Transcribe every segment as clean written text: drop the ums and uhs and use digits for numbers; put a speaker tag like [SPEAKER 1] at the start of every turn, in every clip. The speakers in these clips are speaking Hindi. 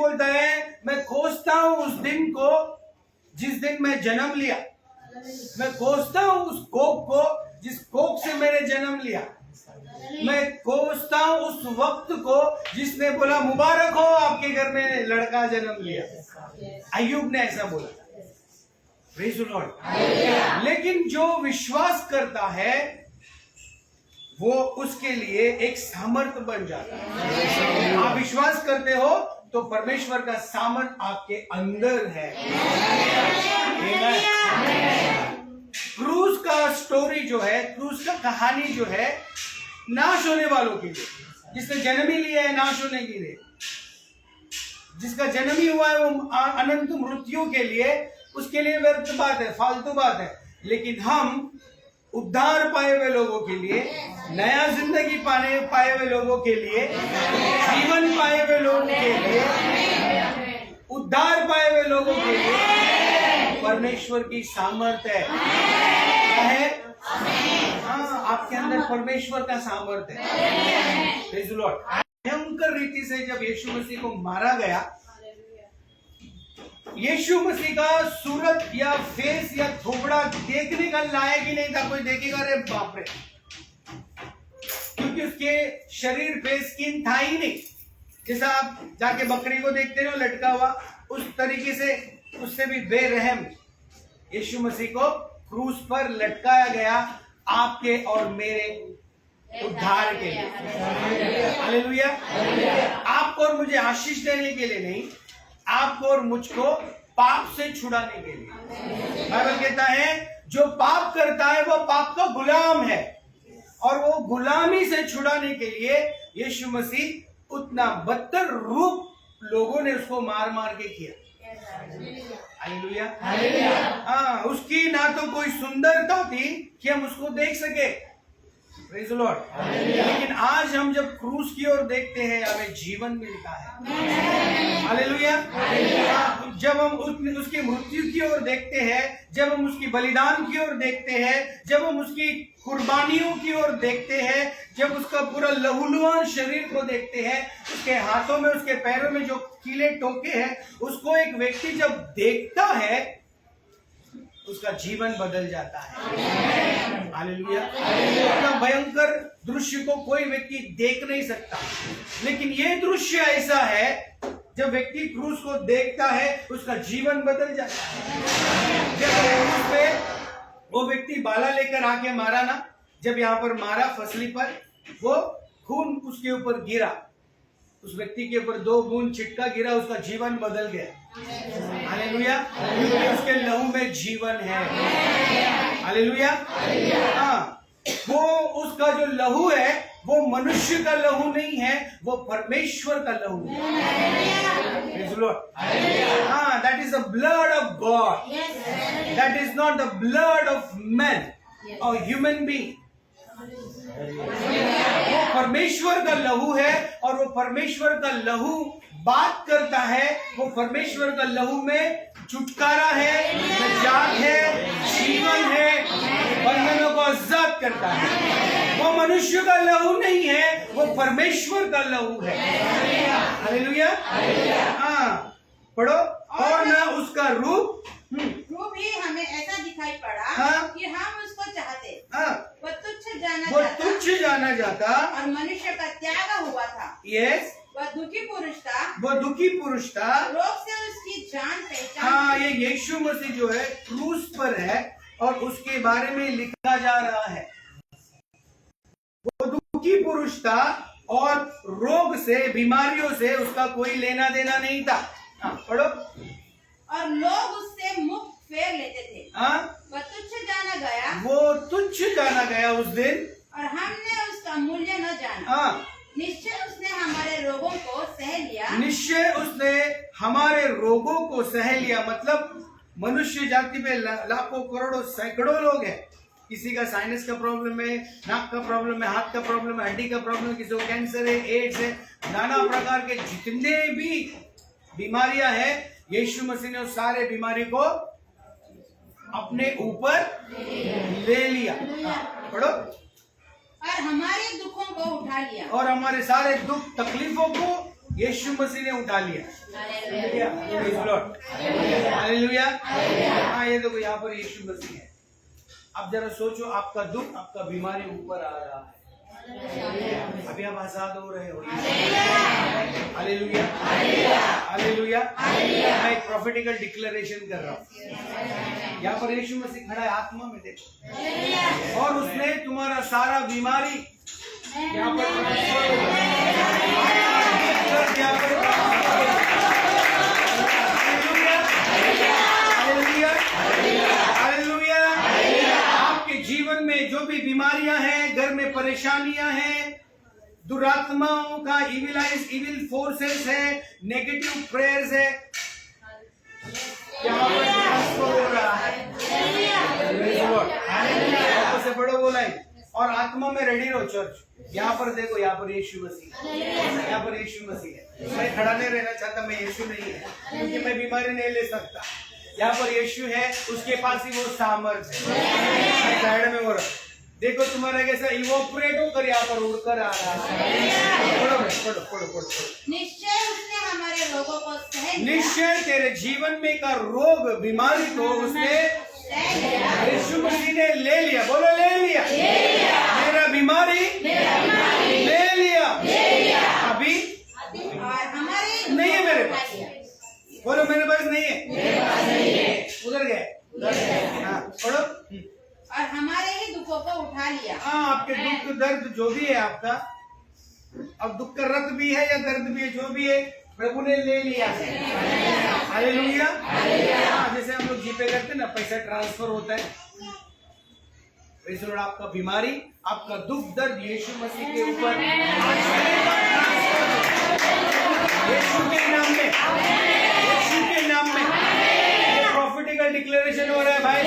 [SPEAKER 1] बोलता है, मैं खोजता हूं उस दिन को जिस दिन मैं जन्म लिया। मैं खोजता हूं उस कोख को जिस कोख से मैंने जन्म लिया। मैं खोजता हूं उस वक्त को जिसने बोला मुबारक हो आपके घर में लड़का जन्म लिया। अय्यूब ने ऐसा बोला। Praise the Lord. लेकिन जो विश्वास करता है वो उसके लिए एक सामर्थ्य बन जाता है। आप विश्वास करते हो तो परमेश्वर का सामर्थ्य आपके अंदर है। क्रूस का स्टोरी जो है, क्रूस का कहानी जो है, नाश होने वालों के लिए, जिसने जन्म ही लिया है नाश होने के लिए, जिसका जन्म ही हुआ है वो अनंत मृत्यु के लिए, उसके लिए व्यर्थ बात है, फालतू बात है। लेकिन हम उद्धार पाए हुए लोगों के लिए, नया जिंदगी पाए हुए लोगों के लिए, जीवन पाए हुए लोगों के लिए, उद्धार पाए हुए लोगों के लिए परमेश्वर की सामर्थ्य है। हाँ, आपके अंदर परमेश्वर का सामर्थ्य है। Praise the Lord. भयंकर रीति से जब यीशु मसीह को मारा गया, यीशु मसीह का सूरत या फेस या थोबड़ा देखने का लायक ही नहीं था। कोई देखेगा अरे बाप रे, क्योंकि उसके शरीर पे स्किन था ही नहीं। जैसा आप जाके बकरी को देखते हो लटका हुआ, उस तरीके से उससे भी बेरहम यीशु मसीह को क्रूस पर लटकाया गया आपके और मेरे उद्धार के लिए। हालेलुया। आपको और मुझे आशीष देने के लिए नहीं, आपको और मुझको पाप से छुड़ाने के लिए। बाइबल कहता है जो पाप करता है वो पाप का गुलाम है, और वो गुलामी से छुड़ाने के लिए यीशु मसीह उतना बदतर रूप लोगों ने उसको मार मार के किया। हालेलुया। हाँ, उसकी ना तो कोई सुंदरता थी कि हम उसको देख सके। Praise the Lord. लेकिन आज हम जब क्रूस की ओर देखते हैं हमें जीवन मिलता है। हालेलुया। जब हम उसकी मृत्यु की ओर देखते हैं, जब हम उसकी बलिदान की ओर देखते हैं, जब हम उसकी कुर्बानियों की ओर देखते हैं, जब उसका पूरा लहूलुहान शरीर को देखते हैं, उसके हाथों में उसके पैरों में जो कीले टोके हैं, उसको एक व्यक्ति जब देखता है उसका जीवन बदल जाता है। हालेलुया। इतना भयंकर दृश्य को कोई व्यक्ति देख नहीं सकता, लेकिन ये दृश्य ऐसा है जब व्यक्ति क्रूस को देखता है उसका जीवन बदल जाता है। जब क्रूस पे वो व्यक्ति बाला लेकर आके मारा ना, जब यहाँ पर मारा फसली पर, वो खून उसके ऊपर गिरा, उस व्यक्ति के ऊपर 2 बूंद छिटका गिरा, उसका जीवन बदल गया। हालेलुया। क्योंकि उसके लहू में जीवन है। हालेलुया। हाँ, वो उसका जो लहू है वो मनुष्य का लहू नहीं है, वो परमेश्वर का लहू है। Praise the Lord. हाँ, that is the blood of God. That is not the blood of man or human being. वो परमेश्वर का लहू है, और वो परमेश्वर का लहू बात करता है। वो परमेश्वर का लहू में छुटकारा है, निजात है, जीवन है, बंधनों को आजाद करता है। वो मनुष्य का लहू नहीं है, वो परमेश्वर का लहू है। हालेलुया। हाँ, पढ़ो। और ना उसका रूप
[SPEAKER 2] भी हमें ऐसा दिखाई पड़ा।
[SPEAKER 1] हाँ?
[SPEAKER 2] कि हम उसको चाहते।
[SPEAKER 1] हाँ,
[SPEAKER 2] वो
[SPEAKER 1] तुच्छ जाना जाता
[SPEAKER 2] और मनुष्य का त्याग हुआ था।
[SPEAKER 1] यस,
[SPEAKER 2] वह दुखी पुरुष था।
[SPEAKER 1] वो दुखी पुरुष था।
[SPEAKER 2] रोग से उसकी जान पहचान।
[SPEAKER 1] हाँ, ये यीशु मसीह जो है क्रूस पर है और उसके बारे में लिखा जा रहा है। वो दुखी पुरुष था और रोग से, बीमारियों से उसका कोई लेना देना नहीं था। हाँ, पढ़ो।
[SPEAKER 2] और लोग उससे मुख फेर लेते थे।
[SPEAKER 1] हाँ,
[SPEAKER 2] वह तुच्छ जाना गया।
[SPEAKER 1] वो तुच्छ जाना गया उस दिन,
[SPEAKER 2] और हमने उसका मूल्य न जाना।
[SPEAKER 1] हाँ,
[SPEAKER 2] निश्चय उसने हमारे रोगों को सह लिया।
[SPEAKER 1] निश्चय उसने हमारे रोगों को सह लिया। मतलब मनुष्य जाति में लाखों करोड़ों सैकड़ों लोग हैं। किसी का साइनस का प्रॉब्लम है, नाक का प्रॉब्लम है, हाथ का प्रॉब्लम है, हड्डी का प्रॉब्लम है, किसी को कैंसर है, एड्स है, नाना प्रकार के जितने भी बीमारियां हैं, यीशु मसीह ने उस सारे बीमारी को अपने ऊपर ले लिया। पढ़ो।
[SPEAKER 2] और हमारे दुखों को उठा लिया।
[SPEAKER 1] और हमारे सारे दुख तकलीफों को यीशु मसीह ने उठा लिया। हालेलुया। हाँ, ये देखो यहाँ पर यीशु मसीह है। अब जरा सोचो, आपका दुख, आपका बीमारी ऊपर आ रहा है, अभी आप आजाद हो रहे हो। Hallelujah, hallelujah. मैं एक प्रोफेटिकल डिक्लेरेशन कर रहा हूँ। यहाँ पर यीशु मसीह खड़ा है, आत्मा में देखो, और उसने तुम्हारा सारा बीमारी यहाँ पर ट्रांसफर होगा। यहाँ पर हालेलुया, हालेलुया। आपके जीवन में जो भी बीमारियां हैं, घर में परेशानियां हैं, दुरात्माओं का इविल फोर्सेस है, नेगेटिव प्रेयर्स है, यहाँ पर ट्रांसफर हो रहा है। से बड़ो बोला है, और आत्मा में रेडी रहो चर्च। यहाँ पर देखो, यहाँ पर यीशु मसीह, यहाँ पर यीशु मसीह है। मैं खड़ा नहीं रहना चाहता, मैं यीशु नहीं है, क्योंकि मैं बीमारी नहीं ले सकता। यहाँ पर यीशु है, उसके पास ही वो सामर्थ्य है। साइड में वो देखो, तुम्हारा कैसा इवोपरेट होकर यहाँ पर उड़कर आ रहा है। पढ़ो पढ़ो पढ़ो पढ़ो।
[SPEAKER 2] निश्चय उसने हमारे रोगों को सहन किया।
[SPEAKER 1] निश्चय तेरे जीवन में का रोग, बीमारी को उसने यीशु मसीह ने ले लिया। बोलो, ले लिया। मेरा बीमारी ले लिया। अभी
[SPEAKER 2] हमारे
[SPEAKER 1] नहीं है मेरे पास। बोलो, मेरे पास नहीं है, उधर गए। हाँ, पढ़ो।
[SPEAKER 2] और हमारे ही दुखों को उठा लिया।
[SPEAKER 1] हाँ, आपके दुख दर्द जो भी है आपका, अब दुख का रक्त भी है या दर्द भी है, जो भी है, प्रभु ने ले लिया है। हालेलुया। हाँ, जैसे हम लोग जीपे करते हैं ना, पैसा ट्रांसफर होता है, वैसे आपका बीमारी, आपका दुख दर्द यीशु मसीह के ऊपर, यीशु के नाम में, यीशु के नाम में प्रॉफिटिकल डिक्लेरेशन हो रहा है भाई।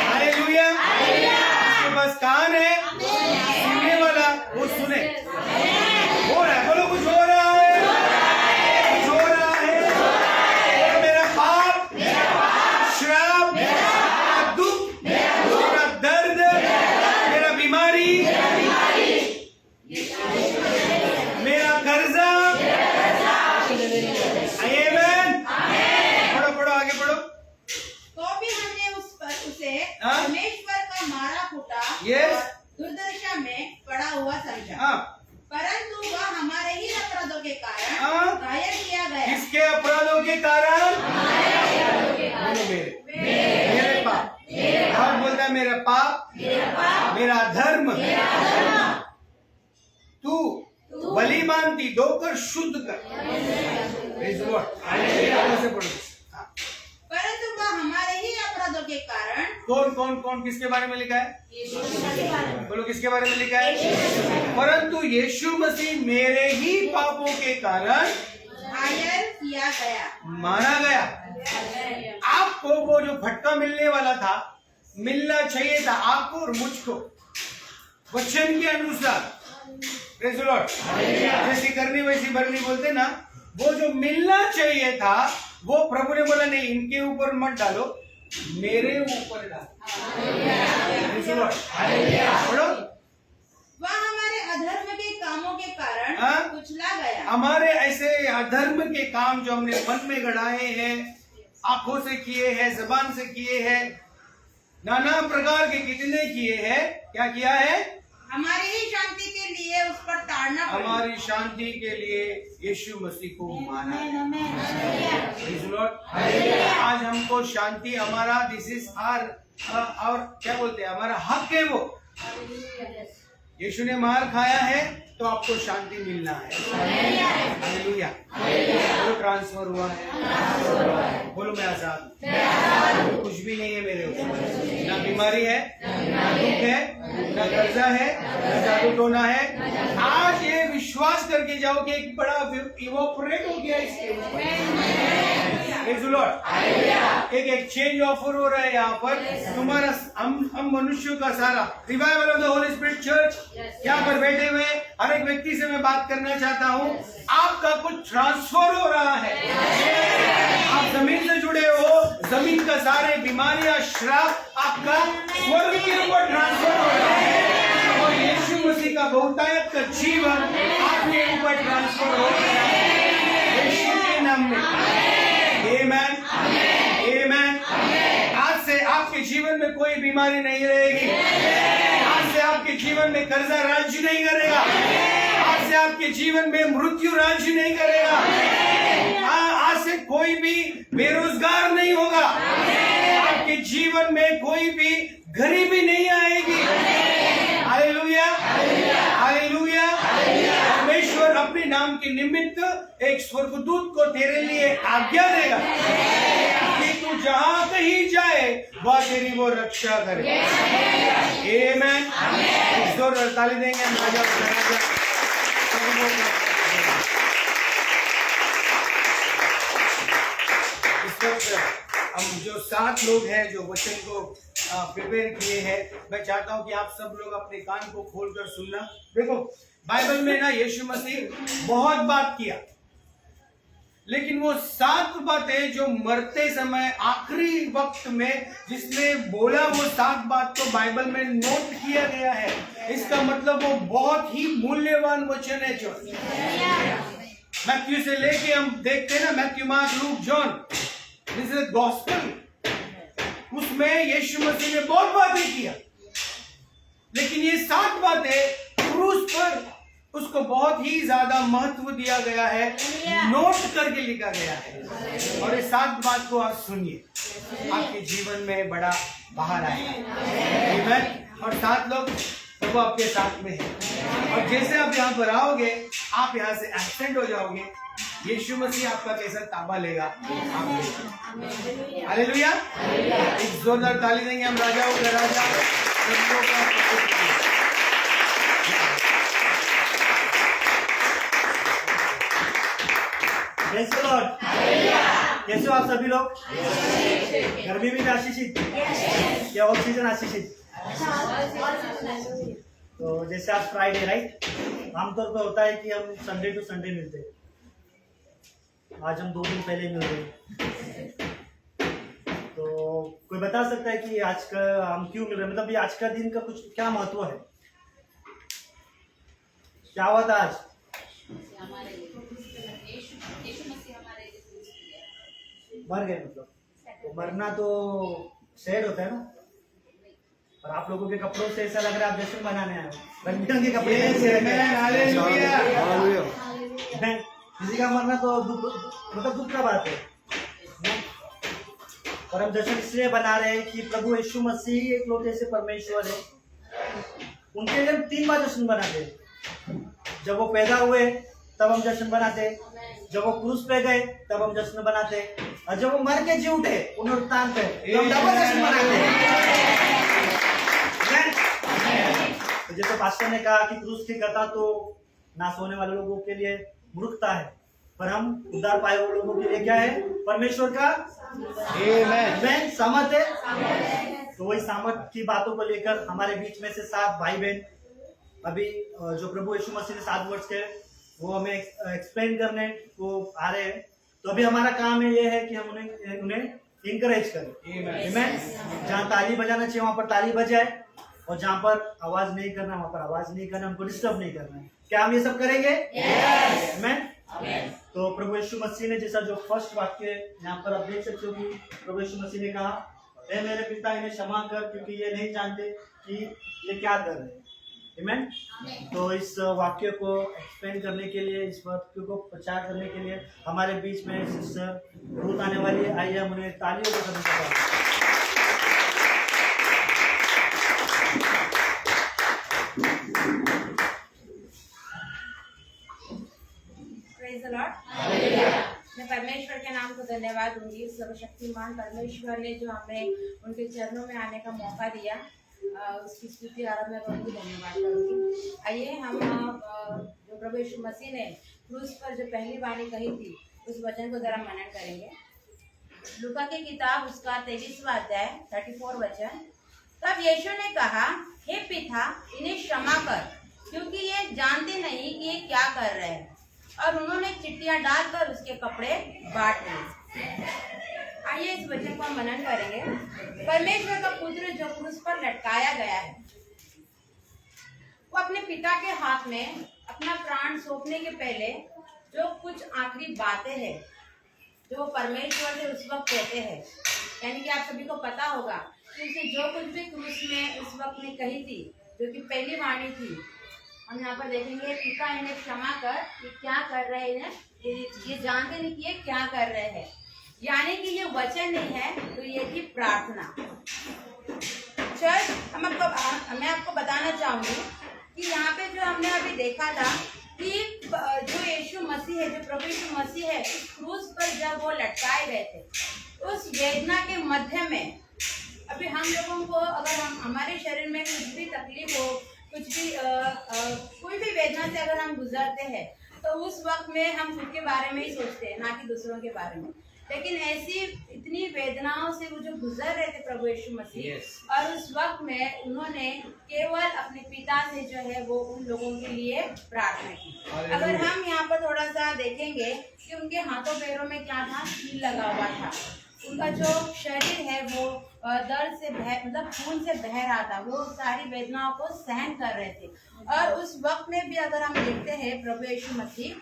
[SPEAKER 1] हालेलुया। आपके पास कान है, सुनने वाला, वो सुने। हो रहा है, बोलो, कुछ हो रहा है, कुछ हो रहा है। और मेरा पाप, श्राप, मेरा दुख, मेरा दर्द, मेरा बीमारी, मेरा कर्जा, आमेन। पढ़ो पढ़ो, आगे पढ़ो।
[SPEAKER 2] तो भी हमने उसे
[SPEAKER 1] हाँ?
[SPEAKER 2] परमेश्वर का मारा फूटा
[SPEAKER 1] Yes.
[SPEAKER 2] और दुर्दशा में पड़ा हुआ समझा।
[SPEAKER 1] हाँ,
[SPEAKER 2] परंतु वह हमारे ही अपराधों के कारण
[SPEAKER 1] हाँ?
[SPEAKER 2] घायल किया गया।
[SPEAKER 1] किसके अपराधों के कारण? मेरे पाप। और बोलता है, मेरा पाप, मेरा धर्म, तू बलि मानती धोकर शुद्ध कर। Praise the Lord. ऐसे पढ़ो। हाँ।
[SPEAKER 2] परंतु वह हमारे ही अपराधों के कारण
[SPEAKER 1] कौन कौन कौन किसके बारे में लिखा है? बोलो, किसके बारे में लिखा है? परंतु यीशु मसीह मेरे ही पापों के कारण
[SPEAKER 2] घायल किया गया,
[SPEAKER 1] मारा गया। आपको वो जो फटका मिलने वाला था, मिलना चाहिए था आपको और मुझको, वचन के अनुसार। Praise the Lord. जैसी करनी वैसी भरनी बोलते ना, वो जो मिलना चाहिए था, वो प्रभु ने बोला नहीं, इनके ऊपर मत डालो, मेरे ऊपर डालो। Praise the Lord. पढ़ो।
[SPEAKER 2] वह हमारे अधर्म के कामों के कारण
[SPEAKER 1] हाँ?
[SPEAKER 2] कुचला गया।
[SPEAKER 1] हमारे ऐसे अधर्म के काम जो हमने मन में गढ़ाए हैं, आंखों से किए हैं, जबान से किए हैं, नाना प्रकार के कितने किए हैं, क्या किया है?
[SPEAKER 2] हमारी ही शांति के लिए उस पर ताड़ना पड़ी।
[SPEAKER 1] हमारी शांति के लिए यीशु मसीह को माना। Praise the Lord। आज हमको शांति, हमारा दिस इज आर, और क्या बोलते हैं, हमारा हक है वो। यीशु ने मार खाया है तो आपको शांति मिलना है। हालेलुया। बोलो, ट्रांसफर हुआ है। बोलो, मैं आजाद हूँ, कुछ भी नहीं है मेरे ऊपर, ना बीमारी है, ना दुख है, ना कर्जा है, ना जादू टोना है। आज ये विश्वास करके जाओ कि एक बड़ा इवोपरेट हो गया इसके ऊपर। Praise the Lord। एक एक्सचेंज ऑफर हो रहा है यहाँ पर। तुम्हारा हम मनुष्यों का सारा revival of the Holi spirit church यहाँ पर बैठे हुए हर एक व्यक्ति से मैं बात करना चाहता हूँ। आपका कुछ ट्रांसफर हो रहा है। आप जमीन से जुड़े हो, जमीन का सारे बीमारियां, श्राप आपका स्वर्ग के ऊपर ट्रांसफर हो रहा है। और यीशु मसीह का बहुतायत का जीवन आपके ऊपर ट्रांसफर हो गया है यीशु के नाम में। आमेन, आमेन। आज से आपके जीवन में कोई बीमारी नहीं रहेगी। आज से आपके जीवन में कर्जा राज्य नहीं करेगा। आज से आपके जीवन में मृत्यु राज्य नहीं करेगा। आज से कोई भी बेरोजगार नहीं होगा। आपके जीवन में कोई भी गरीबी नहीं आएगी। Hallelujah, hallelujah. परमेश्वर अपने नाम के निमित्त एक स्वर्गदूत को तेरे लिए आज्ञा देगा कि तू जहां कहीं जाए वह तेरी वो रक्षा करे। आमेन। जोर ताली देंगे हम राजा हम जो 7 लोग हैं जो वचन को प्रिपेयर किए हैं, मैं चाहता हूं कि आप सब लोग अपने कान को खोलकर सुनना। देखो बाइबल में ना यीशु मसीह बहुत बात किया, लेकिन वो 7 बातें जो मरते समय आखिरी वक्त में जिसने बोला वो 7 बात को बाइबल में नोट किया गया है। इसका मतलब वो बहुत ही मूल्यवान वचन है। जो मैथ्यू से लेके हम देखते हैं ना, Matthew, mark, look, John, this is gospel. उसमें यीशु मसीह ने बहुत बातें किया, लेकिन ये 7 बातें क्रूस पर उसको बहुत ही ज्यादा महत्व दिया गया है, नोट करके लिखा गया है। और इस 7 बात को आप सुनिए, आपके जीवन में बड़ा बाहर आएगा। आमीन। और 7 लोग प्रभु आपके साथ में है, और जैसे आप यहाँ पर आओगे आप यहाँ से एब्सेंट हो जाओगे, यीशु मसीह आपका कैसा ताबा लेगा आप। हालेलुया। एक जोरदार ताली देंगे हम राजाओं का राजा।
[SPEAKER 3] कैसे हो आप सभी लोग? गर्मी में आशीषित या ऑक्सीजन आशीषित? तो जैसे आज फ्राइडे राइट, आमतौर पर होता है कि हम संडे टू संडे मिलते हैं। आज हम 2 दिन पहले मिल रहे। तो कोई बता सकता है कि आज का हम क्यों मिल रहे, मतलब ये आज का दिन का कुछ क्या महत्व है? क्या हुआ था आज? मर गए, मतलब तो मरना तो सैड होता है ना। और आप लोगों के कपड़ों से ऐसा लग रहा है आप जश्न मनाने आए हो, रंग बिरंगे कपड़े। किसी का मरना तो मतलब दुख का बात है, और हम जश्न इसलिए बना रहे हैं कि प्रभु यीशु मसीह एक लौटे से परमेश्वर है। उनके लिए हम 3 बार जश्न मनाते हैं। जब वो पैदा हुए तब हम जश्न मनाते, जब वो क्रूस पे गए तब हम जश्न मनाते, और जब वो मर के जी उठे पुनरुत्थान पे तो हम डबल जश्न मनाते हैं। तो जैसे पास्टर ने कहा कि क्रूस की कथा तो नाश होने वाले लोगों के लिए मूर्खता है, पर हम उद्धार पाए हुए लोगों के लिए क्या है? परमेश्वर का आमेन सामर्थ है। तो वही सामर्थ की बातों को लेकर हमारे बीच में से 7 भाई बहन अभी जो प्रभु यीशु मसीह ने 7 वर्ष के वो हमें एक्सप्लेन करने को आ रहे हैं। तो अभी हमारा काम है ये है कि हम उन्हें इंकरेज करें। आमीन। जहाँ ताली बजाना चाहिए वहां पर ताली बजाए, और जहाँ पर आवाज नहीं करना वहां पर आवाज नहीं करना, हमको डिस्टर्ब नहीं करना है। क्या हम ये सब करेंगे? आमीन। तो प्रभु यीशु मसीह ने जैसा जो फर्स्ट वाक्य यहाँ पर आप देख सकते हो कि प्रभु यीशु मसीह ने कहा, हे मेरे पिता इन्हें क्षमा कर क्योंकि ये नहीं जानते कि ये क्या कर रहे हैं। आमीन। तो इस वाक्य को एक्सप्लेन करने के लिए, इस वाक्य को प्रचार करने के लिए हमारे बीच में सिस्टर रूथ आने वाली है। आइए हम उन्हें तालियों से धन्यवाद।
[SPEAKER 2] Praise the Lord. मैं परमेश्वर के नाम को धन्यवाद दूंगी। सर्वशक्तिमान परमेश्वर ने जो हमें उनके चरणों में आने का मौका दिया, उसकी स्तुति आराधना करूंगी, धन्यवाद करूंगी। आइए हम जो प्रभु यीशु मसीह ने क्रूस पर जो पहली वाणी कही थी उस वचन को जरा मनन करेंगे। लूका की किताब उसका 23वां अध्याय 34 वचन। तब यीशु ने कहा, हे पिता इन्हें क्षमा कर क्योंकि ये जानते नहीं कि ये क्या कर रहे हैं। और उन्होंने चिट्ठियां डालकर उसके कपड़े बांट लिए। आइए इस वचन को हम मनन करेंगे। परमेश्वर का पुत्र जो क्रूस पर लटकाया गया है, वो अपने पिता के हाथ में अपना प्राण सौंपने के पहले जो कुछ आखिरी बातें हैं जो परमेश्वर से उस वक्त कहते हैं, यानी कि आप सभी को पता होगा कि उसे जो कुछ भी क्रूस में उस वक्त में कही थी, जो कि पहली वाणी थी, हम यहाँ पर देखेंगे, पिता इन्हें क्षमा कर, ये क्या कर रहे हैं, ये जानते नहीं कि ये क्या कर रहे हैं। यानी कि ये वचन नहीं है, तो ये थी प्रार्थना। चर्च मैं आपको बताना चाहूंगी कि यहाँ पे जो हमने अभी देखा था कि जो यीशु मसीह है, जो प्रभु यीशु मसीह है, उस क्रूस पर जब वो लटकाए गए थे, उस वेदना के मध्य में अभी हम लोगों को अगर हमारे शरीर में कुछ भी तकलीफ हो, कुछ भी कोई भी वेदना से अगर हम गुजरते हैं, तो उस वक्त में हम खुद के बारे में ही सोचते हैं, ना कि दूसरों के बारे में। लेकिन ऐसी इतनी वेदनाओं से वो जो गुजर रहे थे प्रभु यीशु मसीह, और उस वक्त में उन्होंने केवल अपने पिता से जो है वो उन लोगों के लिए प्रार्थना की। अगर हम यहाँ पर थोड़ा सा देखेंगे कि उनके हाथों पैरों में क्या था, कील लगा हुआ था, उनका जो शरीर है वो दर्द से मतलब खून से बह रहा था, वो सारी वेदनाओं को सहन कर रहे थे। और उस वक्त में भी अगर हम देखते हैं प्रभु यीशु मसीह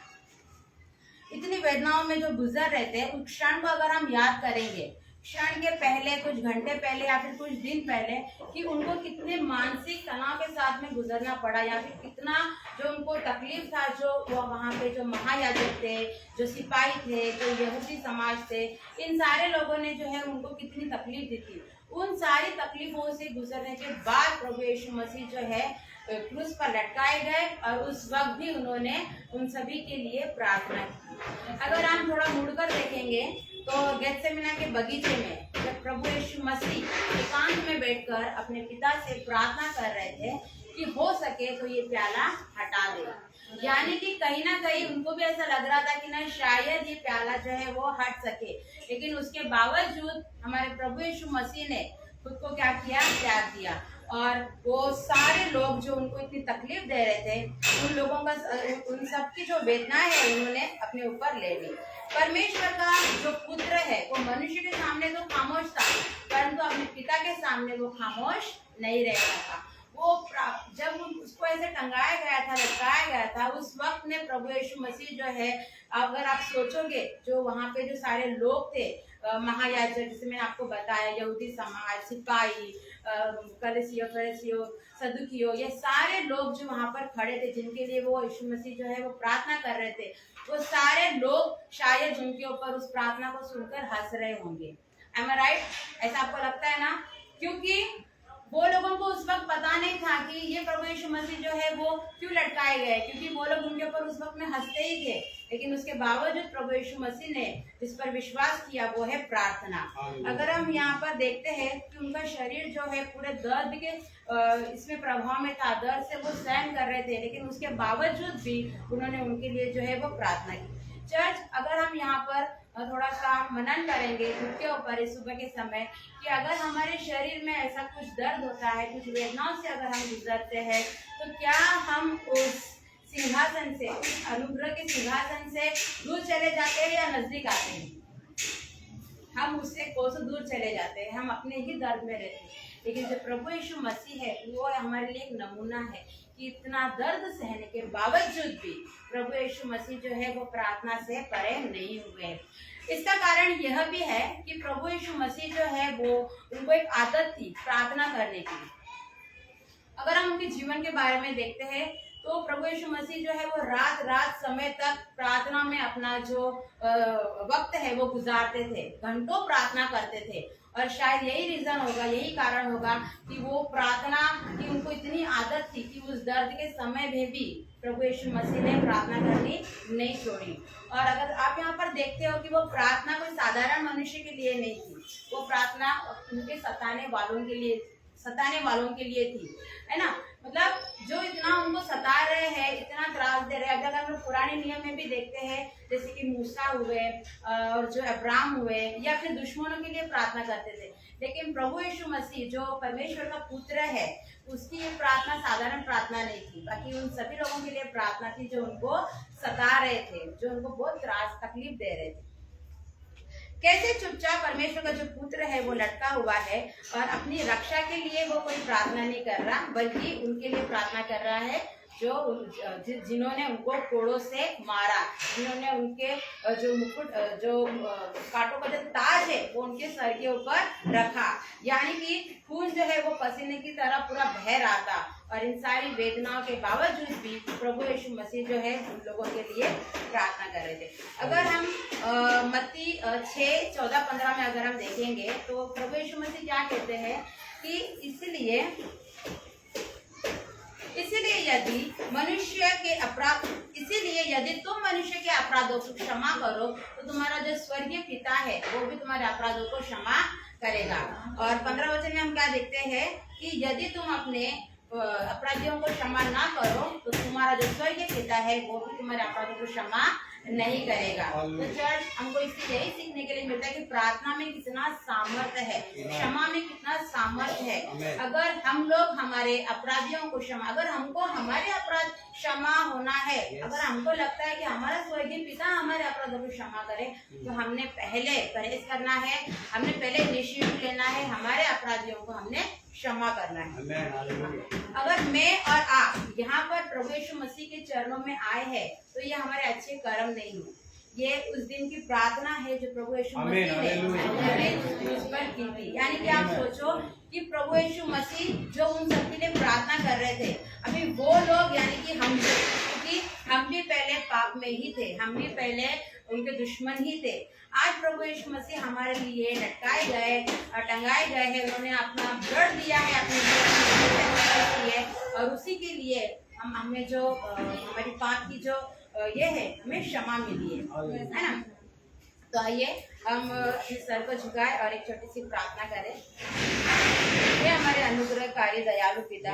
[SPEAKER 2] इतनी वेदनाओं में जो गुजर रहे थे, उस क्षण को अगर हम याद करेंगे, क्षण के पहले, कुछ घंटे पहले या फिर कुछ दिन पहले, कि उनको कितने मानसिक तनाव के साथ में गुजरना पड़ा, या फिर कितना जो उनको तकलीफ था, जो वहाँ पे जो महायाजक थे, जो सिपाही थे, जो यहूदी समाज थे, इन सारे लोगों ने जो है उनको कितनी तकलीफ दी थी। उन सारी तकलीफों से गुजरने के बाद प्रभु यीशु मसीह जो है क्रूस पर लटकाए गए, और उस वक्त भी उन्होंने उन सभी के लिए प्रार्थना की। अगर हम थोड़ा मुड़कर देखेंगे तो गेत्सेमनी के बगीचे में जब प्रभु यीशु मसीह एकांत में बैठकर अपने पिता से प्रार्थना कर रहे थे कि हो सके तो ये प्याला हटा दे, यानी कि कहीं ना कहीं उनको भी ऐसा लग रहा था कि ना शायद ये प्याला जो है वो हट सके, लेकिन उसके बावजूद हमारे प्रभु यीशु मसीह ने खुद को क्या किया, त्याग दिया, और वो सारे लोग जो उनको इतनी तकलीफ दे रहे थे, उन लोगों का उन सब की जो वेदना है उन्होंने अपने ऊपर ले ली। परमेश्वर का जो पुत्र है वो मनुष्य के सामने तो खामोश था, परंतु अपने पिता के सामने वो खामोश नहीं रह रहा था। वो जब उसको ऐसे टंगाया गया था, लटकाया गया था, उस वक्त में प्रभु यीशु मसीह जो है, अगर आप सोचोगे जो वहाँ पे जो सारे लोग थे, महायाजक, जैसे मैंने आपको बताया, यहूदी समाज, सिपाही, फरीसियों, सदुकियों, ये सारे लोग जो वहाँ पर खड़े थे, जिनके लिए वो यीशु मसीह जो है वो प्रार्थना कर रहे थे, वो सारे लोग शायद उनके ऊपर उस प्रार्थना को सुनकर हंस रहे होंगे। Am I right? ऐसा आपको लगता है ना? क्योंकि वो लोगों को उस वक्त पता नहीं था कि ये प्रभु यीशु मसीह जो है वो क्यों लटकाए गए, क्योंकि वो लोग उनके ऊपर उस वक्त में हंसते ही थे, लेकिन उसके बावजूद प्रभु यीशु मसीह ने जिस पर विश्वास किया वो है प्रार्थना। अगर हम यहाँ पर देखते हैं कि उनका शरीर जो है पूरे दर्द के इसमें प्रभाव में था, दर्द से वो सहन कर रहे थे, लेकिन उसके बावजूद भी उन्होंने उनके लिए जो है वो प्रार्थना की। चर्च, अगर हम यहाँ पर थोड़ा सा मनन करेंगे खुद के ऊपर इस सुबह के समय, कि अगर हमारे शरीर में ऐसा कुछ दर्द होता है, कुछ वेदनाओं से अगर हम गुजरते हैं, तो क्या हम उस सिंहासन से, उस अनुग्रह के सिंहासन से दूर चले जाते हैं या नजदीक आते हैं? हम उससे कोसों दूर चले जाते हैं, हम अपने ही दर्द में रहते हैं। लेकिन जो प्रभु यीशु मसीह है वो हमारे लिए एक नमूना है कि इतना दर्द सहने के बावजूद भी प्रभु यीशु मसीह जो है वो प्रार्थना से परे नहीं हुए। इसका कारण यह भी है कि प्रभु यीशु मसीह जो है वो उनको एक आदत थी प्रार्थना करने की। अगर हम उनके जीवन के बारे में देखते हैं तो प्रभु यीशु मसीह जो है वो रात रात समय तक प्रार्थना में अपना जो वक्त है वो गुजारते थे, घंटों प्रार्थना करते थे। और शायद यही रीजन होगा, यही कारण होगा कि वो प्रार्थना की उनको इतनी आदत थी कि उस दर्द के समय में भी प्रभु यीशु मसीह ने प्रार्थना करनी नहीं छोड़ी। और अगर आप यहाँ पर देखते हो कि वो प्रार्थना कोई साधारण मनुष्य के लिए नहीं थी, वो प्रार्थना उनके सताने वालों के लिए थी, है ना। मतलब जो इतना उनको सता रहे हैं, इतना त्रास दे रहे हैं। अगर हम लोग पुराने नियम में भी देखते हैं, जैसे कि मूसा हुए और जो अब्राहम हुए, या फिर दुश्मनों के लिए प्रार्थना करते थे, लेकिन प्रभु यीशु मसीह जो परमेश्वर का पुत्र है, उसकी ये प्रार्थना साधारण प्रार्थना नहीं थी, बाकी उन सभी लोगों के लिए प्रार्थना थी जो उनको सता रहे थे, जो उनको बहुत त्रास तकलीफ दे रहे थे। कैसे चुपचाप परमेश्वर का जो पुत्र है वो लटका हुआ है और अपनी रक्षा के लिए वो कोई प्रार्थना नहीं कर रहा, बल्कि उनके लिए प्रार्थना कर रहा है जिन्होंने उनको कोड़ों से मारा, जिन्होंने उनके जो मुकुट जो कांटों का जो ताज है वो उनके सर के ऊपर रखा। यानी कि खून जो है वो पसीने की तरह पूरा बह रहा था और इन सारी वेदनाओं के बावजूद भी प्रभु यीशु मसीह जो है उन लोगों के लिए प्रार्थना कर रहे थे। अगर हम मत्ती 6:14-15 में अगर हम देखेंगे तो प्रभु यीशु मसीह क्या कहते हैं कि इसीलिए यदि तुम मनुष्य के अपराधों को क्षमा करो तो तुम्हारा जो स्वर्गीय पिता है वो भी तुम्हारे अपराधों को क्षमा करेगा। और 15 वचन में हम क्या देखते हैं कि यदि तुम अपने अपराधियों को क्षमा ना करो तो तुम्हारा जो स्वर्गीय पिता है वो भी तुम्हारे अपराधों को क्षमा नहीं करेगा। तो चर्च हमको इससे यही सीखने के लिए मिलता है कि प्रार्थना में कितना सामर्थ्य है, क्षमा में कितना सामर्थ्य है। अगर हम लोग हमारे अपराधियों को क्षमा, अगर हमको हमारे अपराध क्षमा होना है, अगर हमको लगता है कि हमारा स्वर्गीय पिता हमारे अपराधों को क्षमा करे, तो हमने पहले परहेज करना है, हमने पहले इनिशिएटिव लेना है, हमारे अपराधियों को हमने क्षमा करना है। अगर मैं और आप यहाँ पर प्रभु यीशु मसीह के चरणों में आए हैं तो ये हमारे अच्छे कर्म नहीं है, ये उस दिन की प्रार्थना है जो प्रभु यीशु मसीह ने उस पर की थी। यानी कि आप सोचो कि प्रभु यीशु मसीह जो उन सबके लिए प्रार्थना कर रहे थे, अभी वो लोग यानी कि हम भी पहले पाप में ही थे, हम भी पहले उनके दुश्मन ही थे। आज प्रभु यीशु मसीह हमारे लिए लटकाए गए और टंगाए गए हैं, उन्होंने अपना ब्लड दिया है, अपनी और उसी के लिए हमें जो हमारी पाप की जो ये है हमें क्षमा मिली है ना। तो आइए हम इस सर को झुकाएं और एक छोटी सी प्रार्थना करें। ये हमारे अनुग्रहकारी दयालु पिता,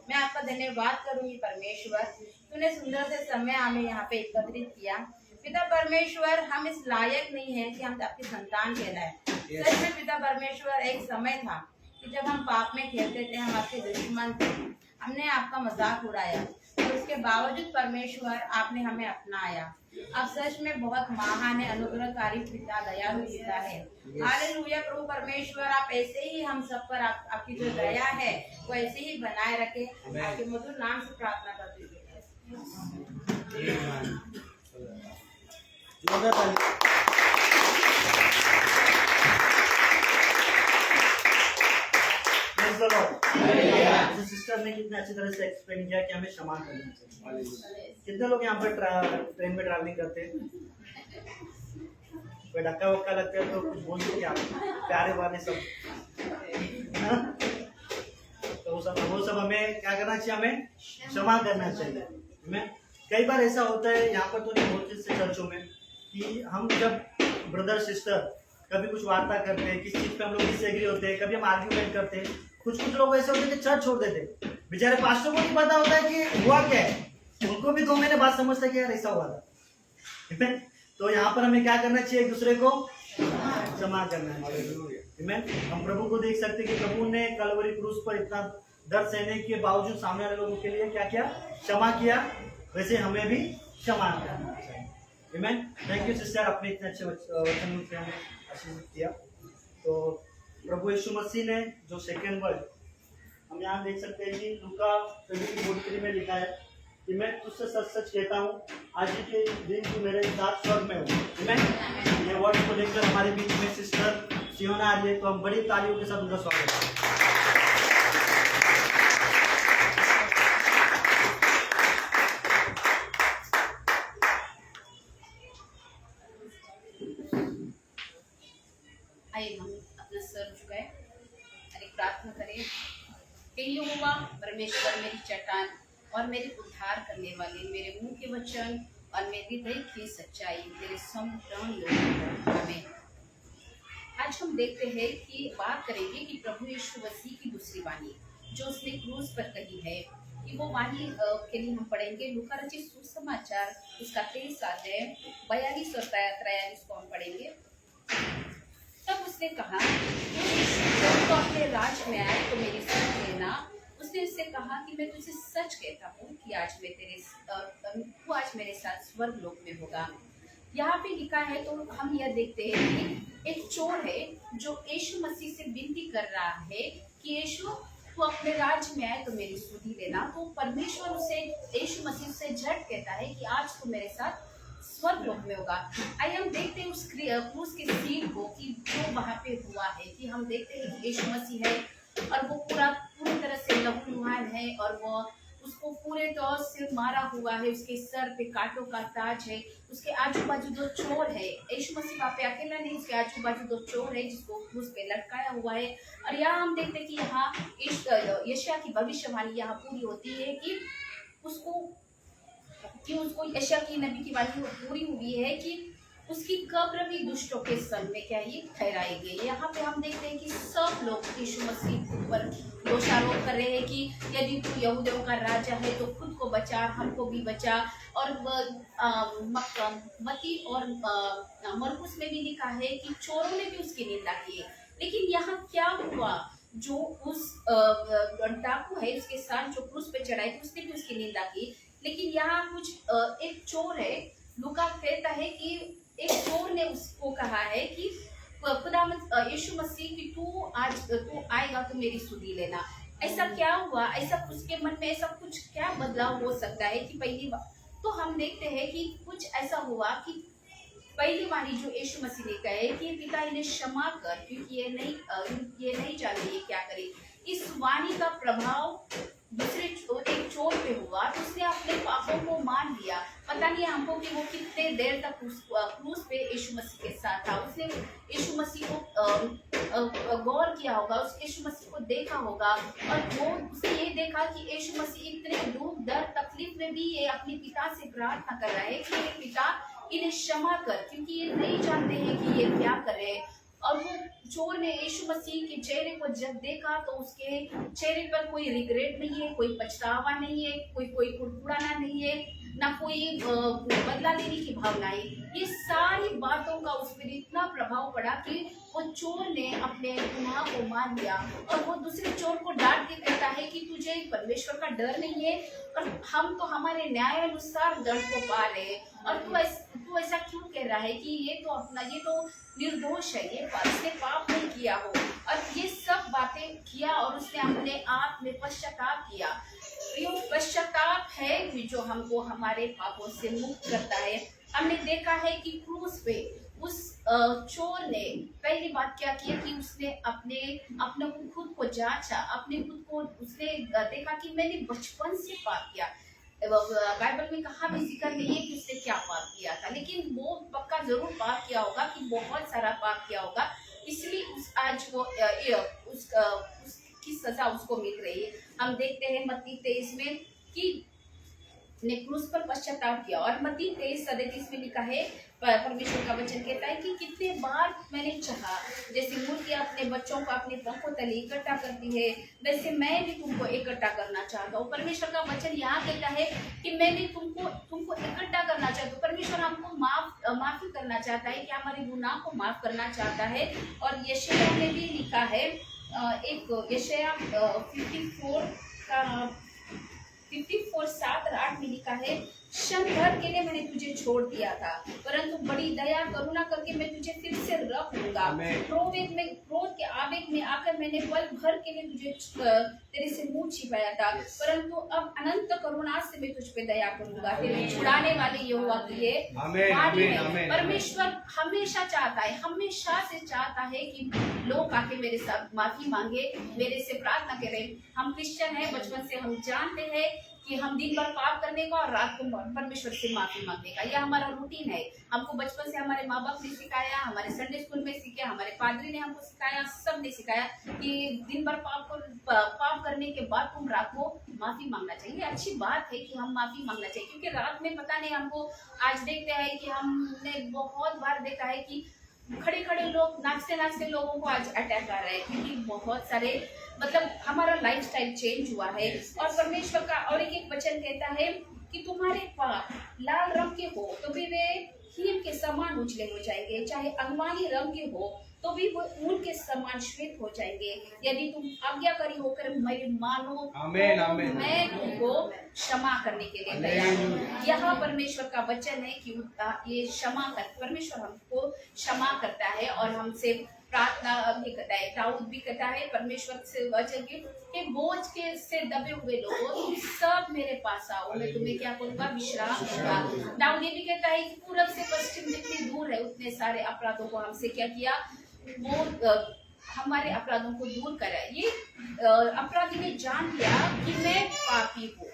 [SPEAKER 2] मैं आपका धन्यवाद करूंगी परमेश्वर, तूने सुंदर से समय हमें यहाँ पे एकत्रित किया। पिता परमेश्वर, हम इस लायक नहीं है कि हम आपकी संतान कहलाए। सच में पिता परमेश्वर, एक समय था कि जब हम पाप में खेलते थे, हम आपके दुश्मन थे, हमने आपका मजाक उड़ाया, और उसके बावजूद परमेश्वर आपने हमें अपनाया। आप सच में बहुत महान है, अनुग्रहकारी पिता, दयालु पिता है। हालेलुया प्रभु परमेश्वर, आप ऐसे ही हम सब पर आपकी जो दया है वो ऐसे ही बनाए रखे। आपके मधुर नाम से प्रार्थना करते हैं।
[SPEAKER 3] सिस्टर ने कितने अच्छी तरह से एक्सप्लेन किया कि हमें क्षमा करना चाहिए। कितने लोग यहाँ पर ट्रेन में ट्रैवलिंग करते हैं? कोई धक्का वक्का लगता है तो कुछ बोलते क्या प्यारे वाले सब, तो वो सब हमें क्या करना चाहिए? हमें क्षमा करना चाहिए। हमें कई बार ऐसा होता है यहाँ पर तो नहीं, बहुत से चर्चों में, कि हम जब ब्रदर सिस्टर कभी कुछ वार्ता करते हैं, किस चीज पे हम लोग डिसएग्री होते हैं, कभी हम आर्ग्यूमेंट करते हैं, कुछ लोग ऐसे होते हैं कि चर्च छोड़ देते, बेचारे पास्टर को नहीं पता होता है कि हुआ क्या है, उनको भी 2 महीने बाद समझता है कि यार ऐसा हुआ था। तो यहाँ पर हमें क्या करना चाहिए? एक दूसरे को क्षमा करना है। हम प्रभु को देख सकते हैं कि प्रभु ने कलवरी क्रूस पर इतना दर्द सहने के बावजूद सामने वाले लोगों के लिए क्या किया? क्षमा किया। वैसे हमें भी क्षमा करना चाहिए। थैंक यू सिस्टर, आपने इतने अच्छे वचन से हमें आशीर्वाद किया। तो प्रभु यीशु मसीह ने जो सेकेंड वर्ड हम यहाँ देख सकते हैं कि लूका 23:43 में लिखा है कि मैं तुझसे सच सच कहता हूँ, आज ही के दिन तू मेरे साथ स्वर्ग में हो। ये वर्ड को लेकर हमारे बीच में सिस्टर सियोना आ रही है, तो हम बड़ी तालियों के साथ उनका स्वागत करते हैं।
[SPEAKER 2] आइए हम अपना सर झुकाएं और एक प्रार्थना करें। हे यहोवा परमेश्वर, मेरी चट्टान और मेरे उद्धार करने वाले, मेरे मुंह के वचन और मेरी दिल की सच्चाई तेरे संपूर्ण लोग हमें। आज हम देखते हैं कि बात करेंगे कि प्रभु यीशु मसीह की दूसरी वाणी जो उसने क्रूस पर कही है, कि वो वाणी के लिए हम पढ़ेंगे लूका रचित सुसमाचार उसका 23 अध्याय 42 और 43 को हम पढ़ेंगे। तब उसने कहा, जब तो अपने राज में आए तो मेरी सुन लेना। उसने उससे कहा कि मैं तुझे सच कहता हूँ कि तू आज मेरे साथ स्वर्ग लोक में होगा। यहाँ पे लिखा है, तो हम यह देखते हैं कि
[SPEAKER 4] एक चोर है जो यीशु मसीह से विनती कर रहा है कि यीशु तू अपने राज्य में आए तो मेरी स्तुति देना। तो परमेश्वर उसे यीशु मसीह से झट कहता है कि आज तू मेरे साथ स्वर्ग लोक में होगा। आइए हम देखते हैं उस क्रूस के सीन को कि जो वहां पे हुआ है, कि हम देखते हैं कि यीशु मसीह है और वो पूरी तरह से लहूलुहान है और वो उसको पूरे तौर से मारा हुआ है, उसके सर पे कांटों का ताज है, उसके आजू बाजू दो चोर है। यीशु मसीह वहाँ पे अकेला नहीं, उसके आजू बाजू दो चोर है जिसको क्रूस पे लटकाया हुआ है। और यहाँ हम देखते हैं कि यहाँ यशायाह की भविष्यवाणी यहाँ पूरी होती है कि उसको यशायाह की नबी की वाणी पूरी हुई है कि उसकी कब्र भी दुष्टों के संग में क्या ये ठहराई गई। यहाँ पे हम देखते हैं कि सब लोग यीशु मसीह पर दोषारोप कर रहे हैं कि यदि तू यहूदियों का राजा है तो खुद को बचा, हमको भी बचा। और मत्ती और मरकुस में भी लिखा है कि चोरों ने भी उसकी निंदा की। लेकिन यहाँ क्या हुआ, जो उस डाकू है उसके साथ जो क्रूस पे चढ़ाई थी उसने भी उसकी निंदा की। लेकिन यहाँ कुछ एक चोर है, लूका कहता है कि एक चोर ने उसको कहा है कि खुदावंद यीशु मसीह कि तू आएगा तो मेरी स्तुति लेना। ऐसा क्या हुआ, ऐसा उसके मन में ऐसा कुछ क्या बदलाव हो सकता है कि पहली बार तो हम देखते हैं कि कुछ ऐसा हुआ कि पहली बारी जो यीशु मसीह ने कहे कि पिता इन्हें क्षमा कर क्योंकि ये नहीं जानते ये क्या करे। इस वाणी का प्रभाव दूसरे एक चोर पे हुआ तो उसने अपने पापों को मान लिया। पता नहीं हमको कि वो कितने देर तक क्रूस पे यीशु मसीह के साथ था। उसने यीशु मसीह को गौर किया होगा, उस यीशु मसीह को देखा होगा और वो उसने ये देखा कि यीशु मसीह इतने दुख दर्द तकलीफ में भी ये अपने पिता से प्रार्थना कर रहा है कि हे पिता इन्हें क्षमा कर क्योंकि ये नहीं जानते हैं कि ये क्या कर रहे हैं। और वो चोर ने यीशु मसीह के चेहरे को जब देखा तो उसके चेहरे पर कोई रिग्रेट नहीं है, कोई पछतावा नहीं है, कोई कुड़कुड़ाना नहीं है, ना कोई बदला लेने की भावना है। ये सारी बातों का उस पर इतना प्रभाव पड़ा कि वो चोर ने अपने गुनाह को मान लिया। और वो दूसरे चोर को डांट के कहता है कि तुझे परमेश्वर का डर नहीं है और हम तो हमारे न्याय अनुसार दंड को पा रहे हैं और तू ऐसा क्यों कह रहा है कि ये तो निर्दोष है, इसने पाप नहीं किया हो। और ये सब बातें किया और उसने अपने आप में पश्चाताप किया। ये पश्चाताप है कि जो हमको हमारे पापों से मुक्त करता है। हमने देखा है कि क्रूस पे उस चोर ने पहली बात क्या किया कि उसने अपने खुद को जांचा, अपने खुद को उसने देखा कि मैंने बचपन से पाप किया। बाइबल में कहा भी जिक्र नहीं है कि उसने क्या पाप किया था, लेकिन वो पक्का जरूर पाप किया होगा कि बहुत सारा पाप किया होगा, इसलिए आज वो उसकी सजा उसको मिल रही है। हम देखते हैं मत्ती 23 में कि ने क्रूस पर पश्चाताप किया। और मत्ती 23:37 में लिखा है, परमेश्वर का वचन कहता है कि कितने बार मैंने चाहा, जैसे मुर्गियां अपने बच्चों को अपने पंखों तले इकट्ठा करती है वैसे मैं भी तुमको इकट्ठा करना चाहता हूँ। परमेश्वर का वचन यहाँ कहता है कि मैं भी तुमको इकट्ठा करना चाहता हूँ। परमेश्वर हमको माफी करना चाहता है, कि हमारे गुनाह को माफ करना चाहता है। और यशायाह में भी लिखा है, एक यशायाह 54 7 और 8 में लिखा है, क्षण भर के लिए मैंने तुझे छोड़ दिया था परंतु बड़ी दया करुणा करके मैं तुझे फिर से रख लूंगा। क्रोध के आवेग में आकर मैंने पल भर के लिए तुझे तेरे से मुंह छिपाया था परंतु अब अनंत करुणा से मैं तुझ पे दया करूंगा। तेरे छुड़ाने वाले यहोवा की ये वाणी है। परमेश्वर हमेशा से चाहता है कि लोग आके मेरे साथ माफी मांगे, मेरे से प्रार्थना करें। हम क्रिश्चियन हैं, बचपन से हम जानते हैं कि हम दिन भर पाप करने का और रात को परमेश्वर से माफी मांगने का, यह हमारा रूटीन है। हमको बचपन से हमारे माँ बाप ने सिखाया, हमारे संडे स्कूल में सीखे, हमारे पादरी ने हमको सिखाया, सब ने सिखाया कि दिन भर पाप करने के बाद तुम रात को माफी मांगना चाहिए। अच्छी बात है कि हम माफी मांगना चाहिए, क्योंकि रात में पता नहीं, हमको आज देखते हैं कि हमने बहुत बार देखा है कि खड़े खड़े लोग नाचते लोगों को आज अटैक आ रहा है, क्योंकि बहुत सारे हमारा लाइफस्टाइल चेंज हुआ है। और परमेश्वर का और एक वचन कहता है कि तुम्हारे पाप लाल रंग के हो तो भी वे हीम के समान उजले हो जाएंगे, चाहे अंगवानी रंग के हो तो भी वो ऊन के समान श्वेत हो जाएंगे। यदि तुम आज्ञाकारी होकर मेरी मानो
[SPEAKER 1] आमीन,
[SPEAKER 4] तो
[SPEAKER 1] आमीन।
[SPEAKER 4] मैं तुमको क्षमा करने के लिए तैयार हूँ। यहाँ परमेश्वर का वचन है कि ये क्षमा कर, परमेश्वर हमको क्षमा करता है और हमसे प्रार्थना भी करता है। दाऊद भी कहता है परमेश्वर से वचन के बोझ के से दबे हुए लोगों तुम सब मेरे पास आओ, मैं तुम्हें क्या करूंगा, विश्राम दूंगा। दाऊद ये भी कहता है कि पूरब से पश्चिम जितनी दूर है उतने सारे अपराधों को हमसे क्या किया, वो हमारे अपराधों को दूर करा। ये अपराधी ने जान लिया कि मैं पापी हूँ।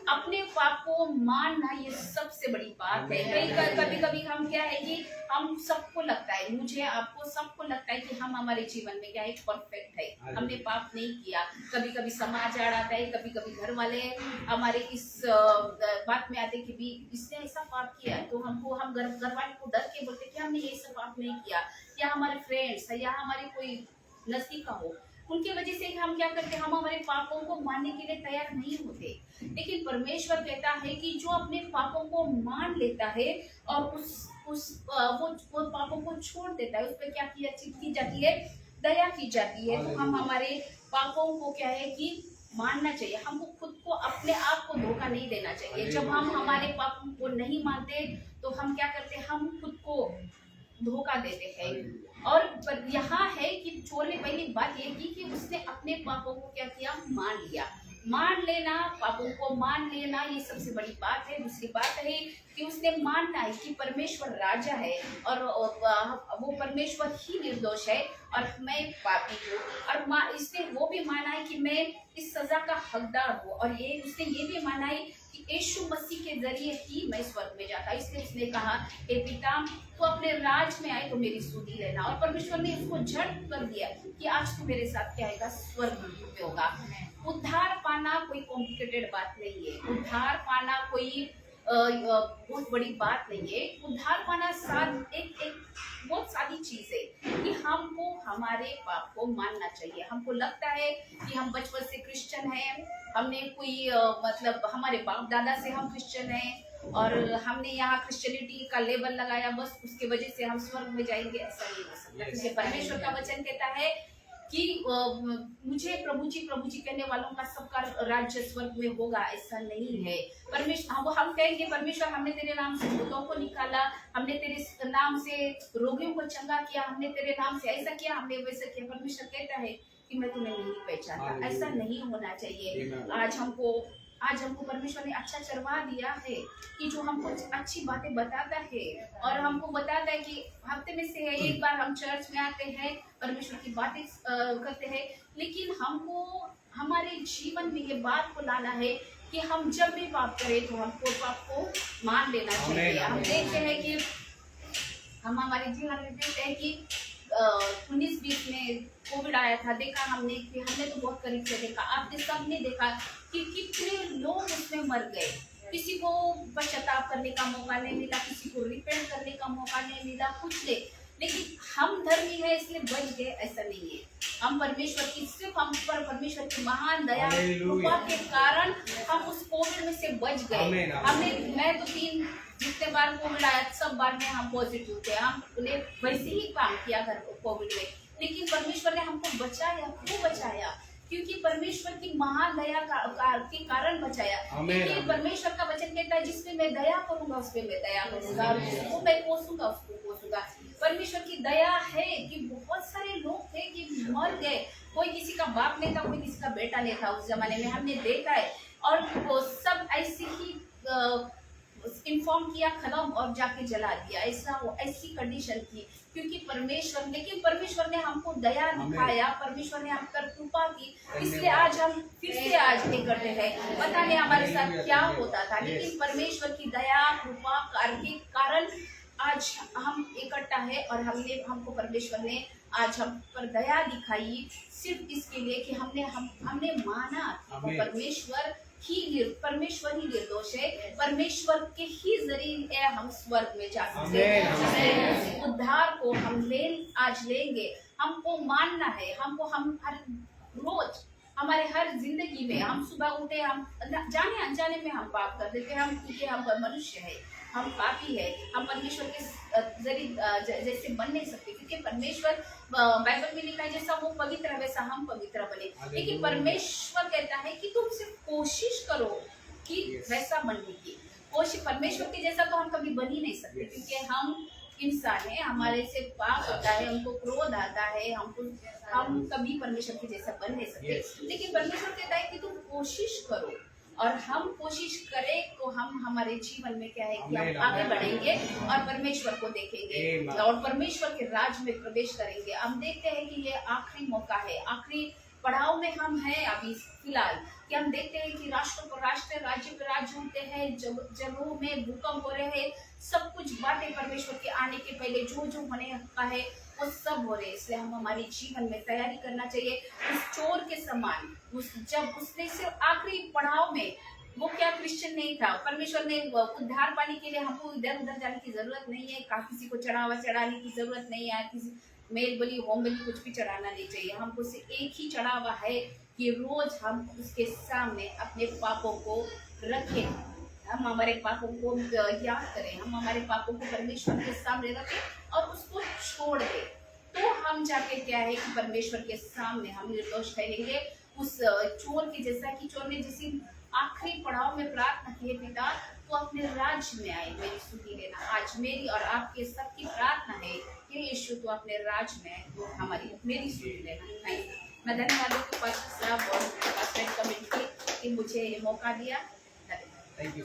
[SPEAKER 4] अपने पाप को मानना ये सबसे बड़ी बात है। कभी कभी हम क्या है कि हम सबको लगता है, मुझे आपको सबको लगता है कि हम हमारे जीवन में क्या है, परफेक्ट है, हमने पाप नहीं किया। कभी कभी समाज आ आता है, कभी कभी घर वाले हमारे इस बात में आते कि भी इसने ऐसा पाप किया, तो हमको हम घर वाले को डर के बोलते कि हमने ये सब पाप नहीं किया। या हमारे फ्रेंड्स या हमारे कोई नजदीक का हो, उनकी वजह से हम क्या करते हैं, हम हमारे पापों को मानने के लिए तैयार नहीं होते। लेकिन परमेश्वर कहता है कि जो अपने पापों को मान लेता है और वो पापों को छोड़ देता है, उस पर क्या की जाती है, दया की जाती है। तो हम हमारे पापों को क्या है कि मानना चाहिए। हमको खुद को, अपने आप को धोखा नहीं देना चाहिए। जब हम हमारे पापों को नहीं मानते तो हम क्या करते हैं, हम खुद को धोखा देते हैं। और यहाँ है कि चोर ने पहली बात ये की कि उसने अपने पापों को क्या किया, मान लिया। मान लेना, पापों को मान लेना, ये सबसे बड़ी बात है। दूसरी बात है कि उसने मानना है कि परमेश्वर राजा है और वो परमेश्वर ही निर्दोष है और मैं पापी हूँ। और इसने वो भी माना है कि मैं इस सजा का हकदार हूँ। और ये उसने ये भी माना है कि यीशु मसीह के जरिए ही मैं स्वर्ग में जाता। इसलिए उसने कहा, हे पिता, तो अपने राज में आए तो मेरी सुधि लेना। और परमेश्वर ने इसको झट कर दिया कि आज तू मेरे साथ क्या आएगा, स्वर्ग में होगा। उद्धार पाना कोई कॉम्प्लिकेटेड बात नहीं है। उद्धार पाना कोई बहुत बड़ी बात नहीं है। उद्धार पाना एक बहुत सारी चीज है कि हमको हमारे पाप को मानना चाहिए। हमको लगता है कि हम बचपन से क्रिश्चियन हैं, हमने कोई मतलब हमारे बाप दादा से हम क्रिश्चियन हैं और हमने यहाँ क्रिश्चियनिटी का लेबल लगाया, बस उसके वजह से हम स्वर्ग में जाएंगे। ऐसा नहीं हो सकता, क्योंकि परमेश्वर का वचन कहता है कि मुझे प्रभु जी कहने वालों का सबका राज्य स्वर्ग में होगा। ऐसा नहीं है। परमेश्वर हम कहेंगे, परमेश्वर हमने तेरे नाम से भूतों को निकाला, हमने तेरे नाम से रोगियों को चंगा किया, हमने तेरे नाम से ऐसा किया, हमने वैसा किया। परमेश्वर कहता है कि मैं तुम्हें नहीं पहचानता। ऐसा नहीं होना चाहिए। आज हमको परमेश्वर ने अच्छा चरवा दिया है कि जो हमको अच्छी बातें बताता है और हमको बताता है कि हफ्ते में से एक बार हम चर्च में आते हैं, परमेश्वर की बातें करते हैं। लेकिन हमको हमारे जीवन में ये बात को लाना है कि हम जब भी पाप करें तो हमको पाप को मान लेना चाहिए। हम देखते हैं कि हम हमारे जीवन में देखते हैं कि 19-20 में कोविड आया था। देखा हमने तो बहुत करीब से देखा, आपने सबने देखा कि कितने लोग उसमें मर गए। किसी को पश्चाताप करने का मौका नहीं मिला, किसी को रिपेंट करने का मौका नहीं मिला, कुछ नहीं। लेकिन हम धर्मी है इसलिए बच गए, ऐसा नहीं है। हम परमेश्वर की, सिर्फ हम पर परमेश्वर की महान दया कृपा के कारण हम उस कोविड में से बच गए। मैं तो 3 जितने बार कोविड आया सब बार में हम पॉजिटिव थे, हमने वैसे ही काम किया घर कोविड में। लेकिन परमेश्वर ने हमको बचाया, क्यों बचाया? क्योंकि परमेश्वर की महान दया के कारण बचाया। क्योंकि परमेश्वर का वचन कहता है, जिसपे मैं दया करूंगा उस पे मैं दया करूंगा, जिसको मैं कोसूंगा उसको कोसूंगा। परमेश्वर की दया है कि बहुत सारे लोग थे कि मर गए, कोई किसी का बाप नहीं था, कोई किसी का बेटा नहीं था उस जमाने में, हमने देखा है। और वो सब ऐसे ही इन्फॉर्म किया, खत्म और जाके जला दिया। ऐसी कंडीशन थी क्योंकि परमेश्वर ने हमको दया दिखाया, परमेश्वर ने हम पर कृपा की, इसलिए आज हम फिर से आज इकट्ठे हैं। पता नहीं हमारे साथ क्या होता था, लेकिन परमेश्वर की दया कृपा के कारण आज हम इकट्ठा है। और हमको परमेश्वर ने आज हम पर दया दिखाई, सिर्फ इसके लिए कि हमने माना कि परमेश्वर ही निर्दोष है, परमेश्वर के ही जरिए हम स्वर्ग में जा सकते हैं। उद्धार को हम आज लेंगे, हमको मानना है। हम हर रोज हमारे हर जिंदगी में हम सुबह उठे, हम जाने अनजाने में हम पाप कर देते हैं, क्योंकि हम मनुष्य है। हम पापी है, हम परमेश्वर के जरिए जैसे बन नहीं सकते, क्योंकि परमेश्वर बाइबल में लिखा है जैसा वो पवित्र है वैसा हम पवित्र बने। लेकिन परमेश्वर कहता है कि तुम सिर्फ कोशिश करो कि वैसा बनने की कोशिश। परमेश्वर के जैसा तो हम कभी बन ही नहीं सकते, क्योंकि हम इंसान है, हमारे से पाप होता है, हमको क्रोध आता है, हम कभी परमेश्वर के जैसा बन नहीं सकते। लेकिन परमेश्वर कहता है कि तुम कोशिश करो, और हम कोशिश करें तो हम हमारे जीवन में क्या है कि हम आगे बढ़ेंगे और परमेश्वर को देखेंगे और परमेश्वर के राज में प्रवेश करेंगे। हम देखते हैं कि ये आखिरी मौका है, आखिरी पड़ाव में हम हैं अभी फिलहाल, कि हम देखते हैं कि राष्ट्रों पर राष्ट्र, राज्य पर राज्य होते हैं, जगहों में भूकंप हो रहे हैं, सब कुछ बातें परमेश्वर के आने के पहले जो जो होने का है वो सब हो रहे हैं। इसलिए हम हमारे जीवन में तैयारी करना चाहिए उस चोर के समान। जब उसने सिर्फ आखिरी पड़ाव में, वो क्या क्रिश्चियन नहीं था, परमेश्वर ने उद्धार पाने के लिए हमको इधर उधर जाने की जरूरत नहीं है, किसी को चढ़ावा चढ़ाने की जरूरत नहीं है, किसी मेल बलि होम बलि कुछ भी चढ़ाना नहीं चाहिए। हमको सिर्फ एक ही चढ़ावा है कि रोज हम उसके सामने अपने पापों को रखें, हम हमारे पापों को याद करें, हम हमारे पापों को परमेश्वर के सामने रखें और उसको छोड़ दें। तो हम जाके क्या है कि परमेश्वर के सामने हम निर्दोष ठहरेंगे, उस चोर के जैसा कि चोर ने जिस आखिरी पड़ाव में प्रार्थना की है, पिता तो अपने राज्य में आए, मेरी स्तुति लेना। आज मेरी और आपके सबकी प्रार्थना है कि यीशु तो अपने राज्य में आए, तो हमारी मेरी स्तुति लेना। मैं धन्यवाद देती हूँ पास्टर साहब और पास्टर कमेटी कि मुझे ये मौका दिया।
[SPEAKER 1] Thank you.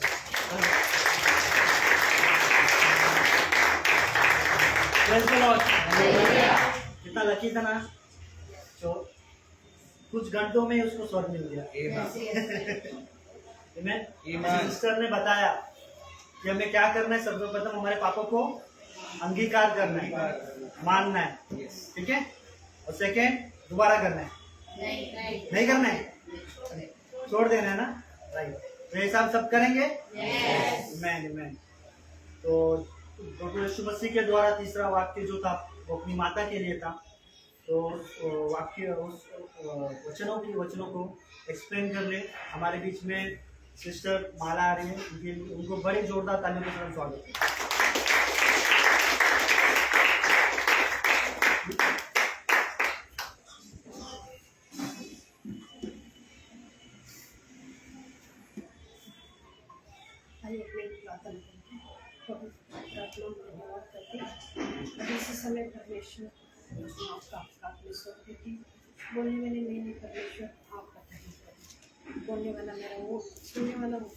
[SPEAKER 3] कितना लकी था ना, तो कुछ घंटों में उसको स्वर्ग मिल गया। सिस्टर ने बताया कि हमें क्या करना है, सबसे प्रथम हमारे पापों को अंगीकार करना है, मानना है, ठीक है, और सेकेंड दोबारा करना है, नहीं करना है, छोड़ देना है ना, राइट। तो ये सब करेंगे, मैन। तो प्रभु यीशु मसीह के द्वारा तीसरा वाक्य जो था वो अपनी माता के लिए था। तो वाक्य उस वचनों को एक्सप्लेन करने हमारे बीच में सिस्टर माला आ रही है, उनको बड़े जोरदार तालियों के साथ स्वागत है।
[SPEAKER 5] समय परमेश्वर आपका बोलने वाले मैंने परमेश्वर आपका धन्यवाद, बोलने वाला मेरा वो, सुनने वाला वो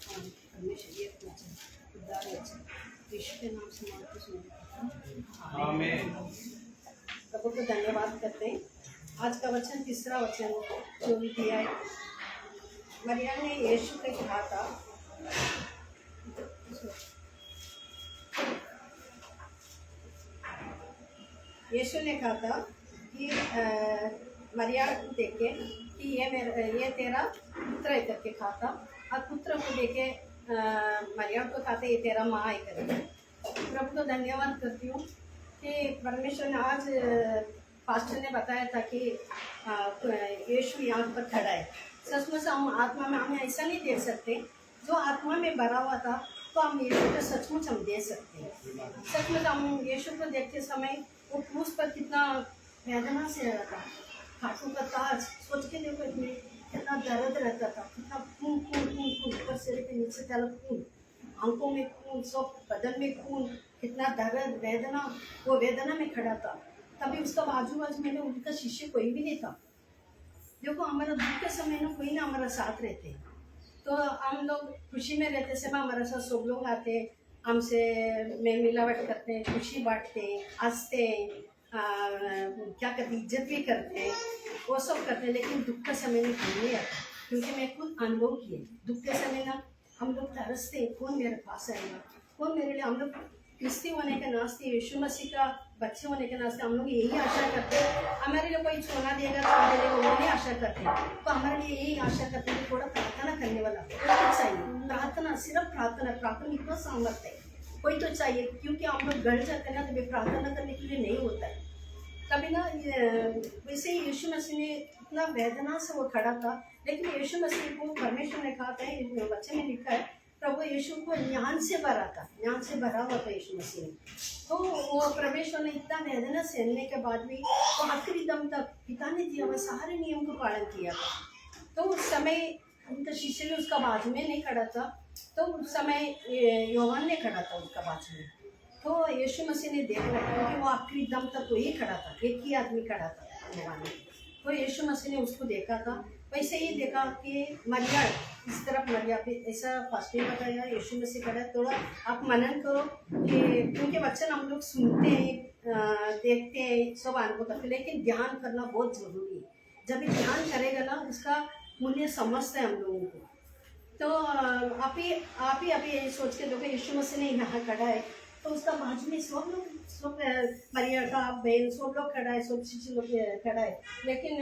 [SPEAKER 5] परमेश्वर ये उद्धार यीशु के नाम से मांगते सुनते आमीन। प्रभु को धन्यवाद करते हैं। आज का वचन तीसरा वचन जो भी दिया है, मरिया ने यीशु को कहा था, यीशु ने कहा था कि मरिया को देखे कि ये तेरा पुत्र है करके कहा था, और पुत्र को देखे मरिया को कहा था ये तेरा माँ है करके। प्रभु को धन्यवाद करती हूँ कि परमेश्वर ने आज पास्टर ने बताया था कि यीशु यहाँ पर खड़ा है। सचमुच हम आत्मा में हमें ऐसा नहीं देख सकते, जो आत्मा में भरा हुआ था तो हम यीशु को सचमुच हम दे सकते हैं। सचमुच हम यीशु को देखते समय वो क्रूस पर कितना वेदना से रहता था, हाथों का ताज सोच के देखो, इसमें कितना दर्द रहता था, कितना खून ऊपर से लेकर नीचे तक खून, आंखों में खून, सब बदन में खून, कितना दर्द वेदना, वो वेदना में खड़ा था। तभी उसका बाजू में उनका शिष्य कोई भी नहीं था। देखो हमारा दुख के समय ना कोई ना हमारा साथ रहते, तो हम लोग खुशी में रहते समय हमारे साथ सब लोग आते, हमसे मेल मिलावट करते हैं, खुशी बांटते हैं, हंसते हैं, क्या कहते इज्जत भी करते हैं, वो सब करते हैं। लेकिन दुख का समय में कोई नहीं आता, क्योंकि मैं खुद अनुभव किए। दुख के समय ना हम लोग तरसते हैं, कौन मेरे पास आएगा, कौन मेरे लिए। हम लोग क्रिस्ती होने के नाते, यीशु मसीह का बच्चे होने के नाते हम लोग यही आशा करते हैं, हमारे लिए कोई सोना देगा तो हमारे लिए वो नहीं आशा करते हैं। तो हमारे लिए यही आशा करते हैं कि थोड़ा प्रार्थना करने वाला कोई चाहिए। प्रार्थना, सिर्फ प्रार्थना इतना सामर्थ्य है, कोई तो चाहिए, क्योंकि हम लोग घर जाते हैं ना तो प्रार्थना करने के लिए नहीं होता है। कभी ना वैसे ही यीशु मसीह ने इतना वेदना से वो खड़ा था, लेकिन यीशु मसीह को परमेश्वर ने कहा था, बच्चे में लिखा है प्रभु यीशु को ज्ञान से भरा था, ज्ञान से भरा हुआ था यीशु मसीह ने। तो वो परमेश्वर ने इतना वेदना सहने के बाद भी वो आखिरी दम तक पिता ने दिया हुआ सारे नियम को पालन किया था। तो उस समय उनका शिष्य भी उसका बाजू में नहीं खड़ा था, तो उस समय योहान ने खड़ा था उसका बाजू में। तो यीशु मसीह ने देखा क्योंकि वो आखिरी दम तक वही खड़ा था, एक ही आदमी खड़ा था योहान में। तो यीशु मसीह ने उसको देखा था। वैसे ही देखा कि मरिया इस तरफ, मरिया पे ऐसा फर्स्ट में बताया यीशु मसीह खड़ा। थोड़ा आप मनन करो कि क्योंकि वचन हम लोग सुनते हैं, देखते हैं, सब अनुभव करते हैं, लेकिन ध्यान करना बहुत ज़रूरी है। जब भी ध्यान करेगा ना उसका मूल्य समझते हैं हम लोगों को। तो आप ही अभी यही सोच के देखो यीशु मसीह ने यहाँ खड़ा है, तो उसका बाजू में सब मरिया का बहन सब लोग खड़ा है, सब शिष्य लोग खड़ा है, लेकिन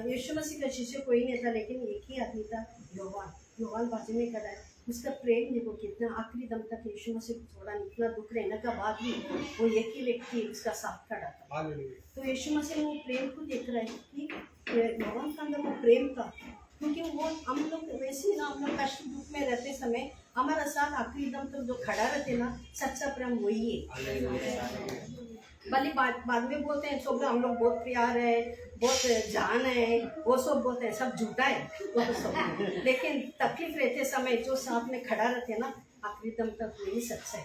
[SPEAKER 5] यीशु मसीह का शिष्य कोई नहीं था, लेकिन एक ही आदमी था, योहान बाजू में खड़ा है। उसका प्रेम देखो कितना, आखिरी दम तक यीशु मसीह को छोड़ा, इतना दुख रहने का बाद भी वो एक ही व्यक्ति उसका साथ खड़ा था। तो यीशु मसीह ने वो प्रेम को देख रहा है कि योहान के अंदर वो प्रेम था, क्योंकि वो हम लोग वैसे ही ना, हम लोग कष्ट दुख में रहते समय हमारा साथ आखिरी दम तक जो खड़ा रहते ना, सच्चा प्रेम वही है। भले बाद में बोलते हैं सब हम लोग बहुत प्यार है, बहुत जान है, वो सब बोलते हैं, सब झूठा है वो तो सब। लेकिन तकलीफ रहते समय जो साथ में खड़ा रहते ना आखिरी दम तक वही सच्चा है,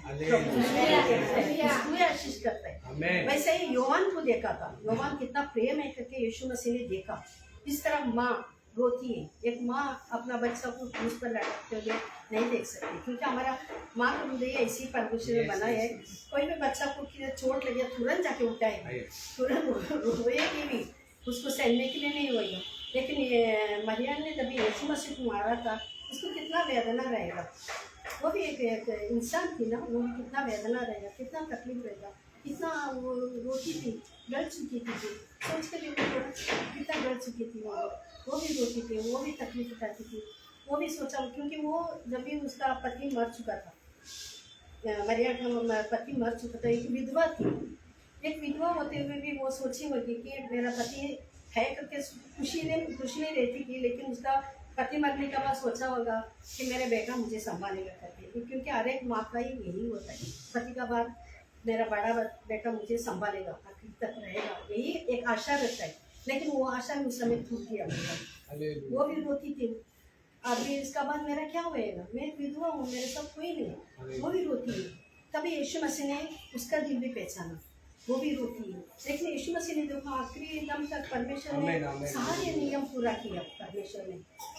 [SPEAKER 5] आशीष करता है। वैसे ही योहान को देखा था, योहान कितना प्रेम है करके यीशु मसीह ने देखा। इस तरह माँ रोती है, एक माँ अपना बच्चा को क्रूस पर लटकते हुए नहीं देख सकती, क्योंकि हमारा माँ का हृदय ऐसी परमेश्वर ने बना है। कोई भी बच्चा को चोट लगे तुरंत जाके उठाएगी, तुरंत रोएगी भी, उसको सहने के लिए नहीं होएगा। लेकिन मरियम ने जब यीशु मसीह को मारा था, उसको कितना वेदना रहेगा। वो भी एक इंसान थी ना, वो भी कितना वेदना रहेगा, कितना तकलीफ रहेगा, कितना वो रोती थी, डर चुकी थी। सोच के देखो कितना डर चुकी थी वो भी रोती थी, वो भी तकलीफ उठाती थी। वो भी सोचा, क्योंकि वो जब भी उसका पति मर चुका था, मरिया का पति मर चुका था, एक विधवा थी। एक विधवा होते हुए भी वो सोची होगी कि मेरा पति है करके खुशी नहीं रहती थी, लेकिन उसका पति मरने के बाद सोचा होगा कि मेरा बेटा मुझे संभालेगा करके, क्योंकि हर एक माँ का ही यही होता है, पति का बाद मेरा बड़ा बेटा मुझे संभालेगा, आखिर तक रहेगा, यही एक आशा रहता है। लेकिन वो आशा में उस समय टूट गया, वो भी रोती थी। अभी इसका बाद मेरा क्या होएगा, मैं विधवा हूँ, मेरे साथ कोई नहीं, वो भी रोती है। तभी यीशु मसीह ने उसका दिल भी पहचाना, वो भी रोती है। लेकिन यीशु मसीह ने देखो आखिरी दम तक परमेश्वर ने सारे नियम पूरा किया। परमेश्वर ने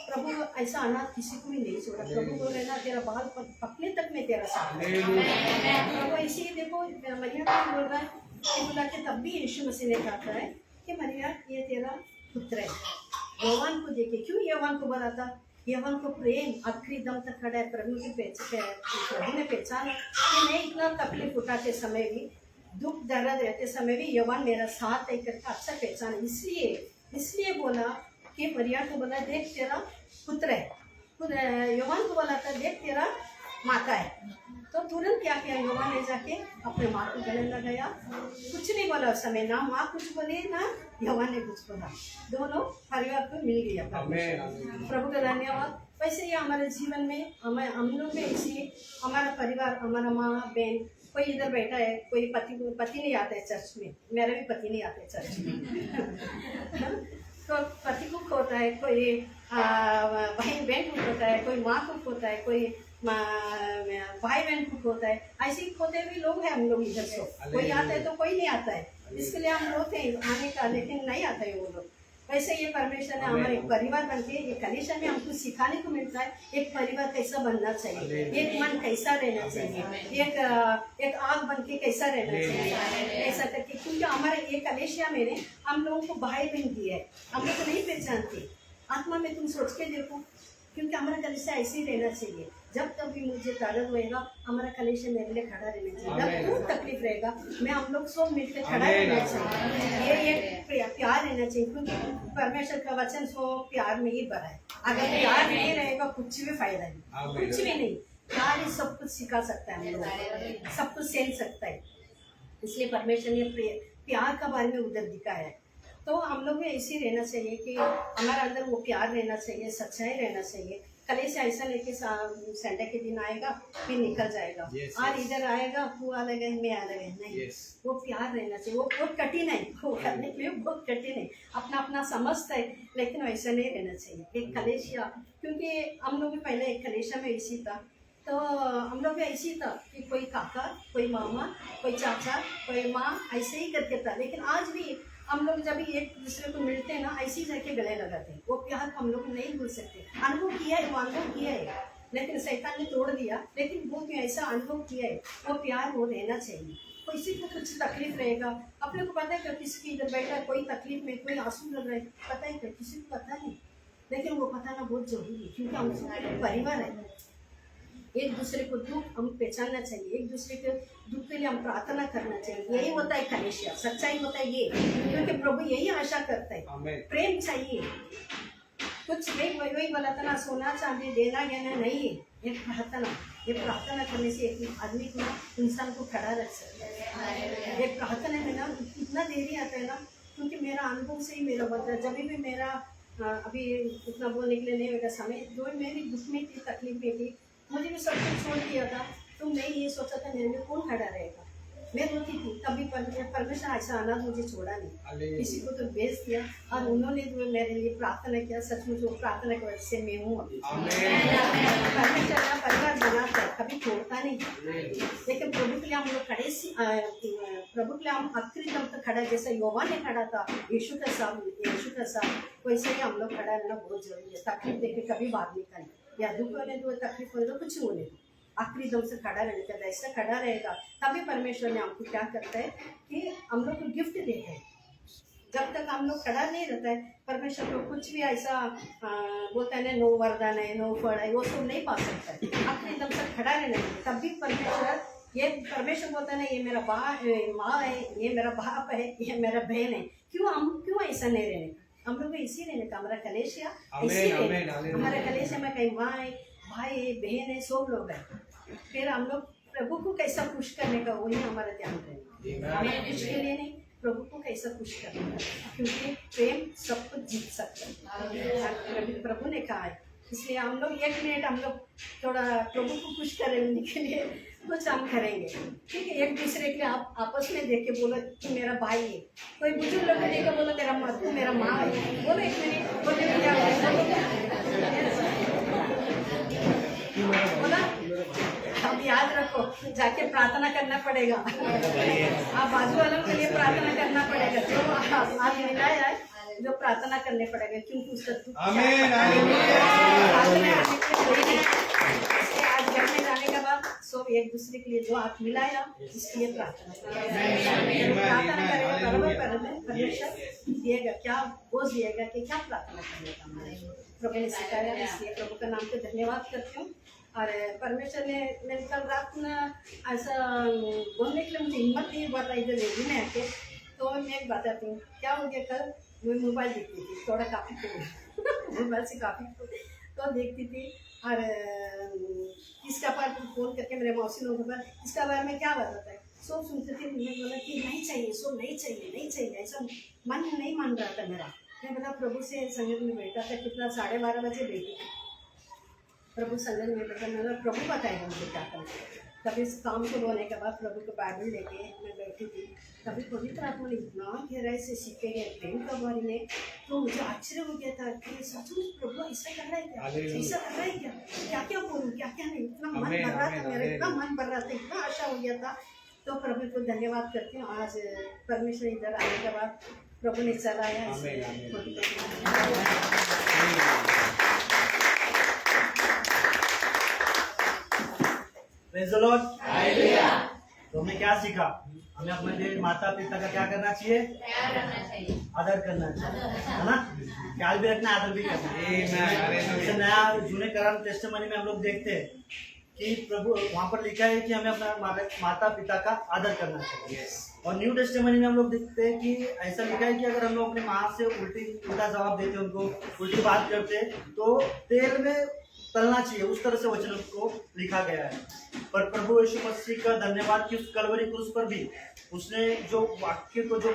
[SPEAKER 5] प्रभु ऐसा अनाथ किसी को भी नहीं छोड़ा। प्रभु को रहना तेरा बाल पकने तक में तेरा साथ। प्रभु ऐसे ही देखो मरियम को बोल रहा है कि बुला के, तब भी यीशु मसीह ने कहा है कि मरियम ये तेरा पुत्र है। योहान को देखे, क्यों योहान को बोला था? योहान को प्रेम आखिरी दम तक खड़ा है। प्रभु ने पहचाना कि मैं इतना तकलीफ उठाते समय भी, दुख दर्द रहते समय भी योहान मेरा साथ है करके अच्छा पहचान। इसलिए बोला कि मरियम को बोला देख तेरा पुत्र है। योहान को बोला था देख तेरा माता है। तो तुरंत क्या किया योहान ने जाके अपने माँ को गले लगाया। कुछ नहीं बोला उस समय, ना माँ कुछ बोले ना योहान ने कुछ बोला, दोनों परिवार को मिल गया। प्रभु का धन्यवाद। वैसे ही हमारे जीवन में हम लोग में इसी हमारा परिवार, हमारा माँ बहन, कोई इधर बैठा है, कोई पति नहीं आता है चर्च में, मेरा भी पति नहीं आता है चर्च में तो पति को खोता है, कोई भाई बहन को खोता है, कोई माँ को खोता है, कोई भाई बहन को खोता है। ऐसे ही खोते हुए लोग हैं हम लोग इधर से, कोई आता है तो कोई नहीं आता है, इसके लिए हम रोते हैं आने का, लेकिन नहीं आता है वो लोग। वैसे ये परमेश्वर ने हमारे एक परिवार बनके ये कलीसिया में हमको सिखाने को मिलता है, एक परिवार कैसा बनना चाहिए, एक मन कैसा रहना चाहिए, एक आग बनके कैसा रहना चाहिए, ऐसा करके। क्योंकि हमारे ये कलीसिया में हम लोगों को भाई बहन दिया है, हम लोग को नहीं पहचानते। आत्मा में तुम सोच के देखो, क्योंकि हमारा कलीसिया ऐसे ही रहना चाहिए। जब तक भी मुझे दर्द होएगा, हमारा कलीसिया मेरे लिए खड़ा रहना चाहिए। जब खूब तकलीफ रहेगा, मैं हम लोग सब मिलकर खड़ा रहना चाहिए। ये प्यार रहना चाहिए, क्योंकि परमेश्वर का वचन सो प्यार में ही भरा है। अगर प्यार नहीं रहेगा कुछ भी फायदा नहीं, कुछ भी नहीं। प्यार ही सब कुछ सिखा सकता है, हम लोग सब कुछ सहन सकता है। इसलिए परमेश्वर ने प्यार का बारे में उधर दिखाया है। तो हम लोग भी ऐसे ही रहना चाहिए कि हमारे अंदर वो प्यार रहना चाहिए, सच्चाई रहना चाहिए। कलेश ऐसा लेके संडे के दिन आएगा फिर निकल जाएगा।
[SPEAKER 1] Yes,
[SPEAKER 5] और
[SPEAKER 1] yes.
[SPEAKER 5] इधर आएगा तू अलग है मैं अलग है, नहीं।
[SPEAKER 1] Yes.
[SPEAKER 5] वो प्यार रहना चाहिए। वो बहुत कठिन है, वो करने के लिए बहुत कठिन है, अपना अपना समझता है, लेकिन वैसा नहीं रहना चाहिए। एक कलेशिया, क्योंकि हम लोग भी पहले एक कलेशा में ऐसी था, तो हम लोग भी ऐसी था कि कोई काका, कोई मामा, कोई चाचा, कोई माँ, ऐसे ही करके था। लेकिन आज भी हम लोग जब एक दूसरे को मिलते हैं ना, ऐसे ही जाके गले लगाते हैं। वो प्यार हम लोग नहीं भूल सकते। अनुभव किया है, वो अनुभव किया है, लेकिन शैतान ने तोड़ दिया। लेकिन वो भी ऐसा अनुभव किया है, वो प्यार वो देना चाहिए। किसी को कुछ तकलीफ रहेगा, अपने को पता है कि किसी की इधर बैठा कोई तकलीफ में, कोई आंसू लग रहा है, पता है कि किसी को पता नहीं, लेकिन वो बताना बहुत जरूरी है, क्योंकि हम सब परिवार है। एक दूसरे को दुख हम पहचानना चाहिए, एक दूसरे के दुख के लिए हम प्रार्थना करना चाहिए। यही होता है कलेशिया, सच्चाई होता है ये, क्योंकि प्रभु यही आशा करता है।
[SPEAKER 1] आमीन।
[SPEAKER 5] प्रेम चाहिए, कुछ नहीं। वही बोला था ना, सोना चांदी देना घेना नहीं है, एक प्रार्थना। ये प्रार्थना करने से एक आदमी को, इंसान को खड़ा रख सकता है। एक प्रार्थना में ना इतना देरी आता है ना, क्योंकि मेरा अनुभव से ही मेरा बता, जब भी मेरा अभी उतना बोलने के लिए नहीं होगा समय, जो मेरी दुख में थी, तकलीफ में थी, मुझे भी सब कुछ छोड़ दिया था, तो मैं ये सोचा था मेरे लिए कौन खड़ा रहेगा। मैं रोती थी, तभी परमेश्वर ऐसा अनाथ मुझे छोड़ा नहीं, किसी को तो भेज दिया, और उन्होंने जो मेरे लिए प्रार्थना किया, सचमुच वो प्रार्थना की वजह से मैं हूँ अभी। परमेश्वर का परिवार बनाता है, कभी छोड़ता नहीं। लेकिन प्रभु के लिए हम लोग खड़े, प्रभु के लिए हम आखिरी दम तक खड़ा, जैसे योवान ने खड़ा था, यीशु का साथ, वैसे ही हम लोग खड़ा रहना बहुत जरूरी है। तकलीफ देखे कभी बात नहीं करनी, या दुख होने दो, तकलीफ होने दो, कुछ होने दो, आखिरी दम से खड़ा रहने का। ऐसा खड़ा रहेगा तभी परमेश्वर ने हमको क्या करता है कि हम लोग को गिफ्ट देता है। जब तक हम लोग खड़ा नहीं रहता है, परमेश्वर को कुछ भी ऐसा बोलता है ना, नो वरदान है, नो फल है, वो सब नहीं पा सकता है। आखिरी दम तक खड़ा रहने का, तभी परमेश्वर, ये परमेश्वर बोलता है ना, ये मेरा माँ है, ये मेरा बाप है, ये मेरा बहन है। क्यों ऐसा नहीं रहने का? हम लोग इसी रहने का। हमारा कलेशिया हमारे कलेशिया में कहीं माँ है, भाई है, बहन है, सब लोग हैं। फिर हम लोग प्रभु को कैसा खुश करने का, वही हमारा ध्यान रहेगा। हमें कुछ के लिए नहीं, प्रभु को कैसा खुश करने का, क्योंकि प्रेम सब कुछ जीत सकता है, प्रभु ने कहा है। इसलिए हम लोग 1 मिनट हम लोग थोड़ा प्रभु को खुश करने के लिए कुछ हम करेंगे, ठीक है। एक दूसरे के लिए आप आपस में देख के बोलो कि मेरा भाई है, कोई बुजुर्ग लोग देख के बोलो मेरा माँ है, बोलो 1 मिनट बोला। अब याद रखो, जाके प्रार्थना करना पड़ेगा, आप बाजू वालों के लिए प्रार्थना करना पड़ेगा, जो आप मिलाया है, जो प्रार्थना करने पड़ेगा, क्योंकि उसका आज घर में जाने के बाद सब एक दूसरे के लिए जो आप मिलाया, इसके लिए प्रार्थना करेगा। बराबर परमेश्वर दिएगा, क्या बोझ दिएगा कि क्या प्रार्थना करने का हमारे प्रभु ने सिखाया। इसलिए प्रभु का नाम पे धन्यवाद करती हूँ। और परमेश्वर ने, मैंने कल रात में ऐसा बोलने के लिए मुझे हिम्मत नहीं बढ़ रहा इधर रेडी में आके, तो मैं एक बताती हूँ क्या हो गया। कल मैं मोबाइल देखती थी, थोड़ा काफ़ी मोबाइल से काफ़ी तो देखती थी, और इसका पर फोन करके मेरे मौसी लोगों पर इसका बारे में क्या बताता है, सब सुनते थे। मैं बोला कि नहीं चाहिए, सब नहीं चाहिए, ऐसा मन नहीं मान रहा था मेरा। मैं बोला प्रभु से संगत में बैठा था, कितना 12:30 बजे बैठी थी, प्रभु संगत में बैठा। मैंने प्रभु बताएगा मुझे क्या करना। कभी काम को होने के बाद प्रभु को बाइबल लेके मैं बैठी थी, कभी पवित्र आत्मा ने इतना गहराई से सीखे गए प्रेम का बारे में, तो मुझे आश्चर्य हो गया था कि सचमुच प्रभु ऐसा कर रहा है क्या, ऐसा कर रहा है क्या, क्या बोलूँ, क्या नहीं। इतना मन भर रहा था मेरा, इतना मन भर रहा था, इतना आशा हो गया था। तो प्रभु को धन्यवाद करती हूँ। आज परमेश्वर इधर आने के बाद प्रभु ने चलाया।
[SPEAKER 3] Praise the Lord. तो हमने क्या सीखा? हमें अपने माता पिता का क्या करना चाहिए? आदर करना चाहिए, है ना? ख्याल भी रखना, आदर भी करना। नया जूने करार टेस्टिमनी में हम लोग देखते हैं कि प्रभु वहाँ पर लिखा है कि हमें अपना माता पिता का आदर करना चाहिए। और न्यू टेस्टिमनी में हम लोग देखते हैं कि ऐसा लिखा है कि अगर हम लोग अपने माँ से उल्टा जवाब देते, उनको उल्टी बात करते, तो तेल में तलना चाहिए, उस तरह से वचन को लिखा गया है। पर प्रभु यीशु मसीह का धन्यवाद कि उस कलवरी क्रूस पर भी उसने जो वाक्य को जो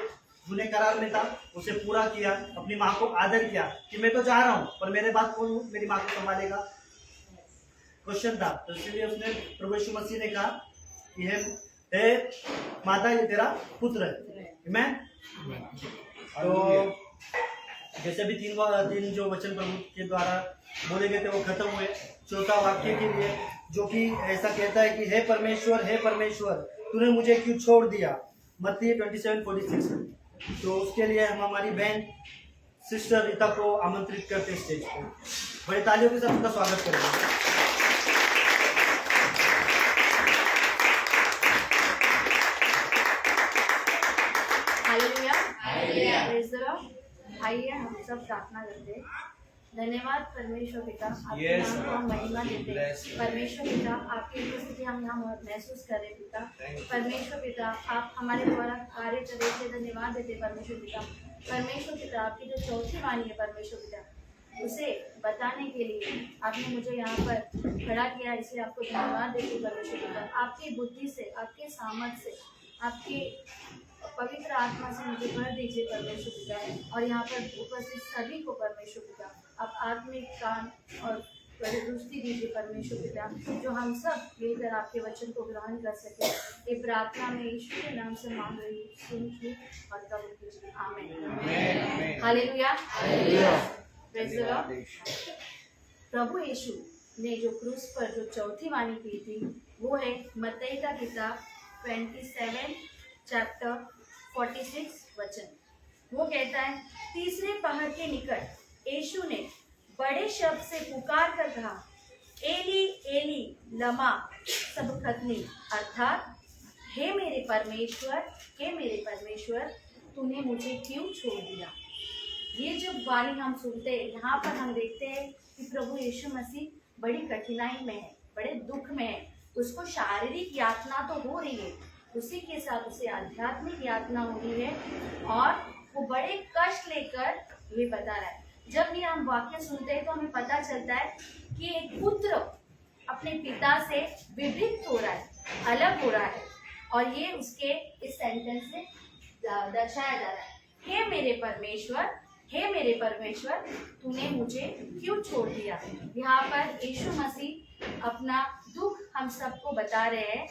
[SPEAKER 3] जूने करार में था उसे पूरा किया, अपनी माँ को आदर किया कि मैं तो जा रहा हूँ, पर मेरे बाद कौन मेरी माँ को संभालेगा? क्वेश्चन था, तो इसलिए उसने प्रभु यीशु मसीह ने कहा कि हे माता, ये तेरा पुत्र है। आमीन। तो जैसे भी तीन जो वचन प्रभु के द्वारा बोले गए थे वो खत्म हुए। चौथा वाक्य के लिए जो कि ऐसा कहता है कि हे परमेश्वर तूने मुझे क्यों छोड़ दिया, मत्ती 27:46। तो उसके लिए हम हमारी बहन सिस्टर रीता को आमंत्रित करते स्टेज पे। बड़ी तालियों के साथ उनका स्वागत करेंगे।
[SPEAKER 2] Hallelujah, praise the Lord. आइए हम सब प्रार्थना करते हैं। धन्यवाद परमेश्वर पिता, आपके नाम को हम महिमा देते हैं। परमेश्वर पिता, आपकी उपस्थिति हम यहाँ महसूस कर रहे हैं पिता। परमेश्वर पिता, आप हमारे द्वारा कार्य कर रहे थे, धन्यवाद देते परमेश्वर पिता। परमेश्वर पिता, आपकी जो चौथी वाणी है परमेश्वर पिता, उसे बताने के लिए आपने मुझे यहाँ पर खड़ा किया, इसलिए आपको धन्यवाद देते परमेश्वर पिता। आपकी बुद्धि से, आपके सामर्थ्य से, आपकी पवित्र आत्मा से मुझे भर दीजिए परमेश्वर पिता। और यहाँ पर उपस्थित सभी को परमेश्वर पिता आप आत्मिक कान और दृष्टि दीजिए परमेश्वर पिता, जो हम सब मिलकर आपके वचन को ग्रहण कर सके। ये प्रार्थना में यीशु के नाम से मांग रही हूँ, सुनिए और कबूल कीजिए। आमीन। Hallelujah, praise the Lord. प्रभु यीशु ने जो क्रूस पर जो चौथी वाणी की थी वो है मत्ती का किताब 27 चैप्टर 46 वचन। वो कहता है, तीसरे पहर के निकट यीशु ने बड़े शब्द से पुकार कर कहा, एली एली लमा सबक्तनी, अर्थात हे मेरे परमेश्वर तूने मुझे क्यों छोड़ दिया। ये जो वाणी हम सुनते हैं, यहाँ पर हम देखते हैं कि प्रभु यीशु मसीह बड़ी कठिनाई में है, बड़े दुख में है। उसको शारीरिक यातना तो हो रही है, उसी के साथ उसे आध्यात्मिक यातना हो रही है, और वो बड़े कष्ट लेकर ये बता रहा है। जब भी हम वाक्य सुनते हैं तो हमें पता चलता है कि एक पुत्र अपने पिता से विभक्त हो रहा है, अलग हो रहा है, और ये उसके इस सेंटेंस से दर्शाया जा रहा है, हे मेरे परमेश्वर तूने मुझे क्यों छोड़ दिया। यहाँ पर यीशु मसीह अपना दुख हम सबको बता रहे हैं।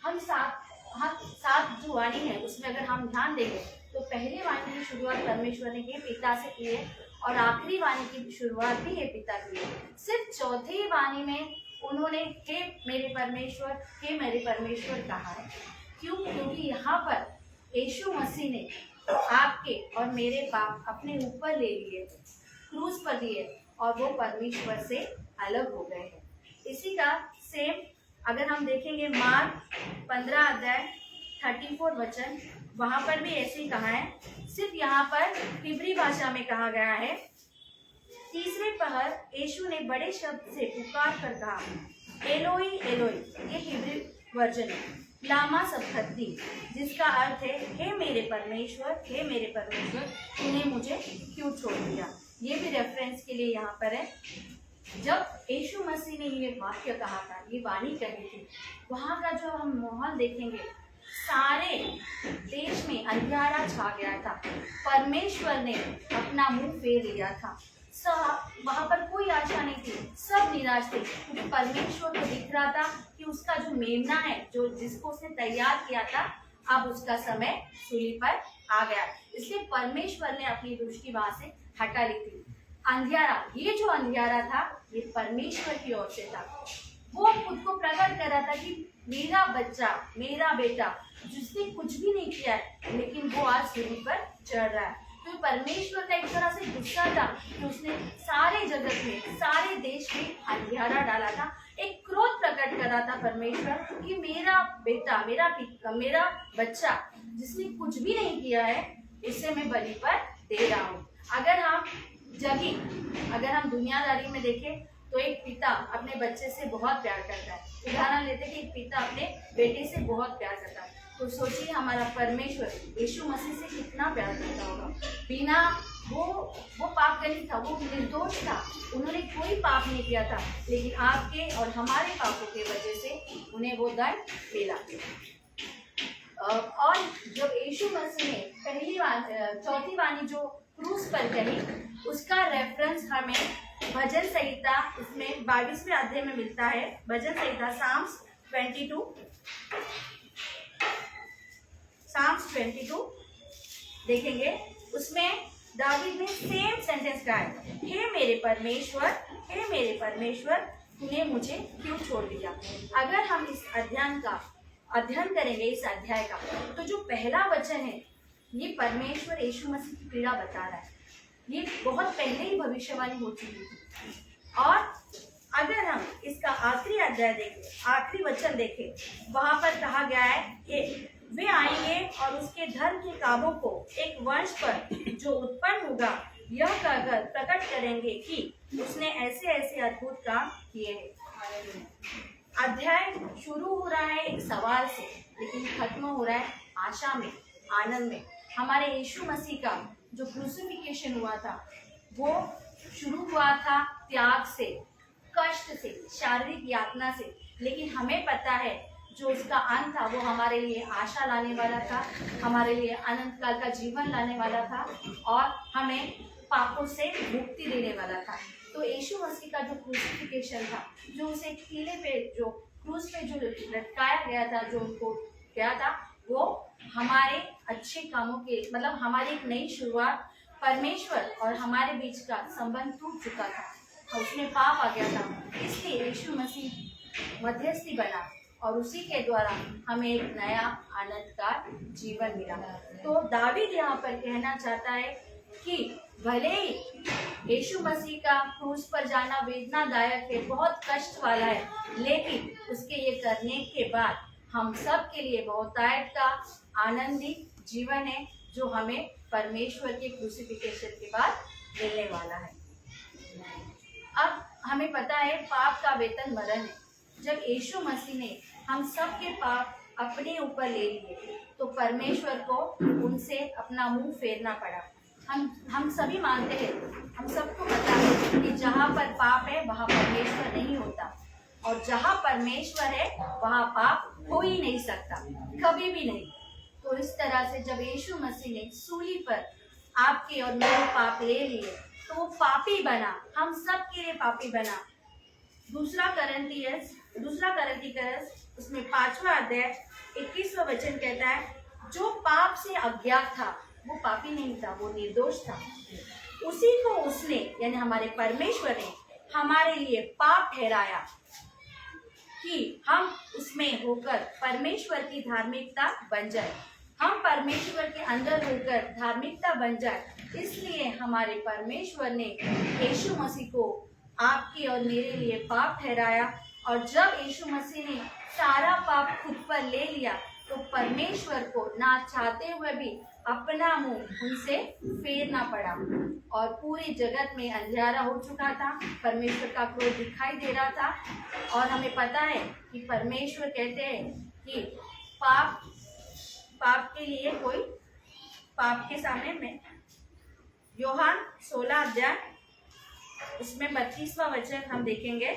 [SPEAKER 2] हम सात जो वाणी है उसमें अगर हम ध्यान देंगे तो पहली वाणी की शुरुआत परमेश्वर ने पिता से की है, और आखिरी वाणी की शुरुआत भी ये पिता की है। सिर्फ चौथी वाणी में उन्होंने हे मेरे परमेश्वर कहा है। क्यों? क्योंकि यहाँ पर यीशु मसीह ने आपके और मेरे पाप अपने ऊपर ले लिए, क्रूस पर दिए, और वो परमेश्वर से अलग हो गए हैं। इसी का सेम अगर हम देखेंगे मार्क 15 अध्याय 34 वचन, वहां पर भी ऐसे ही कहा है। सिर्फ यहाँ पर हिब्री भाषा में कहा गया है, तीसरे पहर यीशु ने बड़े शब्द से पुकार कर कहा, एलोई एलोई, ये हिब्री वर्जन है, लामा सबक्तनी, जिसका अर्थ है हे मेरे परमेश्वर तूने मुझे क्यों छोड़ दिया। ये भी रेफरेंस के लिए यहाँ पर है। जब यीशु मसीह ने ये वाक्य कहा था, ये वाणी कही थी, वहाँ का जो हम माहौल देखेंगे, सारे देश में अंधियारा छा गया था। परमेश्वर ने अपना मुंह फेर लिया था। वहाँ पर कोई आशा नहीं थी, सब निराश थे, क्योंकि परमेश्वर को दिख रहा था कि उसका जो मेमना है, जो जिसको उसने तैयार किया था, अब उसका समय सूली पर आ गया। इसलिए परमेश्वर ने अपनी दृष्टि वहां से हटा ली थी। अंधियारा, ये जो अंधियारा था, ये परमेश्वर की ओर से था। वो खुद को प्रकट कर रहा था कि मेरा बच्चा, मेरा बेटा, जिसने कुछ भी नहीं किया है, लेकिन वो आज सूली पर चढ़ रहा है। तो परमेश्वर का एक तरह से गुस्सा था कि उसने सारे जगत में, सारे देश में अंधियारा डाला था। एक क्रोध प्रकट कर रहा था परमेश्वर कि मेरा बेटा, मेरा बच्चा, जिसने कुछ भी नहीं किया है, उसे मैं बलि पर दे रहा हूँ। अगर हम दुनियादारी में देखें तो एक पिता अपने बच्चे से बहुत प्यार करता है। उदाहरण लेते हैं कि एक पिता अपने बेटे से बहुत प्यार करता है, तो सोचिए हमारा परमेश्वर यीशु मसीह से कितना प्यार करता होगा। बिना वो पाप नहीं था, वो निर्दोष था, उन्होंने कोई पाप नहीं किया था, लेकिन आपके और हमारे पापों की वजह से उन्हें वो दंड मिला। और जब यीशु मसीह ने चौथी वाणी जो क्रूस पर कही, उसका रेफरेंस हमें
[SPEAKER 6] भजन संहिता इसमें 22वें अध्याय में मिलता है। भजन संहिता साम्स 22 देखेंगे, उसमें दावीद ने सेम सेंटेंस कहा है, हे मेरे परमेश्वर तूने मुझे क्यों छोड़ दिया। अगर हम इस अध्ययन करेंगे इस अध्याय का, तो जो पहला वचन है ये परमेश्वर यीशु मसीह की पीड़ा बता रहा है। ये बहुत पहले ही भविष्यवाणी हो चुकी थी। और अगर हम इसका आखिरी अध्याय देखें, आखिरी वचन देखें, वहां पर कहा गया है कि वे आएंगे और उसके धर्म के कामों को एक वंश पर जो उत्पन्न होगा यह कहकर प्रकट करेंगे कि उसने ऐसे ऐसे अद्भुत काम किए हैं। अध्याय शुरू हो रहा है एक सवाल से, लेकिन खत्म हो रहा है आशा में, आनंद में। हमारे यीशु मसीह का जो क्रूसिफिकेशन हुआ था वो शुरू हुआ था त्याग से, कष्ट से, शारीरिक यातना से, लेकिन हमें पता है जो उसका अंत था वो हमारे लिए आशा लाने वाला था, हमारे लिए अनंत काल का जीवन लाने वाला था और हमें पापों से मुक्ति देने वाला था। तो यीशु मसीह का जो क्रूसिफिकेशन था, जो उसे कीले पे, जो क्रूस पे जो लटकाया गया था, जो उनको किया था, वो हमारे अच्छे कामों के, मतलब हमारी एक नई शुरुआत, परमेश्वर और हमारे बीच का संबंध टूट चुका था और उसमें पाप आ गया था। इसलिए यीशु मसीह मध्यस्थी बना और उसी के द्वारा हमें एक नया आनंद का जीवन मिला। तो दावीद यहाँ पर कहना चाहता है कि भले ही यीशु मसीह का क्रूस पर जाना वेदनादायक है, बहुत कष्ट वाला है, लेकिन उसके ये करने के बाद हम सब के लिए बहुतायत का आनंदित जीवन है जो हमें परमेश्वर के क्रूसिफिकेशन के बाद मिलने वाला है। अब हमें पता है पाप का वेतन मरण है। जब यीशु मसीह ने हम सब के पाप अपने ऊपर ले लिए तो परमेश्वर को उनसे अपना मुंह फेरना पड़ा। हम सभी मानते हैं, हम सबको पता है कि जहाँ पर पाप है वहाँ परमेश्वर नहीं होता और जहाँ परमेश्वर है वहाँ पाप हो ही नहीं सकता, कभी भी नहीं। तो इस तरह से जब यीशु मसीह ने सूली पर आपके और मेरे पाप ले लिए तो वो पापी बना, हम सब के लिए पापी बना। दूसरा करंथियस उसमें 5वां अध्याय 21वां वचन कहता है, जो पाप से अज्ञात था वो पापी नहीं था, वो निर्दोष था, उसी को उसने यानी हमारे परमेश्वर ने हमारे लिए पाप ठहराया कि हम उसमें होकर परमेश्वर की धार्मिकता बन जाए। हम परमेश्वर के अंदर होकर धार्मिकता बन जाए, इसलिए हमारे परमेश्वर ने यीशु मसीह को आपके और मेरे लिए पाप ठहराया। और जब यीशु मसीह ने सारा पाप खुद पर ले लिया तो परमेश्वर को ना चाहते हुए भी अपना मुंह उनसे फेरना पड़ा और पूरी जगत में अंधियारा हो चुका था, परमेश्वर का क्रोध दिखाई दे रहा था। और हमें पता है कि परमेश्वर कहते हैं कि पाप के लिए कोई पाप के सामने में, यूहन्ना 16 अध्याय उसमें 32वां वचन हम देखेंगे,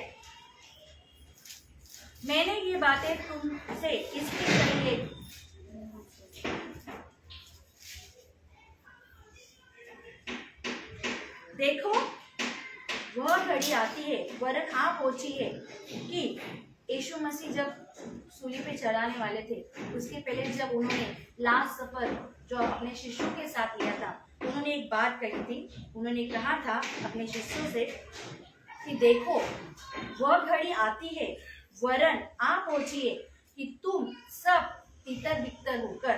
[SPEAKER 6] मैंने ये बातें तुमसे इसलिए कही है देखो वह घड़ी आती है, वरन आ पहुंची है कि यीशु मसीह जब सूली पे चढ़ाने वाले थे, उसके पहले जब उन्होंने लास्ट सफर जो अपने शिष्यों के साथ लिया था, उन्होंने एक बात कही थी। उन्होंने कहा था अपने शिष्यों से कि देखो वह घड़ी आती है, वरन आ पहुंची है कि तुम सब तितर बितर होकर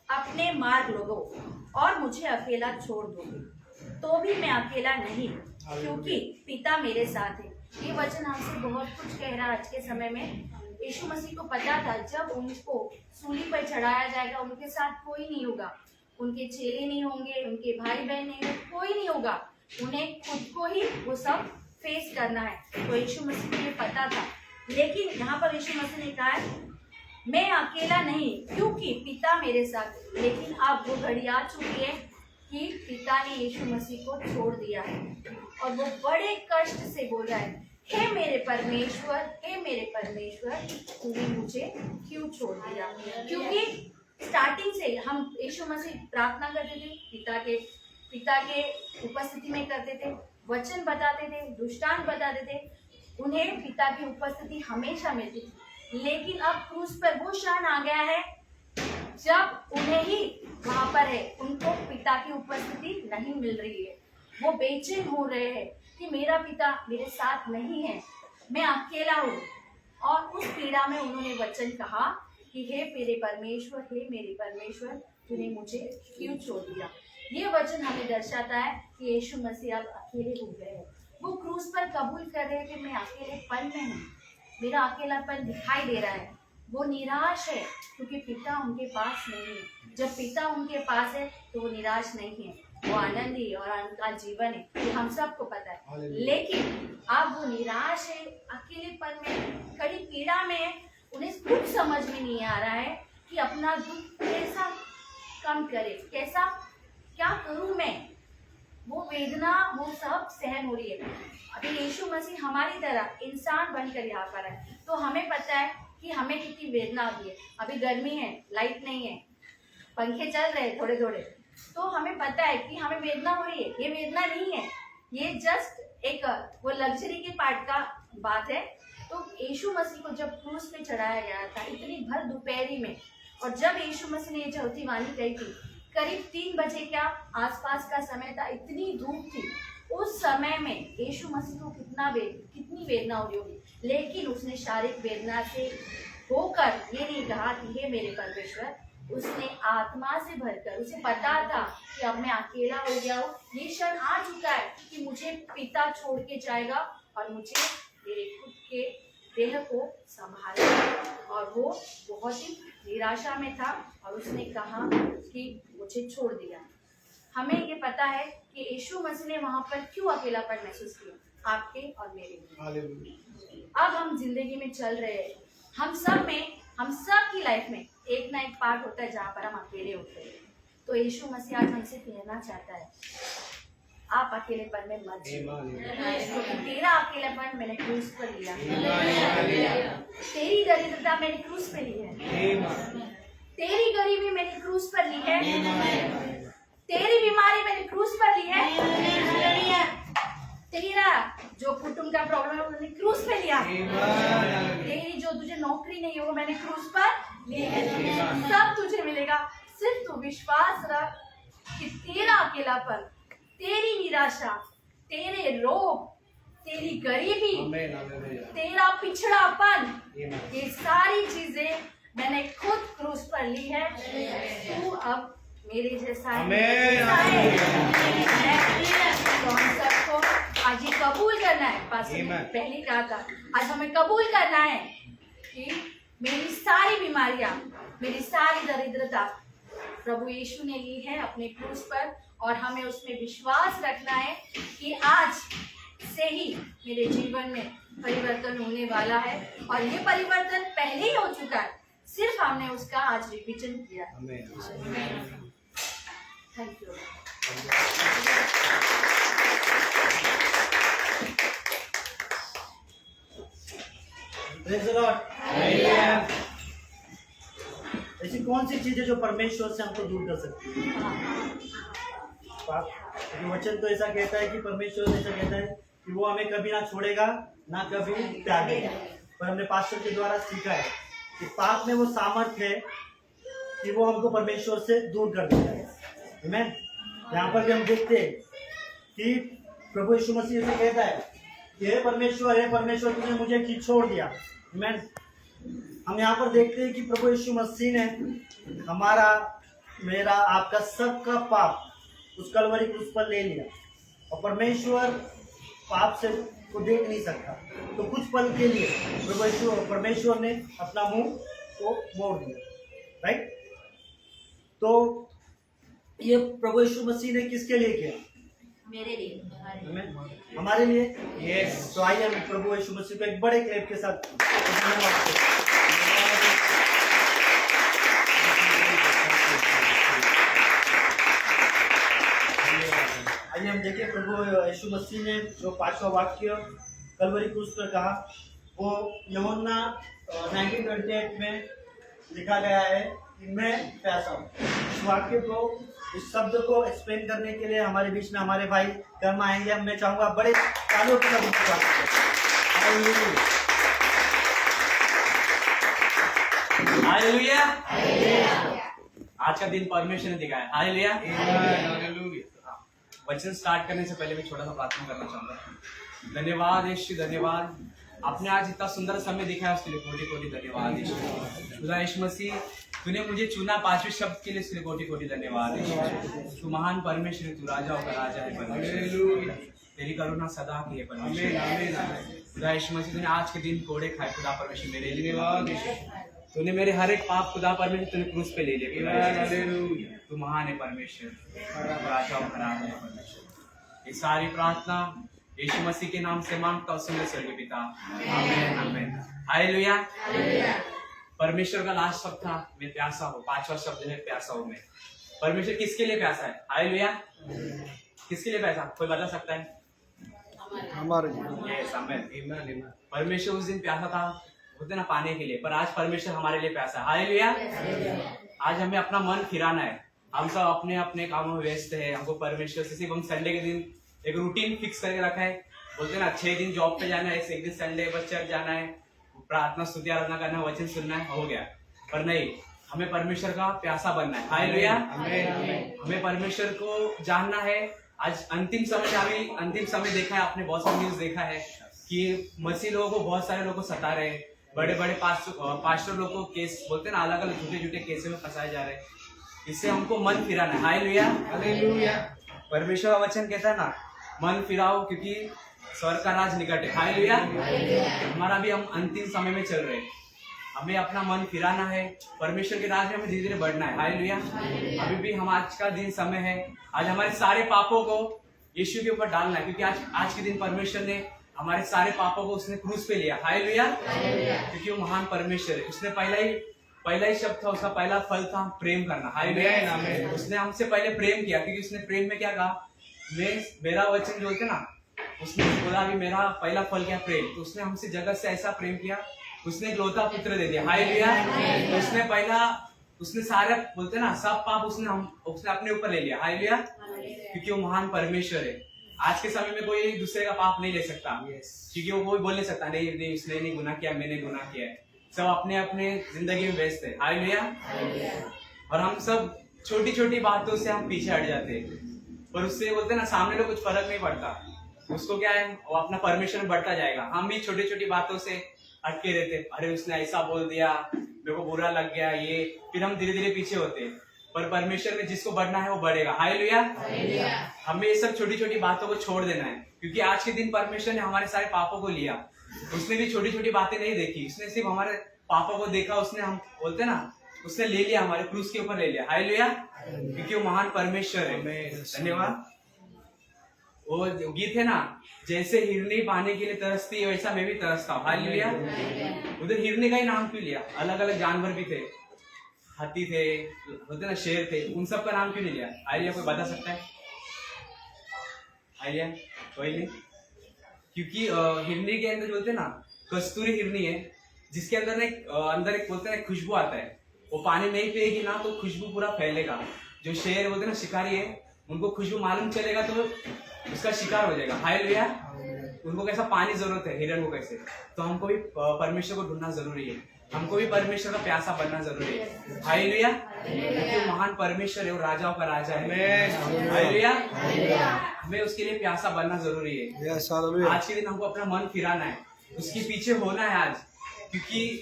[SPEAKER 6] अपने मार्ग लोगो और मुझे अकेला छोड़ दोगे, तो भी मैं अकेला नहीं, क्योंकि पिता मेरे साथ है। ये वचन हमसे बहुत कुछ कह रहा है आज के समय में। यीशु मसीह को पता था जब उनको सूली पर चढ़ाया जाएगा उनके साथ कोई नहीं होगा, उनके चेले नहीं होंगे, उनके भाई बहन नहीं होंगे, कोई नहीं होगा, उन्हें खुद को ही वो सब फेस करना है। तो यीशु मसीह को ये पता था, लेकिन यहाँ पर यीशु मसीह ने कहा है मैं अकेला नहीं, क्योंकि पिता मेरे साथ है। लेकिन अब वो घड़ी आ चुकी है कि पिता ने यीशु मसीह को छोड़ दिया है और वो बड़े कष्ट से बोल रहा है, हे मेरे परमेश्वर तूने मुझे क्यों छोड़ दिया। क्योंकि स्टार्टिंग से हम यीशु मसीह प्रार्थना करते थे, पिता के उपस्थिति में करते थे, वचन बताते थे, दृष्टांत बताते थे, उन्हें पिता की उपस्थिति हमेशा मिलती थी। लेकिन अब क्रूस पर वो क्षण आ गया है जब उन्हें ही वहां पर है, उनको पिता की उपस्थिति नहीं मिल रही है। वो बेचैन हो रहे हैं कि मेरा पिता मेरे साथ नहीं है, मैं अकेला हूँ। और उस पीड़ा में उन्होंने वचन कहा कि हे मेरे परमेश्वर, तूने मुझे क्यों छोड़ दिया। ये वचन हमें दर्शाता है कि यीशु मसीह अब अकेले हो गए हैं। वो क्रूस पर कबूल कर रहे हैं कि मैं अकेलेपन में हूँ, मेरा अकेलापन दिखाई दे रहा है। वो निराश है क्योंकि पिता उनके पास नहीं है। जब पिता उनके पास है तो वो निराश नहीं है, वो आनंदी और आनंद का जीवन है, ये हम सबको पता है। लेकिन अब वो निराश है, अकेलेपन में, कड़ी पीड़ा में है। उन्हें कुछ समझ में नहीं आ रहा है कि अपना दुख कैसा कम करे, कैसा क्या करूं मैं। वो वेदना वो सब सहन हो रही है। अभी यीशु मसीह हमारी तरह इंसान बनकर यहाँ पर है, तो हमें पता है कि हमें कितनी वेदना होती है। अभी गर्मी है, लाइट नहीं है, पंखे चल रहे हैं थोड़े थोड़े, तो हमें पता है कि हमें वेदना हो रही है। ये वेदना नहीं है, ये जस्ट एक वो लग्जरी के पार्ट का बात है। तो यीशु मसीह को जब क्रूस पे चढ़ाया गया था इतनी भर दोपहरी में, और जब यीशु मसीह ने ये चौथी वाणी कही थी, करीब 3 बजे क्या आसपास का समय था, इतनी धूप थी। उस समय में यीशु मसीह को कितनी वेदना हो रही होगी। लेकिन उसने शारीरिक वेदना से होकर ये नहीं कहा कि हे मेरे परमेश्वर, उसने आत्मा से भरकर, उसे पता था कि अब मैं अकेला हो गया हूँ, ये क्षण आ चुका है कि मुझे पिता छोड़ के जाएगा और मुझे मेरे खुद के देह को संभालना। और वो बहुत ही निराशा में था और उसने कहा कि मुझे छोड़ दिया। हमें ये पता है कि यीशु मसीह ने वहां पर क्यों अकेलापन महसूस किया, आपके और मेरे लिए। अब हम जिंदगी में चल रहे हैं, हम सब की लाइफ में एक ना एक पार्ट होता है जहाँ पर हम अकेले होते हैं। तो यीशु मसीह आज हमसे कहना चाहता है, आप अकेलेपन में मत जियो। तेरा अकेलेपन मैंने क्रूस पर लिया, तेरी दरिद्रता मैंने क्रूस पे ली है, तेरी गरीबी मैंने क्रूस पर ली है, तेरी बीमारी मैंने क्रूस पर ली है, तेरा जो कुटुंब का प्रॉब्लम है मैंने क्रूस पे लिया, तेरी जो तुझे नौकरी नहीं हो मैंने क्रूस पर ली है। सब तुझे मिलेगा, सिर्फ तू विश्वास रख कि तेरा अकेलापन, तेरी निराशा, तेरे रोग, तेरी गरीबी, तेरा पिछड़ापन, ये सारी चीजें मैंने खुद क्रूस पर ली है। तू अब मेरे जैसा है। तो हम सबको आज ये कबूल करना है, पहले कहा था, आज हमें कबूल करना है कि मेरी सारी बीमारियां, मेरी सारी दरिद्रता प्रभु यीशु ने ली है अपने क्रूस पर, और हमें उसमें विश्वास रखना है कि आज से ही मेरे जीवन में परिवर्तन होने वाला है। और ये परिवर्तन पहले ही हो चुका है, सिर्फ हमने उसका आज रिविजन किया। Thank you.
[SPEAKER 3] Praise the Lord. ऐसी कौन सी चीजें जो परमेश्वर से हमको दूर कर सकती है? वचन तो ऐसा कहता है कि परमेश्वर ऐसा कहता है कि वो हमें कभी ना छोड़ेगा ना कभी त्यागेगा। पर हमने पास्टर के द्वारा सीखा है कि पाप में वो सामर्थ्य है कि वो हमको परमेश्वर से दूर कर देता है। आमीन। यहाँ पर भी हम देखते हैं कि प्रभु यीशु मसीह से कहता है कि हे परमेश्वर तुमने मुझे क्यों छोड़ दिया। आमीन। हम यहाँ पर देखते हैं कि प्रभु यीशु मसीह ने हमारा, मेरा, आपका सबका पाप उस कलवरी क्रूस पर ले लिया, और परमेश्वर पाप से को देख नहीं सकता। तो कुछ पल के लिए परमेश्वर ने अपना मुंह को मोड़ दिया, राइट। तो ये प्रभु यीशु मसीह ने किसके लिए किया?
[SPEAKER 4] मेरे लिए,
[SPEAKER 3] हमारे लिए। यस। तो आइए हम प्रभु यीशु मसीह को एक बड़े क्लैप के साथ आइए हम देखें प्रभु यीशु मसीह ने जो 5वां वाक्य कलवरी क्रूस पर कहा, वो यूहन्ना 19:28 में लिखा गया है कि मैं प्यासा हूँ। इस वाक्य को इस शब्द को एक्सप्लेन करने के लिए हमारे बीच में हमारे भाई कर्म आएंगे। मैं चाहूंगा बड़े तालियों के साथ उनका
[SPEAKER 7] हालेलुया। आज का दिन परमेश्वर ने दिखाया। हालेलुया। वचन स्टार्ट करने से पहले मैं छोटा सा प्रार्थना करना चाहूंगा। धन्यवाद यीशु, धन्यवाद आपने आज इतना सुंदर समय दिखाया, उसके लिए कोटि कोटि धन्यवाद यीशु। खुदा यीशु मसीह, तूने मुझे चुना 5वें शब्द के लिए, इसके लिए कोटि कोटि धन्यवाद यीशु। तू महान परमेश्वर, तू राजाओं का राजा है परमेश्वर, तेरी करुणा सदा की है परमेश्वर। खुदा यीशु मसीह, तूने आज के दिन कोड़े खाए खुदा परमेश्वर मेरे लिए, तूने मेरे हर एक पाप खुदा परमेश्वर तूने क्रूस पे ले लिया। तू महान है परमेश्वर, राजाओं का राजा है परमेश्वर। ये सारी प्रार्थना यीशु मसीह के नाम से मांगता हूं सुंदर स्वर्गीय पिता, आमीन आमीन। हालेलुया। परमेश्वर का लास्ट शब्द था मैं प्यासा हूँ, 5वां शब्द है प्यासा हूँ मैं। परमेश्वर किसके लिए प्यासा है? हालेलुया। किसके लिए प्यासा, कोई बता सकता है?
[SPEAKER 1] हमारे
[SPEAKER 7] परमेश्वर उस दिन प्यासा था होते ना पाने के लिए, पर आज परमेश्वर हमारे लिए प्यासा है। हालेलुया। आज हमें अपना मन फिराना है। हम सब अपने अपने कामों में व्यस्त है। हमको परमेश्वर से सिर्फ हम संडे के दिन एक रूटीन फिक्स करके रखा है। बोलते ना 6 दिन जॉब पे जाना है, एक दिन संडे पर चर्च जाना है, प्रार्थना स्तुति आराधना करना है, वचन सुनना है, हो गया। पर नहीं, हमें परमेश्वर का प्यासा बनना है। हालेलुया। हमें परमेश्वर को जानना है। आज अंतिम समय देखा है आपने, बहुत सारी न्यूज देखा है कि मसीह लोगों को बहुत सारे लोगों को सता रहे हैं। बड़े बड़े पास्टर लोगों को केस बोलते ना अलग अलग झूठे झूठे केस में फंसाए जा रहे हैं। इससे हमको मन फिराना है। हालेलुया। परमेश्वर का वचन कहता है ना, मन फिराओ क्योंकि स्वर्ग का राज निकट है। हालेलुया। हमारा भी हम अंतिम समय में चल रहे हैं। हमें अपना मन फिराना है, परमेश्वर के राज में हमें धीरे धीरे बढ़ना है। हालेलुया। अभी भी हम आज का दिन समय है, आज हमारे सारे पापों को यीशु के ऊपर डालना है, क्योंकि आज के दिन परमेश्वर ने हमारे सारे पापों को उसने क्रूस पे लिया। हालेलुया। क्योंकि वो महान परमेश्वर है। उसने पहला ही शब्द था, उसका पहला फल था प्रेम करना। हालेलुया। उसने हमसे पहले प्रेम किया, क्योंकि उसने प्रेम में क्या कहा, मेरा वचन जो होता ना, उसने बोला भी मेरा पहला फल क्या, प्रेम। तो उसने हमसे जगत से ऐसा प्रेम किया, उसने इकलौता पुत्र दे दिया। हालेलुया। उसने सारे बोलते ना सब पाप उसने अपने ऊपर ले लिया। हालेलुया। क्योंकि वो महान परमेश्वर है। आज के समय में कोई दूसरे का पाप नहीं ले सकता, क्योंकि वो कोई बोल नहीं सकता नहीं उसने नहीं गुनाह किया, मैंने गुनाह किया है। सब अपने अपने जिंदगी में व्यस्त है। हालेलुया। और हम सब छोटी छोटी बातों से हम पीछे हट जाते हैं, पर उससे बोलते ना सामने लोग कुछ फर्क नहीं पड़ता। उसको क्या है, वो अपना परमेश्वर बढ़ता जाएगा। हम भी छोटी छोटी बातों से अटके रहते, अरे उसने ऐसा बोल दिया, मेरे को बुरा लग गया, ये फिर हम धीरे धीरे पीछे होते हैं। पर परमेश्वर में जिसको बढ़ना है वो बढ़ेगा। हालेलुया। हमें ये सब छोटी छोटी बातों को छोड़ देना है, क्योंकि आज के दिन परमेश्वर ने हमारे सारे पापों को लिया। उसने भी छोटी छोटी बातें नहीं देखी, उसने सिर्फ हमारे पापों को देखा। उसने, हम बोलते ना, उसने ले लिया, हमारे क्रूस के ऊपर ले लिया। हालेलुया। क्योंकि वो महान परमेश्वर है। धन्यवाद। वो गीत है ना, जैसे हिरनी पाने के लिए तरसती है वैसा मैं भी तरसता हूँ। हालेलुया। उधर हिरनी का ही नाम क्यों लिया? अलग अलग जानवर भी थे, हाथी थे, होते ना शेर थे, उन सब का नाम क्यों नहीं लिया? हालेलुया। कोई बता सकता है? हालेलुया। कोई नहीं। क्योंकि हिरनी के अंदर बोलते ना कस्तूरी हिरनी है, जिसके अंदर एक बोलते हैं खुशबू आता है। वो पानी नहीं पिएगी ना तो खुशबू पूरा फैलेगा। जो शेर बोलते ना शिकारी है, उनको खुशबू मालूम चलेगा तो उसका शिकार हो जाएगा। हालेलुया। उनको कैसा पानी जरूरत है, हिरन को कैसे, तो हमको भी परमेश्वर को ढूंढना जरूरी है। हमको भी परमेश्वर का प्यासा बनना जरूरी है। हालेलुया। क्योंकि वो महान परमेश्वर है, वो राजाओं का राजा है। हालेलुया। हमें उसके लिए प्यासा बनना जरूरी है। आज के दिन हमको अपना मन फिराना है, उसके पीछे होना है आज। क्योंकि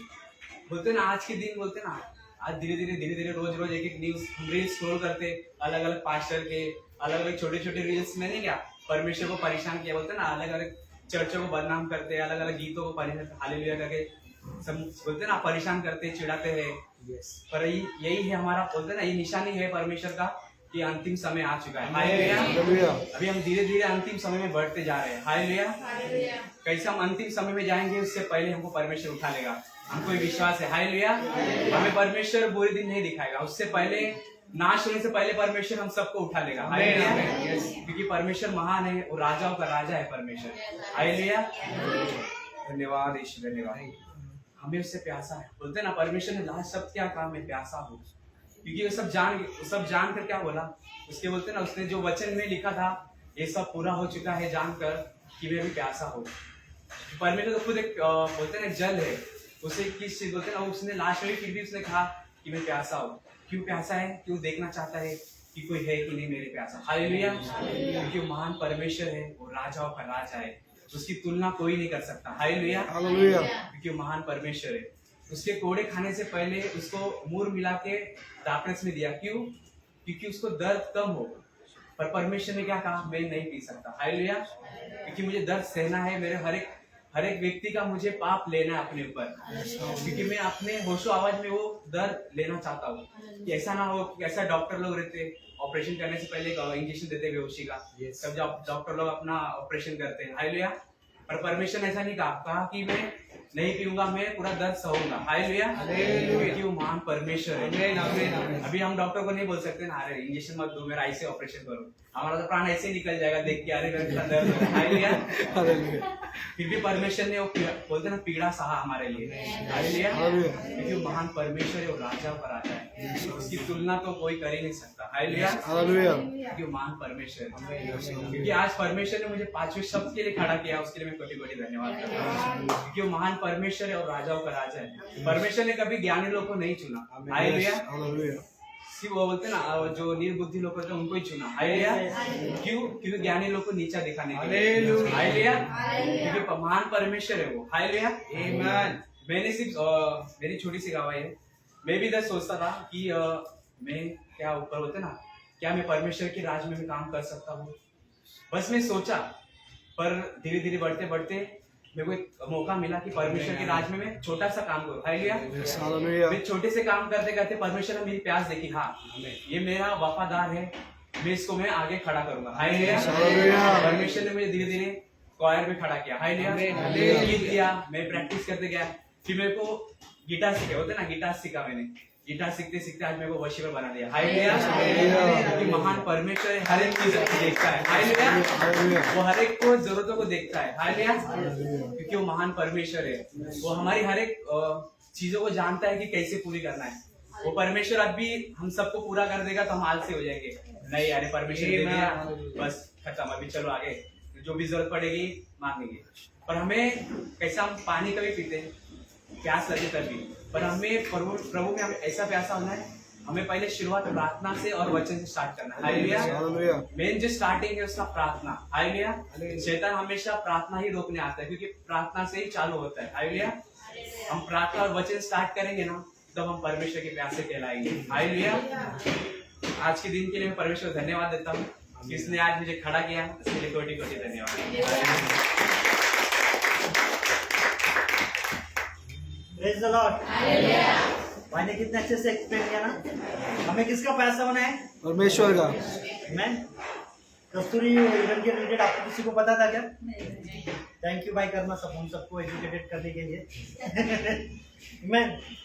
[SPEAKER 7] बोलते ना आज के दिन बोलते ना, आज धीरे धीरे रोज एक न्यूज रील स्क्रॉल करते, अलग अलग पास्टर के अलग अलग छोटे छोटे रील्स में नहीं क्या परमेश्वर को परेशान किया। बोलते ना अलग अलग चर्चों को बदनाम करते, अलग अलग गीतों को परेशान हालेलुया करके सब बोलते ना परेशान करते, चिढ़ाते हैं। पर यही है हमारा, बोलते ना ये निशानी है परमेश्वर का कि अंतिम समय आ चुका है। हालेलुया। अभी हम धीरे धीरे अंतिम समय में बढ़ते जा रहे हैं। हालेलुया। कैसे हम अंतिम समय में जाएंगे उससे पहले हमको परमेश्वर उठा लेगा, हमको विश्वास है। हालेलुया। हमें परमेश्वर बुरे दिन नहीं दिखाएगा, उससे पहले नाश होने से पहले परमेश्वर हम सबको उठा लेगा। हालेलुया। क्योंकि परमेश्वर महान है, वो राजाओं का राजा है परमेश्वर। हालेलुया। धन्यवाद ईश्वर, धन्यवाद। हमें उससे प्यासा है। बोलते ना परमेश्वर ने लास्ट शब्द क्या कहा, मैं प्यासा हूँ। क्योंकि वो सब जान कर क्या बोला, उसके बोलते ना, उसने जो वचन में लिखा था ये सब पूरा हो चुका है जानकर कि मैं भी प्यासा हो। परमेश्वर तो खुद एक बोलते ना जल है, उसे किस चीज बोलते ना, उसने लास्ट में फिर भी उसने कहा कि मैं प्यासा हूँ। क्यों प्यासा है? क्यों देखना चाहता है कि कोई है कि नहीं मेरे प्यासा। हालेलुया। क्योंकि वो महान परमेश्वर है, वो राजाओं का राजा है, उसकी तुलना कोई नहीं कर सकता। हालेलुया। क्योंकि वो महान परमेश्वर है। उसके कोड़े खाने से पहले उसको मूर मिला के डार्कनेस में दिया। क्यों? क्योंकि उसको दर्द कम हो। पर परमेश्वर ने क्या कहा? मैं नहीं पी सकता। हालेलुया। क्योंकि मुझे दर्द सहना है, मेरे हर एक व्यक्ति का मुझे पाप लेना है अपने ऊपर, क्योंकि मैं अपने होशो आवाज में वो दर्द लेना चाहता हूँ। ऐसा ना हो कि ऐसा डॉक्टर लोग रहते ऑपरेशन करने से पहले इंजेक्शन देते बेहोशी का, सब जब डॉक्टर लोग अपना ऑपरेशन करते हैं। हालेलुया। पर परमेश्वर ने ऐसा नहीं कहा कि मैं नहीं पीऊंगा, मैं पूरा दर्द सहूंगा। हालेलुया। क्योंकि वो महान परमेश्वर है। अभी हम डॉक्टर को नहीं बोल सकते ना, अरे इंजेक्शन मत दो, मेरा ऐसे ऑपरेशन करो, हमारा तो प्राण ऐसे निकल जाएगा देख के, अरे मेरा दर्द हो रहा है। हालेलुया। फिर भी परमेश्वर ने वो बोलते ना पीड़ा सहा हमारे लिए। हालेलुया। क्योंकि वो महान परमेश्वर है, वो राजा का राजा है, उसकी तुलना तो कोई कर ही नहीं सकता। हालेलुया। क्योंकि वो महान परमेश्वर है। क्योंकि आज परमेश्वर ने मुझे 5वें शब्द के लिए खड़ा किया, उसके लिए मैं कोटि-कोटि धन्यवाद करता हूँ। क्योंकि वो महान परमेश्वर है और राजाओं का राजा है। परमेश्वर ने कभी ज्ञानी लोग को नहीं चुना। हालेलुया। सिर्फ वो बोलते ना, जो निर्बुद्धि लोग होते हैं उनको ही चुना। हालेलुया। क्यों? क्योंकि ज्ञानी लोग को नीचा दिखाने के लिए। हालेलुया। क्योंकि महान परमेश्वर है वो। हालेलुया। मैंने सिर्फ मेरी छोटी सी गवाही है, मैं भी इधर सोचता था कि मैं क्या ऊपर होते ना, क्या मैं परमेश्वर के राज में भी काम कर सकता हूँ। बस मैं सोचा, पर धीरे धीरे बढ़ते बढ़ते मेरे को एक मौका मिला कि परमेश्वर के राज में मैं छोटा सा काम करूँ। हालेलुया। मैं छोटे से काम करते करते परमेश्वर ने मेरी प्यास देखी, हाँ ये मेरा वफादार है, मैं इसको मैं आगे खड़ा करूंगा। हालेलुया। परमेश्वर ने मुझे धीरे धीरे क्वायर में खड़ा किया। हालेलुया। गीत किया, मैं प्रैक्टिस करते गया, फिर मेरे को गिटार सीखे, होते ना गिटार सीखा मैंने। गिटार सीखते सीखते आज मेरे को वर्शिपर बना दिया। हालेलुया। क्योंकि महान परमेश्वर हर एक चीज देखता है। हालेलुया। वो हर एक को जरूरतों को देखता है। हालेलुया। क्योंकि वो महान परमेश्वर है, वो हमारी हर एक चीजों को जानता है कि कैसे पूरी करना है। वो परमेश्वर अभी हम सबको पूरा कर देगा तो हम आलसी हो जाएंगे। नहीं, अरे परमेश्वर दे दिया बस खत्म, अभी चलो आगे, जो भी जरूरत पड़ेगी मांगेंगे। पर हमें कैसा, हम पानी कभी पीते हैं, प्यास लगे तभी, पर हमें प्रभु में हमें ऐसा प्यासा होना है, हमें पहले शुरुआत प्रार्थना से और वचन से स्टार्ट करना है। हालेलुया। मेन जो स्टार्टिंग है उसका प्रार्थना। हालेलुया। शैतान हमेशा प्रार्थना ही रोकने आता है, क्योंकि प्रार्थना से ही चालू होता है। हालेलुया। हम प्रार्थना और वचन स्टार्ट करेंगे ना, तब हम परमेश्वर के प्यासे कहलाएंगे। हालेलुया। आज के दिन के लिए मैं परमेश्वर को धन्यवाद देता हूँ, किसने आज मुझे खड़ा किया, इसके लिए कोटि कोटि धन्यवाद।
[SPEAKER 3] Praise the Lord. हालेलुया। भाई ने कितने अच्छे से एक्सप्लेन किया ना, हमें किसका पैसा होना है? परमेश्वर का। मैं कस्तूरी इवेंट के रिलेटेड आपको किसी को पता था क्या? थैंक यू भाई कर्मा, सब हम सबको एजुकेटेड करने के लिए। मैं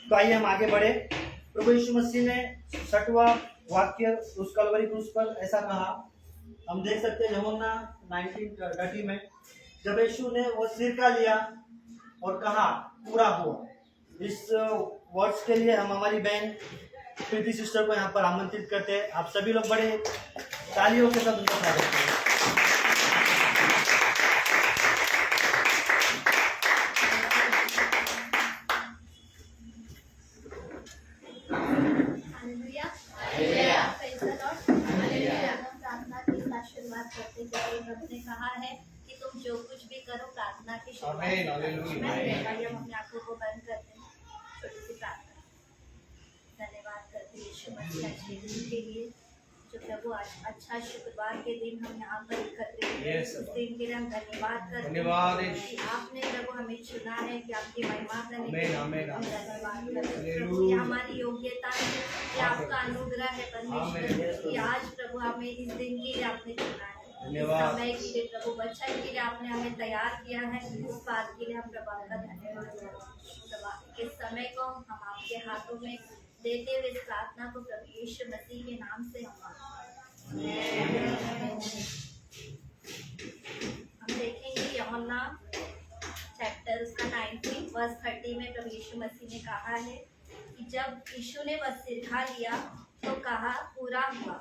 [SPEAKER 3] तो आइए हम आगे बढ़े। प्रभु यीशु मसीह ने 6वां वाक्य उस कलवरी क्रूस पर ऐसा कहा, हम देख सकते हैं यूहन्ना 19:30 में, जब यीशु ने वो सिरका लिया और कहा पूरा हुआ। इस वर्ड्स के लिए हम हमारी बहन प्रीति सिस्टर को यहाँ पर आमंत्रित करते हैं। आप सभी लोग बड़े तालियों के साथ उनका स्वागत करें।
[SPEAKER 6] प्रार्थना की शुरुआत करते हैं। रब ने कहा है कि तुम जो कुछ भी करो प्रार्थना की शुरुआत। हम अपनी आंखों को बंद करते हैं, छोटी सी प्रार्थना। धन्यवाद करते हैं यीशु मसीह अच्छे दिन के लिए, जो प्रभु अच्छा शुक्रवार के दिन हम यहाँ पर एकत्रित हुए, उस दिन के लिए हम धन्यवाद करते हैं कि आपने प्रभु हमें चुना है कि आपकी महिमा करने के लिए हम धन्यवाद करते हैं। प्रभु ये हमारी योग्यता है, ये आपका अनुग्रह है परमेश्वर कि आज प्रभु हमें इस दिन के लिए आपने चुना है, इस समय के लिए प्रभु वचन के लिए आपने हमें तैयार किया है। इस बात के लिए हम प्रभु आपका धन्यवाद करते हैं। इस समय को हम आपके हाथों में देते हुए इस प्रार्थना को प्रभु यीशु मसीह के नाम से हम देखेंगे। यूहन्ना चैप्टर उसका 19 वर्स 30 में प्रभु यीशु मसीह ने कहा है कि जब यीशु ने वह सिरका लिया तो कहा पूरा हुआ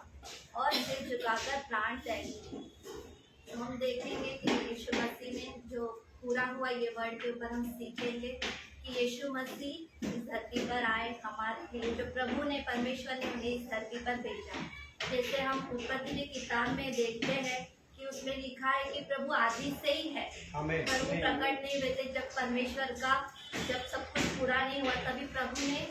[SPEAKER 6] और सिर झुकाकर प्राण त्याग दिए। तो हम देखेंगे कि यीशु मसीह ने जो पूरा हुआ ये वर्ड के ऊपर हम सीखेंगे कि यीशु मसीह इस धरती पर आए हमारे लिए, जो प्रभु ने परमेश्वर ने उन्हें इस धरती पर भेजा। जैसे हम उत्पत्ति की किताब में देखते हैं कि उसमें लिखा है कि प्रभु आदि से ही है, पर वो प्रकट नहीं हुए थे। जब परमेश्वर का जब सब कुछ पूरा नहीं हुआ तभी प्रभु ने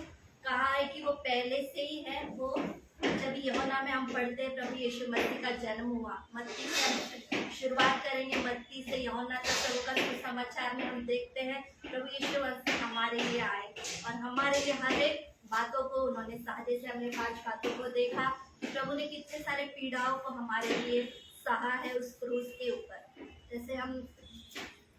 [SPEAKER 6] कहा है कि वो पहले से ही है। वो जब यूहन्ना में हम पढ़ते हैं प्रभु यीशु मसीह का जन्म हुआ, मत्ती से हम शुरुआत करेंगे, मत्ती से यूहन्ना तक प्रभु का सुसमाचार में हम देखते हैं प्रभु यीशु मसीह हमारे लिए आए और हमारे लिए हर एक बातों को उन्होंने सहा। जैसे हमने 5 बातों को देखा कि प्रभु ने कितने सारे पीड़ाओं को हमारे लिए सहा है उस क्रूस के ऊपर। जैसे हम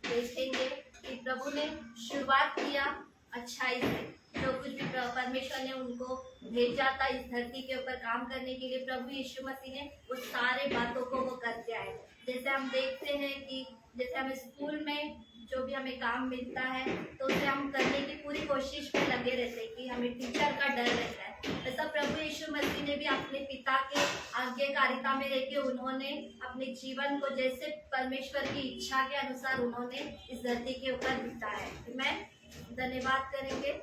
[SPEAKER 6] देखेंगे कि प्रभु ने शुरुआत किया अच्छाई से, जो कुछ भी परमेश्वर ने उनको भेजा था इस धरती के ऊपर काम करने के लिए, प्रभु यीशु मसीह ने उस सारे बातों को वो करते आए। जैसे हम देखते हैं कि जैसे हमें स्कूल में जो भी हमें काम मिलता है तो उसे हम करने की पूरी कोशिश में लगे रहते हैं कि हमें टीचर का डर रहता है। ऐसा प्रभु यीशु मसीह ने भी अपने पिता के आज्ञाकारिता में रह के उन्होंने अपने जीवन को जैसे परमेश्वर की इच्छा के अनुसार उन्होंने इस धरती के ऊपर बिताया। मैं धन्यवाद करेंगे।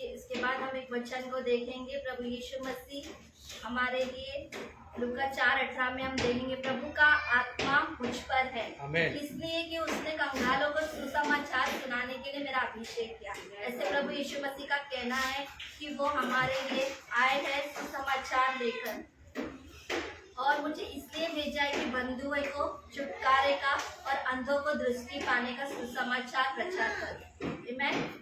[SPEAKER 6] इसके बाद हम एक वचन को देखेंगे, प्रभु यीशु मसीह हमारे लिए लूका 4:18 में हम देखेंगे, प्रभु का आत्मा मुझ पर है इसलिए कि उसने कंगालों को सुसमाचार सुनाने के लिए मेरा अभिषेक किया। ऐसे प्रभु यीशु मसीह का कहना है कि वो हमारे लिए आए हैं सुसमाचार लेकर, और मुझे इसलिए भेजा है कि बंधुओं को छुटकारे का और अंधों को दृष्टि पाने का सुसमाचार प्रचार करें।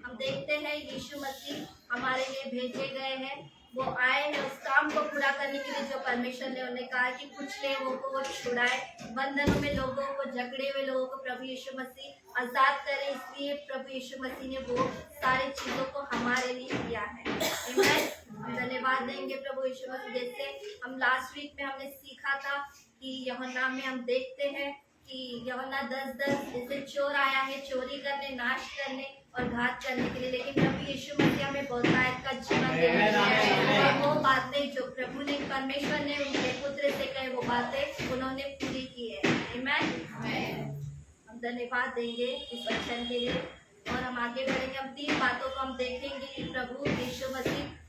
[SPEAKER 6] हम देखते हैं यीशु मसीह हमारे लिए भेजे गए हैं, वो आए हैं उस काम को पूरा करने के लिए जो परमेश्वर ने उन्हें कहा कि कुछ लोगों को वो छुड़ाए, बंधनों में लोगों को, जकड़े हुए लोगों को प्रभु यीशु मसीह आजाद करे। इसलिए प्रभु यीशु मसीह ने वो सारी चीजों को हमारे लिए किया है। हम धन्यवाद देंगे प्रभु यीशु मसीह। जैसे हम लास्ट वीक में हमने सीखा था कि यूहन्ना में हम देखते हैं कि यूहन्ना 10:10 जैसे चोर आया है चोरी करने, नाश करने और घात करने के लिए, लेकिन प्रभु यीशु मसीह हमें बहुतायत का जीवन देने और वो बातें जो प्रभु ने परमेश्वर ने उनके पुत्र से कहे वो बातें उन्होंने पूरी की है। आमीन। हम धन्यवाद देंगे इस वचन के लिए और हम आगे बढ़ेंगे। हम 3 बातों को हम देखेंगे कि प्रभु यीशु मसीह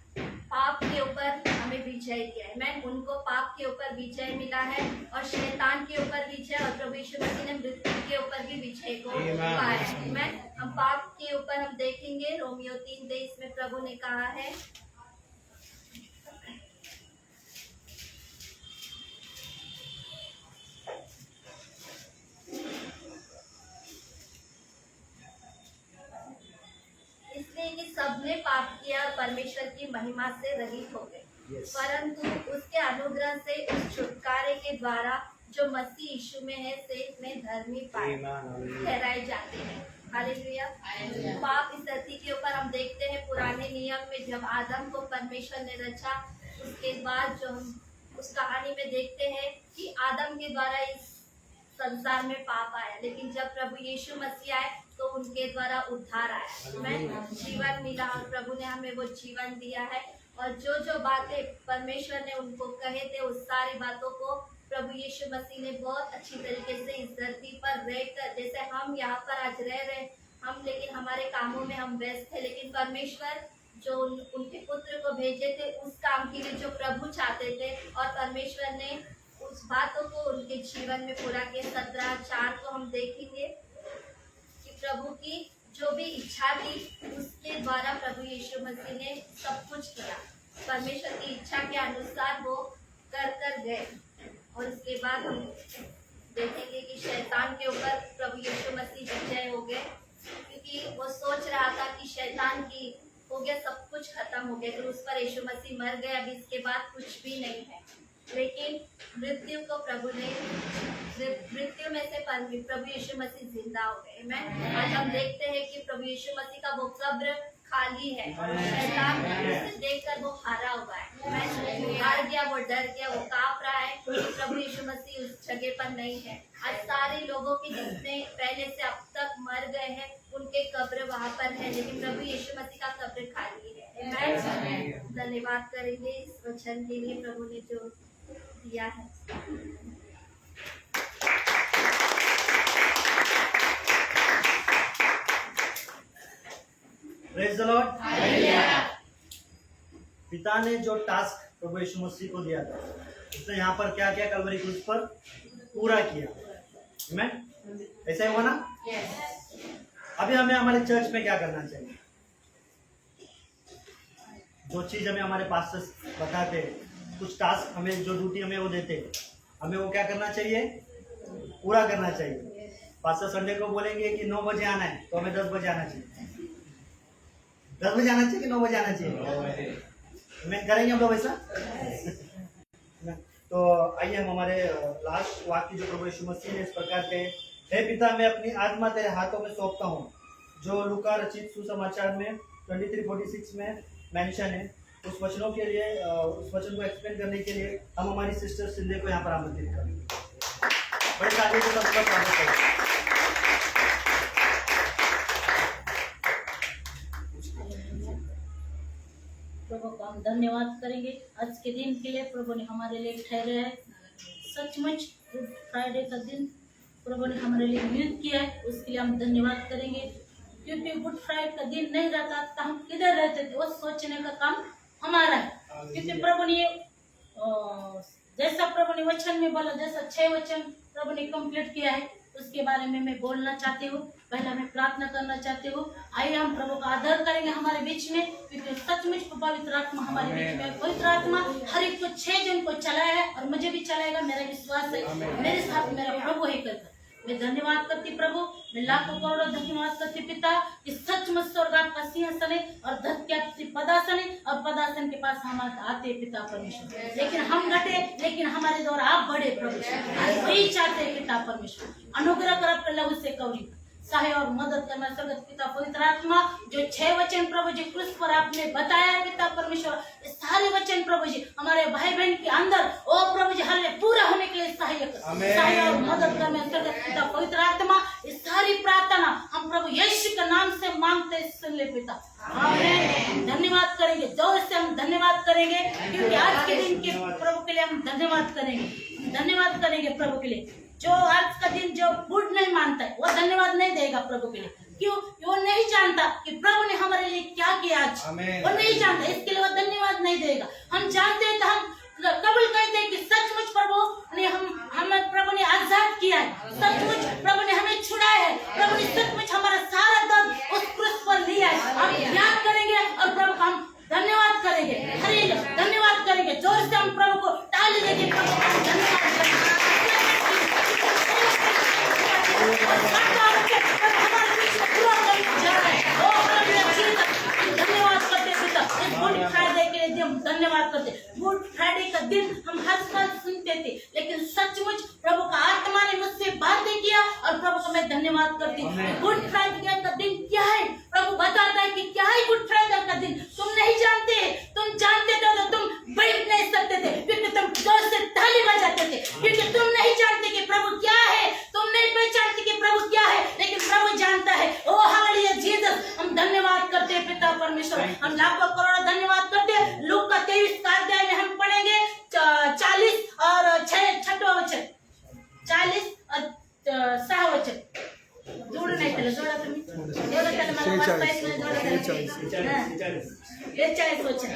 [SPEAKER 6] पाप के ऊपर हमें विजय दिया है। मैं उनको पाप के ऊपर विजय मिला है और शैतान के ऊपर विजय, और प्रभु यीशु मसीह ने मृत्यु के ऊपर भी विजय को पाया है। मैं हम पाप के ऊपर हम देखेंगे रोमियो 3:23 में प्रभु ने कहा है, इसलिए कि सबने पाप किया और परमेश्वर की महिमा से रहित हो गए, परंतु उसके अनुग्रह से उस छुटकारे के द्वारा जो मसीह यीशु में है से में धर्मी पाए ठहराए जाते हैं। हालेलुया। पाप इस धरती के ऊपर हम देखते हैं पुराने नियम में जब आदम को परमेश्वर ने रचा, उसके बाद जो हम उस कहानी में देखते हैं कि आदम के द्वारा इस संसार में पाप आया, लेकिन जब प्रभु यीशु मसीह आए तो उनके द्वारा उद्धार आया, हमें जीवन मिला और प्रभु ने हमें वो जीवन दिया है। और जो जो बातें परमेश्वर ने उनको कहे थे उस सारी बातों को प्रभु यीशु मसीह ने बहुत अच्छी तरीके से इस धरती पर रहकर, जैसे हम यहाँ पर आज रह रहे हम, लेकिन हमारे कामों में हम व्यस्त थे, लेकिन परमेश्वर जो उनके पुत्र को भेजे थे उस काम के लिए जो प्रभु चाहते थे और परमेश्वर ने उस बातों को उनके जीवन में पूरा किया। 17:4 को हम देखेंगे कि प्रभु की जो भी इच्छा थी उसके द्वारा प्रभु यीशु मसीह ने सब कुछ किया, परमेश्वर की इच्छा के अनुसार वो कर गए। और उसके बाद हम देखेंगे कि शैतान के ऊपर प्रभु यीशु मसीह विजय हो गए, क्योंकि वो सोच रहा था कि शैतान की हो गया, सब कुछ खत्म हो गया, तो उस पर यीशु मसीह मर गए, अब इसके बाद कुछ भी नहीं है। लेकिन मृत्यु को प्रभु ने, मृत्यु में से प्रभु यीशु मसीह जिंदा हो गए। मैं आज हम देखते हैं कि प्रभु यीशु मसीह का वो कब्र खाली है, शैतान उसे देखकर वो हारा हुआ है, मैं हार गया, वो डर गया, वो कांप रहा है कि प्रभु यीशु मसीह उस जगह पर नहीं है। आज सारे लोगों के जितने पहले से अब तक मर गए हैं उनके कब्र वहाँ पर है, लेकिन प्रभु यीशु मसीह का कब्र खाली है। धन्यवाद करेंगे इस वचन के लिए प्रभु ने जो दिया है।
[SPEAKER 3] Praise the Lord. पिता ने जो टास्क प्रभु यीशु मसीह को दिया था, उसने यहाँ पर क्या क्या कलवरी क्रूस पर पूरा किया। आमीन। ऐसा ही हुआ ना? अभी हमें हमारे चर्च में क्या करना चाहिए? जो चीज हमें हमारे पास्टर्स बताते, कुछ टास्क हमें, जो ड्यूटी हमें वो देते, हमें वो क्या करना चाहिए? पूरा करना चाहिए। पास्टर संडे को बोलेंगे कि 9 बजे आना है, तो हमें 10 बजे आना चाहिए। 10 बजे आना चाहिए कि 9 बजे आना चाहिए? मैं करेंगे हम लोग वैसा? तो आइए हम हमारे लास्ट वाक्य जो प्रभु यीशु मसीह ने इस प्रकार के, हे पिता मैं अपनी आत्मा तेरे हाथों में सौंपता हूँ, जो लूका रचित सुसमाचार में 23:46 में मेंशन है। उस वचनों के लिए, उस वचन को एक्सप्लेन करने के लिए हम हमारी सिस्टर सिंधे को यहाँ पर आमंत्रित करेंगे। बड़े तालियों से सबका स्वागत करें।
[SPEAKER 8] प्रभु को हम धन्यवाद करेंगे आज के दिन के लिए। प्रभु ने हमारे लिए ठहरे है, सचमुच गुड फ्राइडे का दिन प्रभु ने हमारे लिए नियुक्त किया है, उसके लिए हम धन्यवाद करेंगे। क्योंकि गुड फ्राइडे का दिन नहीं रहता तो हम किधर रहते थे, वो सोचने का काम हमारा है। क्योंकि प्रभु ने जैसा प्रभु ने वचन में बोला, जैसा 6 वचन प्रभु ने कंप्लीट किया है, उसके बारे में मैं बोलना चाहती हूँ। पहला मैं प्रार्थना करना चाहती हूँ। आइए हम प्रभु का आदर करेंगे हमारे बीच में, क्योंकि सचमुच पवित्र आत्मा हमारे बीच में। पवित्र आत्मा हर एक को 6 जन को चलाया है और मुझे भी चलाएगा, मेरा विश्वास है। मेरे साथ मेरा प्रभु ही करता। मैं धन्यवाद करती प्रभु, मैं लाखों करोड़ों धन्यवाद करती पिता कि सचमुच स्वर्ग आपका सिंहासन है और धरती आपकी पदासन है, और पदासन के पास हम आते पिता परमेश्वर। लेकिन हम घटे, लेकिन हमारे द्वारा आप बढ़े प्रभु, वही चाहते पिता परमेश्वर। अनुग्रह कर अपने लहू से कवरी सहाय और मदद करना स्वर्गीय पिता पवित्र आत्मा। जो 6 वचन प्रभु जी क्रूस पर आपने बताया है पिता परमेश्वर, सारे वचन प्रभु जी हमारे भाई बहन के अंदर ओ प्रभु जी हल्ले पूरा होने के लिए सहाय और मदद करना स्वर्गीय पिता पवित्र आत्मा। इस सारी प्रार्थना हम प्रभु यीशु के नाम से मांगते सुन ले पिता, आमीन। धन्यवाद करेंगे, जोर से हम धन्यवाद करेंगे, क्योंकि आज के दिन के प्रभु के लिए हम धन्यवाद करेंगे, धन्यवाद करेंगे प्रभु के लिए। जो आज का दिन जो गुड नहीं मानता है वो धन्यवाद नहीं देगा प्रभु के लिए। क्यों? वो नहीं जानता कि प्रभु ने हमारे लिए क्या किया आज, वो नहीं जानता, इसके लिए वो धन्यवाद नहीं देगा। हम जानते हैं तो हम कबूल कहते हैं कि सचमुच प्रभु ने हमें प्रभु ने आजाद किया है, सचमुच प्रभु ने हमें छुड़ाया है, प्रभु ने सचमुच हमारा सारा दर्द उस क्रूस पर लिया है। हम याद करेंगे और प्रभु का हम धन्यवाद करेंगे, धन्यवाद करेंगे। जोर से हम प्रभु को ताली देंगे, प्रभु का धन्यवाद करेंगे। धन्यवाद करते पिता, इस गुड फ्राइडे के लिए हम धन्यवाद करते। गुड फ्राइडे का दिन हम हर साल सुनते थे, लेकिन सचमुच प्रभु का आत्मा ने मुझसे बातें किया और प्रभु को मैं धन्यवाद करती हूँ। गुड फ्राइडे का दिन क्या है? प्रभु बताता है कि क्या है गुड फ्राइडे का दिन। तुम नहीं जानते, तुम जानते थे तो तुम बैठ नहीं सकते थे, क्योंकि तुम जोर से ताली बजाते थे, क्योंकि तुम नहीं जानते कि प्रभु क्या है, तुम नहीं पहचानते कि प्रभु क्या है, लेकिन प्रभु जानता है। ओ हालेलुया जीसस, हम धन्यवाद करते हैं पिता परमेश्वर, हम लाखों करोड़ों धन्यवाद करते हैं। लूका 23 का अध्याय में हम पढ़ेंगे 40 और 6वां वचन, 40 और 6 वचन। जोड़ नहीं चले, जोड़ा तुम्हें जोड़ा चले, मतलब 42 वचन।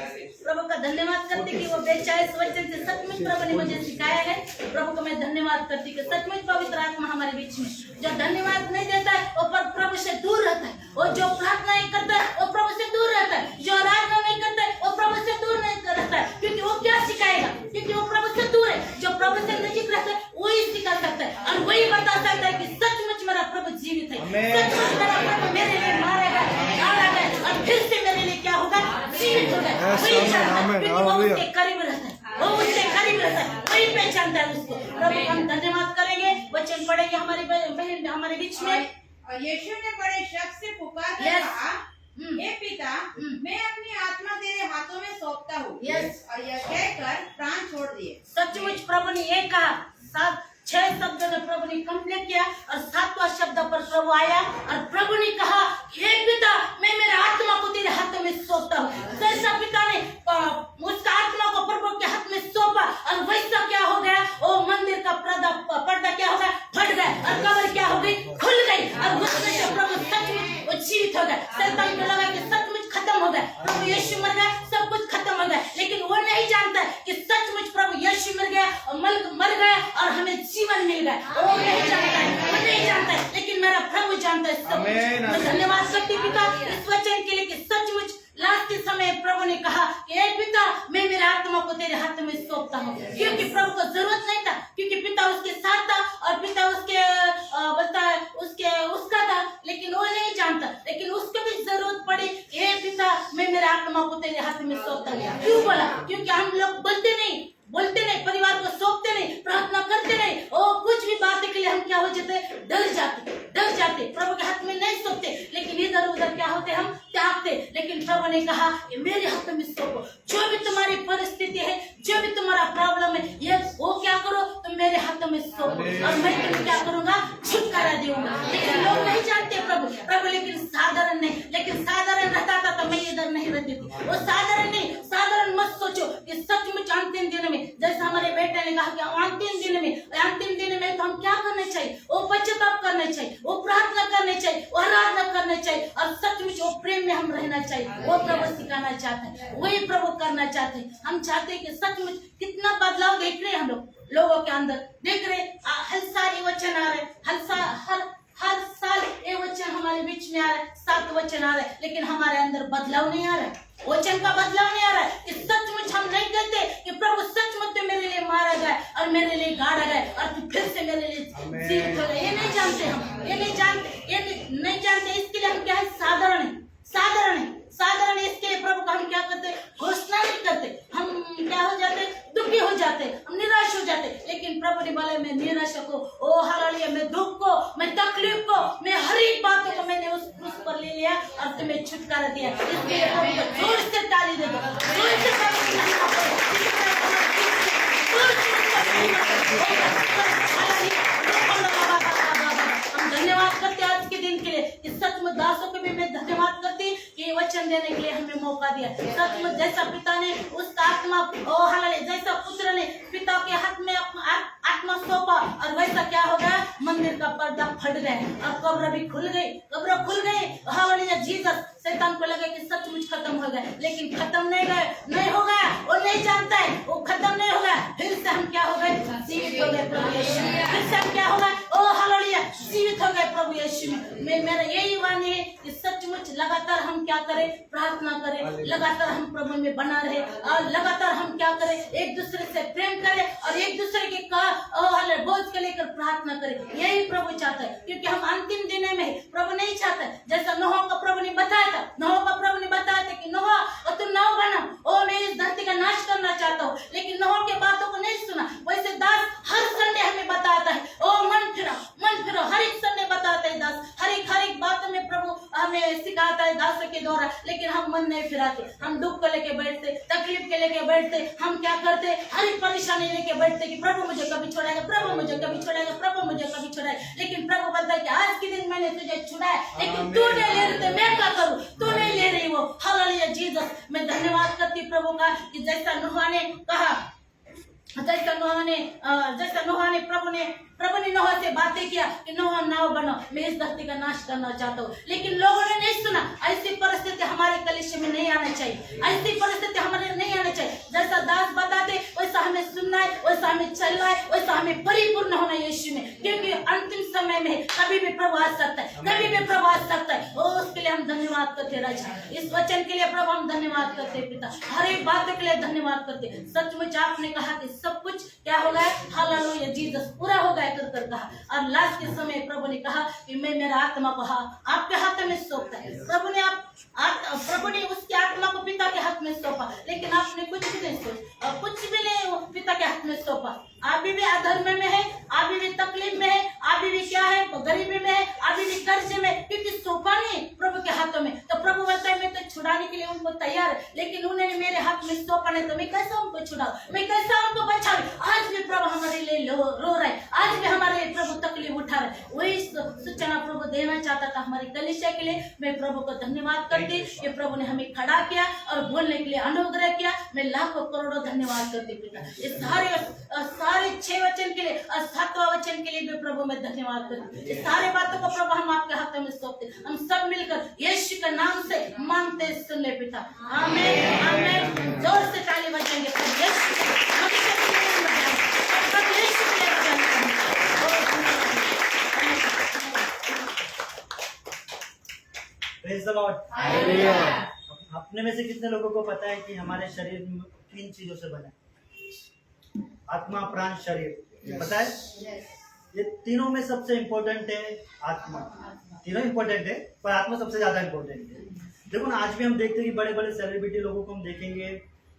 [SPEAKER 8] प्रभु का धन्यवाद करते कि वो 42 वचन से सचमुच प्रभु ने मुझे सिखाया है। प्रभु को मैं धन्यवाद करती कि सचमुच पवित्र आत्मा हमारे बीच में जो धन्यवाद नहीं देता है वो प्रभु से दूर रहता है, और जो प्रार्थना नहीं करता है वो प्रभु से दूर रहता है, जो आराधना नहीं करता है वो प्रभु से दूर नहीं रहता है। क्योंकि वो क्या सिखाएगा? क्योंकि वो प्रभु से दूर है। जो प्रभु से नजीक रहता है वही सिखा सकता है और वही बता सकता है कि सचमुच मेरा प्रभु जीवित है, सचमुच मेरा प्रभु मेरे लिए मारा गया और फिर से मेरे लिए क्या होगा? जीवित होगा। वही जानता है, क्योंकि वो उसके करीब रहता है, वो उससे करीब रहता है, वही पहचानता है उसको। प्रभु हम धन्यवाद करेंगे, वचन पढ़ेंगे हमारे बहन हमारे बीच में।
[SPEAKER 2] और यीशु ने बड़े शब्द से पुकार कर कहा, हे पिता, मैं अपनी आत्मा तेरे हाथों में सौंपता हूँ। और यह कहकर प्राण छोड़ दिए। सचमुच प्रभु ने ये कहा, 6 शब्दों में प्रभु ने कंप्लीट किया और 7वां शब्द
[SPEAKER 8] पर प्रभु आया और प्रभु ने कहा, हे पिता, मैं मेरे आत्मा को तेरे हाथों में सौंपता हूँ। जैसा पिता ने उसका आत्मा को प्रभु के हाथ में सौंपा और वैसा क्या हो गया, वो मंदिर का पर्दा क्या हो गया, फट गया और कब्र क्या हो गई, खुल गई और उसमें से प्रभु सचमुच जीवित हो गया। शैतान को लगा कि सचमुच खत्म हो गया, प्रभु यीशु मर गया, सब कुछ खत्म हो गया, लेकिन वो नहीं जानता कि सचमुच प्रभु यीशु मर गया और मर गया और हमें जीवन मिल गया। वो नहीं जानता है, वो नहीं जानता है, लेकिन मेरा प्रभु जानता है सब कुछ। मैं धन्यवाद करती पिता इस वचन के लिए कि सचमुच लास्ट के समय प्रभु ने कहा कि हे पिता, मैं मेरे आत्मा को तेरे हाथ में सौंपता हूँ, क्योंकि प्रभु को जरूरत नहीं था, क्योंकि पिता उसके साथ था और पिता उसके उसका था, लेकिन वो नहीं जानता, लेकिन उसको भी जरूरत पड़ी, हे पिता, मैं मेरे आत्मा को तेरे हाथ में सौंपता हूँ। क्यों बोला? क्योंकि हम लोग बोलते नहीं, परिवार को सौंपते नहीं, प्रार्थना करते नहीं, और कुछ भी बातें के लिए हम क्या हो जाते, डर जाते, प्रभु के हाथ में नहीं सौंपते, लेकिन इधर उधर क्या होते, हम त्यागते। लेकिन प्रभु ने कहा कि मेरे हाथ में सौंपो, जो भी तुम्हारी परिस्थिति है, जो भी तुम्हारा प्रॉब्लम है, ये वो क्या करो, तुम मेरे हाथ में सौंपो और मैं तुम्हें क्या करूंगा, छुटकारा दूंगा। लेकिन लोग नहीं जानते प्रभु लेकिन साधारण नहीं, लेकिन साधारण रहता था तो मैं इधर नहीं रहती थी। वो साधारण नहीं, साधारण मत सोचो कि सचमुच अंतिम दिन में, जैसे हमारे बेटे ने कहा कि अंतिम दिन में तो हम क्या करना चाहिए, वो पश्चाताप करना चाहिए, वो प्रार्थना करना चाहिए, वो आराधना करना चाहिए और सचमुच वो प्रेम में हम रहना चाहिए। वो प्रभु सिखाना चाहते हैं, वही प्रभु करना चाहते हैं। हम चाहते हैं कि सचमुच कितना बदलाव देख रहे हैं हम लोगों के अंदर, देख रहे हर साल ये वचन आ रहे, हर साल ये वचन हमारे बीच में आ रहा है, 7 वचन आ रहे हैं, लेकिन हमारे अंदर बदलाव नहीं आ रहा है, वचन का बदलाव नहीं आ रहा है कि सचमुच हम नहीं कहते कि प्रभु सचमुच तो मेरे लिए मारा गया और मेरे लिए गाड़ा गया और तू फिर से मेरे लिए जीवित हो गया। ये नहीं जानते हम, ये नहीं जानते। इसके लिए हम क्या है, साधारण इसके लिए प्रभु का हम क्या करते, घोषणा नहीं करते, हम क्या हो जाते, दुखी हो जाते, हम निराश हो जाते। लेकिन प्रभु ने बोला, मैं निराशा को, ओ हालेलुया, मैं दुख को, मैं तकलीफ को, मैं हर एक बातों को मैंने उस क्रूस पर ले लिया और तुम्हें छुटकारा दिया। इसके लिए प्रभु को जोर से ताली दे दो, जोर से हम धन्यवाद करते हैं आज के दिन के लिए कि सचमुच दासों को भी मैं धन्यवाद करती कि वचन देने के लिए हमें मौका दिया। सचमुच जैसा पिता ने उसका आत्मा, ओ हालेलुया, जैसा पुत्र ने पिता के हाथ में आत्मा सौंपा और वैसा क्या हो गया, मंदिर का पर्दा फट गया और कब्र भी खुल गई। Hallelujah Jesus. शैतान को लगा कि सचमुच खत्म हो गया, लेकिन खत्म नहीं हो गया। वो नहीं जानता है वो खत्म नहीं हो गया। फिर से हम क्या हो गए, जीवित हो गए प्रभु यीशु में। फिर से हम क्या हो गए, ओ हालेलुया, जीवित हो गए प्रभु यीशु में। मेरा यही वाणी है कि सचमुच लगातार हम क्या करें, प्रार्थना करें, लगातार हम प्रभु में बना रहे और लगातार हम क्या करें, एक दूसरे से प्रेम करें और एक दूसरे के बोझ के लेकर प्रार्थना करें। यही प्रभु चाहता है, क्योंकि हम अंतिम दिन में प्रभु नहीं चाहता जैसा नोह का प्रभु ने बताया था, कि नोह और तुम नाव बना, ओ मैं इस धरती का नाश करना चाहता हूँ, लेकिन नोह के बातों को नहीं सुना। वैसे दास हर संडे हमें बताता है, ओ मन फिरो, हर एक संडे बताता है दास, हर एक बात में प्रभु हमें सिखाता है दासों के द्वारा, लेकिन हम मन नहीं फिराते, हम दुख को लेके बैठते, तकलीफ के लेके बैठते, हम क्या करते, हर एक परेशानी लेके बैठते कि प्रभु मुझे कभी छोड़ेगा, प्रभु मुझे कभी छोड़ेगा। लेकिन प्रभु बोलता है कि आज के दिन मैंने तुझे छुड़ाया, लेकिन तू नहीं ले रही, मैं क्या करूं, तू नहीं ले रही वो। Hallelujah Jesus. मैं धन्यवाद करती प्रभु का कि जैसा नोह ने कहा, जैसा नोह ने प्रभु ने नोह से बातें किया कि नोह नाव बनो, मैं इस धरती का नाश करना चाहता हूँ, लेकिन लोगों ने नहीं सुना। ऐसी परिस्थिति हमारे कलीसिया में नहीं आना चाहिए, ऐसी परिस्थिति हमारे नहीं आना चाहिए। जैसा दास बताते वैसा हमें सुनना है, वैसा हमें चलना है, वैसा हमें परिपूर्ण होना है यीशु में, क्योंकि अंतिम समय में कभी भी प्रभु आ सकता है, उसके लिए हम धन्यवाद करते राजा। इस वचन के लिए प्रभु हम धन्यवाद करते पिता, हर एक बात के लिए धन्यवाद करते। सचमुच आपने कहा कि सब कुछ क्या हो गया, हालेलुया जीसस, पूरा हो गया कर कहा। और लास्ट के समय प्रभु ने कहा कि मैं मेरा आत्मा को आपके हाथ में सौंपता है। प्रभु ने उसकी आत्मा को पिता के हाथ में सौंपा, लेकिन आपने कुछ भी नहीं पिता के हाथ में सौंपा। अभी भी अधर्म में है, अभी भी तकलीफ में है, अभी भी क्या है, गरीबी में है, अभी भी कर्ज में, क्योंकि सौंपा नहीं प्रभु के हाथों में। तो प्रभु बोलता है मैं तो छुड़ाने के लिए उनको तैयार है, लेकिन उन्होंने मेरे हाथ में सौंपा नहीं, तो मैं कैसा उनको छुड़ाऊं, मैं कैसा उनको बचाऊं। आज भी प्रभु हमारे लिए रो रहा है, आज भी हमारे प्रभु तकलीफ उठा रहे, वही सूचना प्रभु था हमारी कलीसिया के लिए। मैं प्रभु को धन्यवाद करती कि प्रभु ने हमें खड़ा किया और बोलने के लिए अनुग्रह किया। मैं लाखों करोड़ों धन्यवाद करती पिता। इस सारे 6 वचन के लिए और 7वां वचन के लिए भी प्रभु मैं धन्यवाद करती। इस सारे बातों को प्रभु हम आपके हाथों में सौंपते। हम सब मिलकर यीशु के नाम से मांगते सुन ले पिता। आमीन आमीन। जोर से ताली बजाएंगे प्रभु यीशु के हमेशा के लिए बजाएंगे। प्रभु यीशु के लिए बजाएंगे।
[SPEAKER 3] Praise the Lord. हालेलुया। अपने में से कितने लोगों को पता है कि हमारे शरीर 3 चीजों से बना है? आत्मा, प्राण, शरीर। पता है? ये तीनों में सबसे इम्पोर्टेंट है आत्मा। तीनों इम्पोर्टेंट है पर आत्मा सबसे ज्यादा इम्पोर्टेंट है। देखो ना, आज भी हम देखते हैं कि बड़े बड़े सेलिब्रिटी लोगों को हम देखेंगे,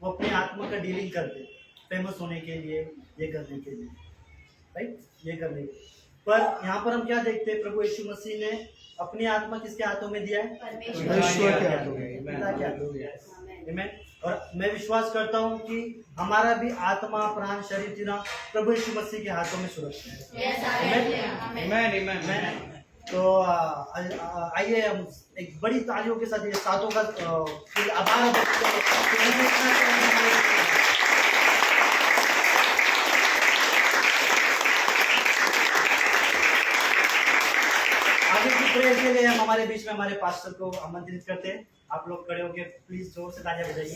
[SPEAKER 3] वो अपने आत्मा का डीलिंग करते हैं फेमस होने के लिए, ये करने के लिए, राइट, ये करने के लिए। पर यहाँ पर हम क्या देखते हैं? प्रभु यीशु मसीह ने अपनी आत्मा किसके हाथों में दिया है? परमेश्वर के हाथों में, पिता के हाथों में। आमीन। और मैं विश्वास करता हूँ कि हमारा भी आत्मा, प्राण, शरीर तीनों प्रभु यीशु मसीह के हाथों में सुरक्षित है। आमीन। तो आइए हम एक बड़ी तालियों के साथ ये सातों का आभार आगे की प्रेयर के लिए हम हमारे बीच में हमारे पास्टर को आमंत्रित करते हैं। आप लोग खड़े होकर प्लीज जोर से तालियां बजाइए।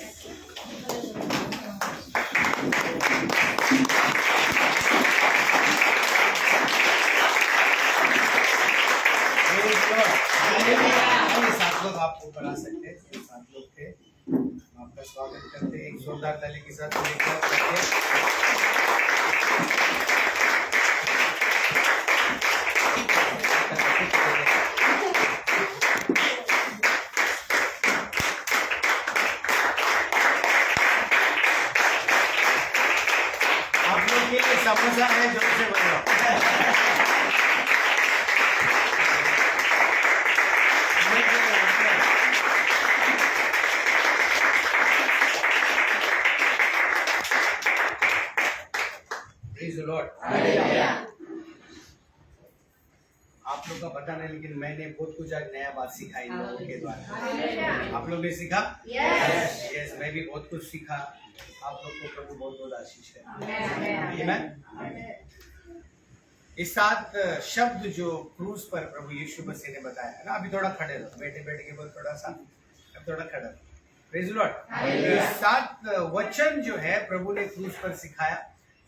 [SPEAKER 1] सात लोग आप ऊपर आ सकते हैं। 7 लोग थे। आपका स्वागत करते हैं एक जोरदार ताली के साथ। आप लोग के लिए समोसा है, जोर से बोलो। आप लोग का पता नहीं, लेकिन मैंने बहुत कुछ आज नया बात सीखा इन लोगों के द्वारा। आप लोग ने सीखा? यस, मैं भी बहुत कुछ सीखा। आप लोग को प्रभु बहुत बहुत आशीष है। इस 7 शब्द जो क्रूस पर प्रभु यीशु मसीह ने बताया है ना, अभी थोड़ा खड़े रहो, बैठे बैठे के बाद थोड़ा सा अब थोड़ा खड़ा। Praise the Lord. 7 वचन जो है प्रभु ने क्रूस पर सिखाया,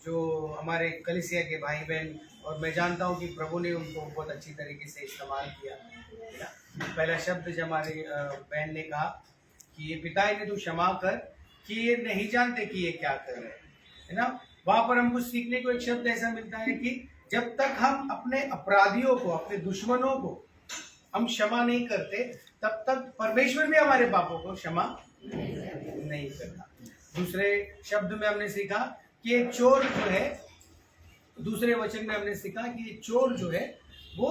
[SPEAKER 1] जो हमारे कलीसिया के भाई बहन, और मैं जानता हूँ कि प्रभु ने उनको बहुत अच्छी तरीके से इस्तेमाल किया। पहला शब्द जो हमारे बहन ने कहा कि ये पिता इन्हें तू क्षमा कर कि ये नहीं जानते कि ये क्या कर रहे हैं, है ना। वहां पर हमको सीखने को एक शब्द ऐसा मिलता है कि जब तक हम अपने अपराधियों को, अपने दुश्मनों को हम क्षमा नहीं करते, तब तक परमेश्वर भी हमारे पापों को क्षमा नहीं करता। दूसरे शब्द में हमने सीखा कि ये चोर जो है, दूसरे वचन में हमने सीखा कि ये चोर जो है वो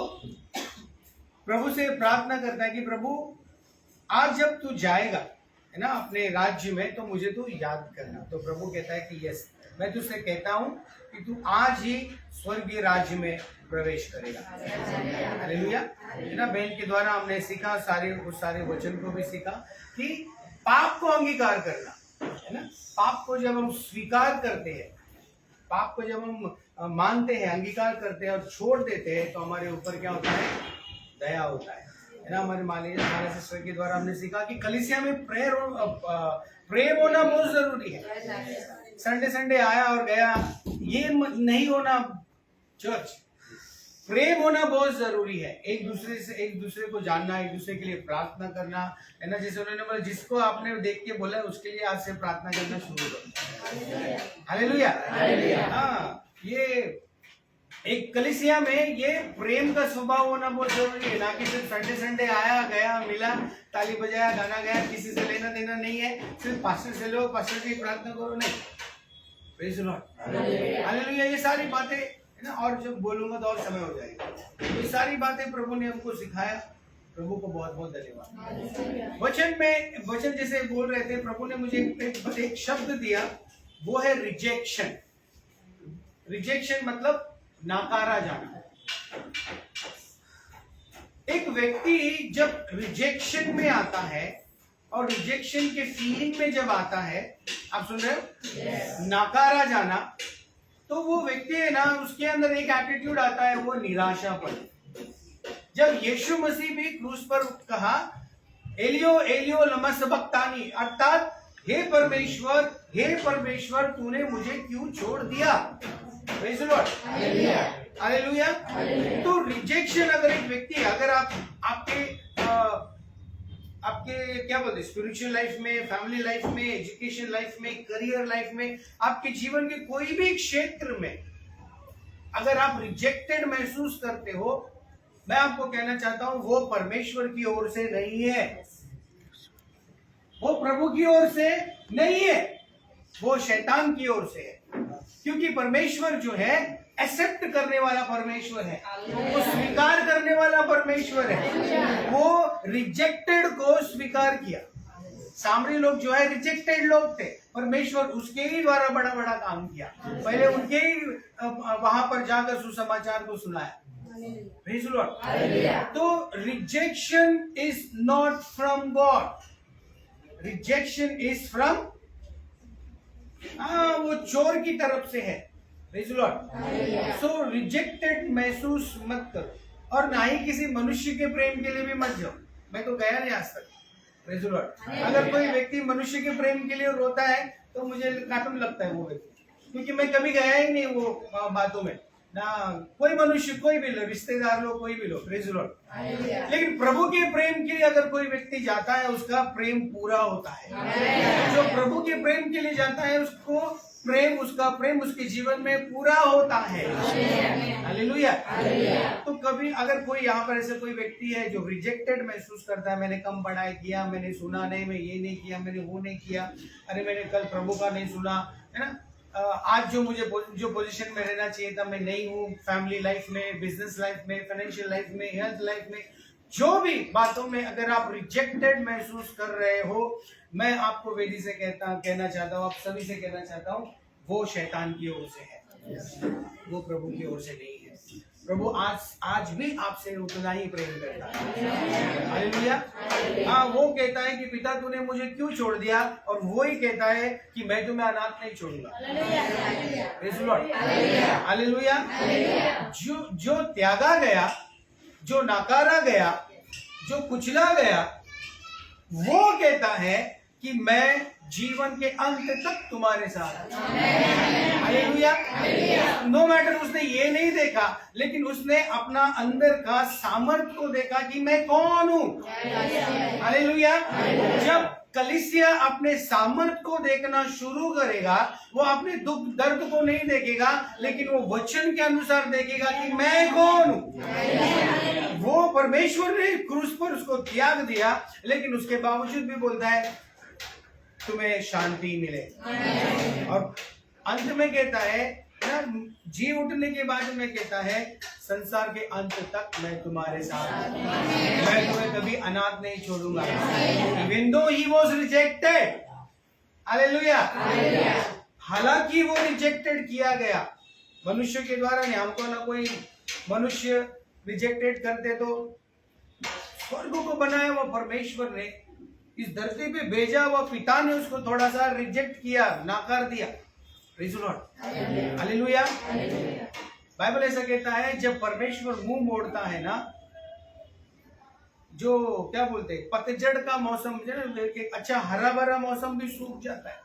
[SPEAKER 1] प्रभु से प्रार्थना करता है कि प्रभु आज जब तू जाएगा, है ना, अपने राज्य में, तो मुझे तू याद करना। तो प्रभु कहता है कि यस, मैं तुझसे कहता हूं कि तू आज ही स्वर्गीय राज्य में प्रवेश करेगा। हालेलुया। है ना, बहन के द्वारा हमने सीखा, उस सारे वचन को भी सीखा कि पाप को अंगीकार करना, है ना। पाप को जब हम स्वीकार करते हैं, पाप को जब हम मानते हैं, अंगीकार करते हैं और छोड़ देते हैं, तो हमारे ऊपर क्या होता है? दया होता है ना। हमारे सिस्टर के द्वारा हमने सीखा कि कलीसिया में प्रेम होना बहुत जरूरी है। संडे आया और गया, ये नहीं होना। चर्च प्रेम होना बहुत जरूरी है। एक दूसरे को जानना, एक दूसरे के लिए प्रार्थना करना, है ना। जैसे उन्होंने बोला, जिसको आपने देख के बोला उसके लिए आज से प्रार्थना करना शुरू करो। हालेलुया। हाँ, ये एक कलीसिया में ये प्रेम का स्वभाव होना बहुत जरूरी है। ना कि सिर्फ संडे आया गया, मिला, ताली बजाया, गाना गाया, किसी से लेना देना नहीं है। सिर्फ पास्टर से लो, पास्टर की प्रार्थना करो, नहीं। Praise the Lord. हालेलुया। ये सारी बातें, है ना, और जब बोलूंगा तो और समय हो जाएगा। ये सारी बातें प्रभु ने हमको सिखाया। प्रभु को बहुत बहुत धन्यवाद। वचन जैसे बोल रहे थे, प्रभु ने मुझे एक शब्द दिया, वो है रिजेक्शन। रिजेक्शन मतलब नकारा जाना। एक व्यक्ति जब रिजेक्शन में आता है और रिजेक्शन के फीलिंग में जब आता है, आप सुन रहे हो, नकारा जाना, तो वो व्यक्ति है ना, उसके अंदर एक एटीट्यूड आता है, वो निराशापन। जब यीशु मसीह भी क्रूस पर कहा एलियो एलियो लमा सबक्तानी, अर्थात हे परमेश्वर तूने मुझे क्यों छोड़ दिया। Praise the Lord, hallelujah. तो रिजेक्शन, अगर एक व्यक्ति, अगर आपके क्या बोलते, स्पिरिचुअल लाइफ में, फैमिली लाइफ में, एजुकेशन लाइफ में, करियर लाइफ में, आपके जीवन के कोई भी क्षेत्र में अगर आप रिजेक्टेड महसूस करते हो, मैं आपको कहना चाहता हूं वो परमेश्वर की ओर से नहीं है, वो प्रभु की ओर से नहीं है, वो शैतान की ओर से है। क्योंकि परमेश्वर जो है एक्सेप्ट करने वाला परमेश्वर है, वो स्वीकार करने वाला परमेश्वर है। वो रिजेक्टेड को स्वीकार किया। सामरी लोग जो है रिजेक्टेड लोग थे, परमेश्वर उसके ही द्वारा बड़ा बड़ा काम किया, पहले उनके ही वहां पर जाकर सुसमाचार को सुनाया। Praise the Lord. तो rejection is not from God, rejection is from, वो चोर की तरफ से है। Praise the Lord. So rejected महसूस मत करो, और ना ही किसी मनुष्य के प्रेम के लिए भी मत जाओ। मैं तो गया नहीं आज तक। Praise the Lord. अगर कोई व्यक्ति मनुष्य के प्रेम के लिए रोता है तो मुझे कार्टून लगता है वो व्यक्ति, क्योंकि मैं कभी गया ही नहीं वो बातों में ना। कोई मनुष्य, कोई भी लो, रिश्तेदार लो, कोई भी लो, प्रेज़ द लॉर्ड। लेकिन प्रभु के प्रेम के लिए अगर कोई व्यक्ति जाता है, उसका प्रेम पूरा होता है। जो प्रभु के प्रेम के लिए जाता है, उसको प्रेम, उसका प्रेम उसके जीवन में पूरा होता है। हालेलुया। तो कभी अगर कोई यहाँ पर ऐसे कोई व्यक्ति है जो रिजेक्टेड महसूस करता है, मैंने कम पढ़ाई किया, मैंने सुना नहीं, मैं ये नहीं किया, मैंने वो नहीं किया, अरे मैंने कल प्रभु का नहीं सुना, है ना, आज जो मुझे जो पोजीशन में रहना चाहिए था मैं नहीं हूँ, फैमिली लाइफ में, बिजनेस लाइफ में, फाइनेंशियल लाइफ में, हेल्थ लाइफ में, जो भी बातों में अगर आप रिजेक्टेड महसूस कर रहे हो, मैं आपको वेदी से कहना चाहता हूँ, आप सभी से कहना चाहता हूँ, वो शैतान की ओर से है, वो प्रभु की ओर से नहीं है। प्रभु आज भी आपसे उतना ही प्रेम करता है। हालेलुया। हाँ, वो कहता है कि पिता तूने मुझे क्यों छोड़ दिया, और वो ही कहता है कि मैं तुम्हें अनाथ नहीं छोड़ूंगा। Praise the Lord. हालेलुया। जो त्यागा गया, जो नकारा गया, जो कुचला गया, वो कहता है कि मैं जीवन के अंत तक तुम्हारे साथ। हालेलुया। नो मैटर, उसने ये नहीं देखा, लेकिन उसने अपना अंदर का सामर्थ्य को देखा कि मैं कौन हूँ। हालेलुया। जब कलीसिया अपने सामर्थ्य को देखना शुरू करेगा, वो अपने दुख दर्द को नहीं देखेगा, लेकिन वो वचन के अनुसार देखेगा कि मैं कौन हूँ। वो परमेश्वर ने क्रूस पर उसको त्याग दिया, लेकिन उसके बावजूद भी बोलता है तुम्हें शांति मिले, और अंत में कहता है ना, जी उठने के बाद में कहता है संसार के अंत तक मैं तुम्हारे साथ हूं, मैं तुम्हें कभी अनाथ नहीं छोड़ूंगा। Even though he was rejected, hallelujah, हालांकि वो रिजेक्टेड किया गया मनुष्य के द्वारा नहीं। हमको ना कोई मनुष्य रिजेक्टेड करते, तो स्वर्ग को बनाया हुआ परमेश्वर ने इस धरती पे भेजा हुआ पिता ने उसको थोड़ा सा रिजेक्ट किया, नाकार दिया। Praise the Lord. Hallelujah. Bible ऐसा कहता है, जब परमेश्वर मुंह मोड़ता है ना, जो क्या बोलते हैं, पतझड़ का मौसम, एक अच्छा हरा भरा मौसम भी सूख जाता है,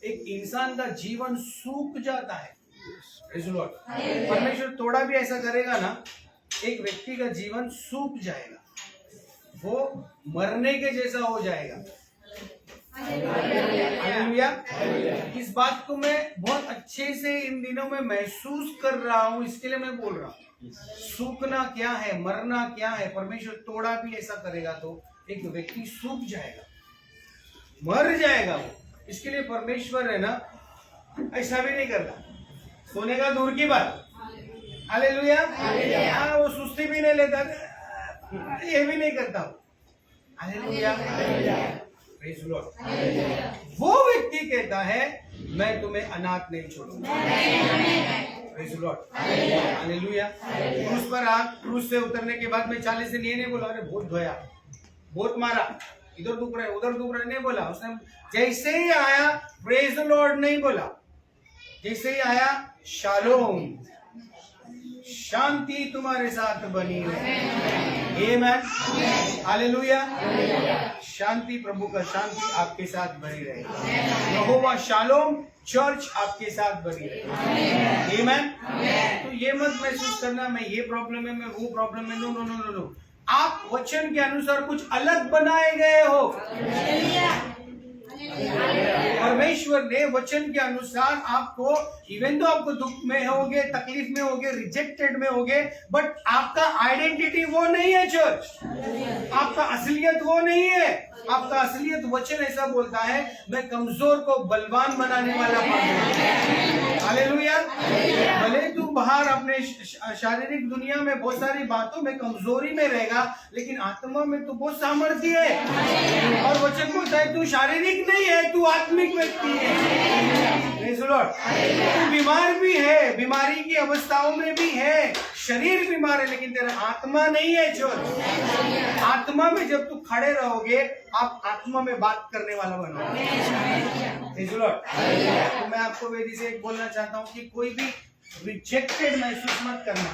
[SPEAKER 1] एक इंसान का जीवन सूख जाता है। Praise the Lord. परमेश्वर थोड़ा भी ऐसा करेगा ना, एक व्यक्ति का जीवन सूख जाएगा, वो मरने के जैसा हो जाएगा। हालेलुया। इस बात को मैं बहुत अच्छे से इन दिनों में महसूस कर रहा हूँ, इसके लिए मैं बोल रहा हूँ। सूखना क्या है, मरना क्या है। परमेश्वर थोड़ा भी ऐसा करेगा तो एक व्यक्ति सूख जाएगा, मर जाएगा वो। इसके लिए परमेश्वर है ना, ऐसा भी नहीं करता, सोने का दूर की बात। हालेलुया। हाँ, वो सुस्ती भी नहीं लेता, ये भी नहीं करता। हालेलुया। Praise the Lord. वो व्यक्ति कहता है मैं तुम्हें अनाथ नहीं छोड़ूंगा। Praise the Lord, hallelujah. क्रूस पर क्रूस से उतरने के बाद में 40 दिन ये नहीं बोला अरे बहुत धोया, बहुत मारा, इधर दुख रहा है उधर दुख रहा है, नहीं बोला उसने। जैसे ही आया प्रेज़ द लॉर्ड नहीं बोला, जैसे ही आया शालोम, शांति तुम्हारे साथ बनी रहे, आमेन, हालेलुया। शांति, प्रभु का शांति आपके साथ बनी रहे। यहोवा शालोम, चर्च आपके साथ बनी रहे, आमेन। तो ये मत महसूस करना मैं ये प्रॉब्लम है, मैं वो प्रॉब्लम है, no no no no no. आप वचन के अनुसार कुछ अलग बनाए गए हो। परमेश्वर ने वचन के अनुसार आपको, इवन तो आपको दुख में होगे, तकलीफ में होगे, रिजेक्टेड में होगे, बट आपका आइडेंटिटी वो नहीं है चर्च, आपका असलियत वो नहीं है। आपका असलियत वचन ऐसा बोलता है, मैं कमजोर को बलवान बनाने वाला हूं, हालेलुया। भले तू बाहर अपने शारीरिक दुनिया में बहुत सारी बातों में कमजोरी में रहेगा, लेकिन आत्मा में तू बहुत सामर्थ्य है। और वचन बोलता है तू शारीरिक नहीं है, तू आत्मिक व्यक्ति है। Praise the Lord. तू बीमार भी है, बीमारी की अवस्थाओं में भी है, शरीर बीमार है, लेकिन तेरा आत्मा नहीं है चोर। आत्मा में जब तू खड़े रहोगे, आप आत्मा में बात करने वाला बनोगे। Praise the Lord. तो मैं आपको वेदी से एक बोलना चाहता हूँ कि कोई भी रिजेक्टेड महसूस मत करना,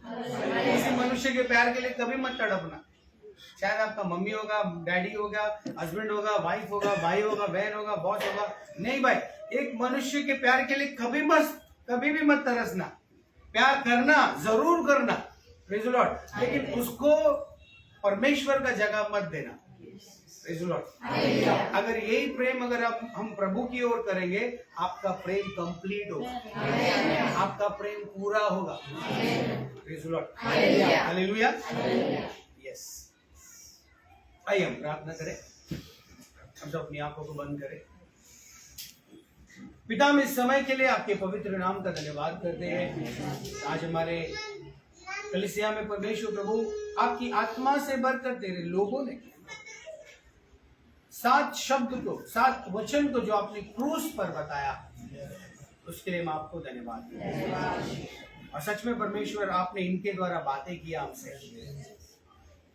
[SPEAKER 1] किसी मनुष्य के प्यार के लिए कभी मत तड़पना। शायद आपका मम्मी होगा, डैडी होगा, हस्बैंड होगा, वाइफ होगा, भाई होगा, बहन होगा, बॉस होगा, नहीं भाई, एक मनुष्य के प्यार के लिए कभी भी मत तरसना। प्यार करना, जरूर करना, प्रेज़ द लॉर्ड, लेकिन उसको परमेश्वर का जगह मत देना। Praise the Lord. अगर यही प्रेम अगर हम प्रभु की ओर करेंगे, आपका प्रेम कंप्लीट होगा, आपका प्रेम पूरा होगा। Praise the Lord, hallelujah. Yes, आइए हम प्रार्थना करें। हम सब अपनी आंखों को बंद करें। पिता, हम इस समय के लिए आपके पवित्र नाम का धन्यवाद करते हैं। आज हमारे कलीसिया में परमेश्वर प्रभु आपकी आत्मा से भरकर तेरे लोगों ने 7 शब्द को, 7 वचन को जो आपने क्रूस पर बताया, उसके लिए हम आपको धन्यवाद देते हैं। और सच में परमेश्वर आपने इनके द्वारा बातें किया हमसे,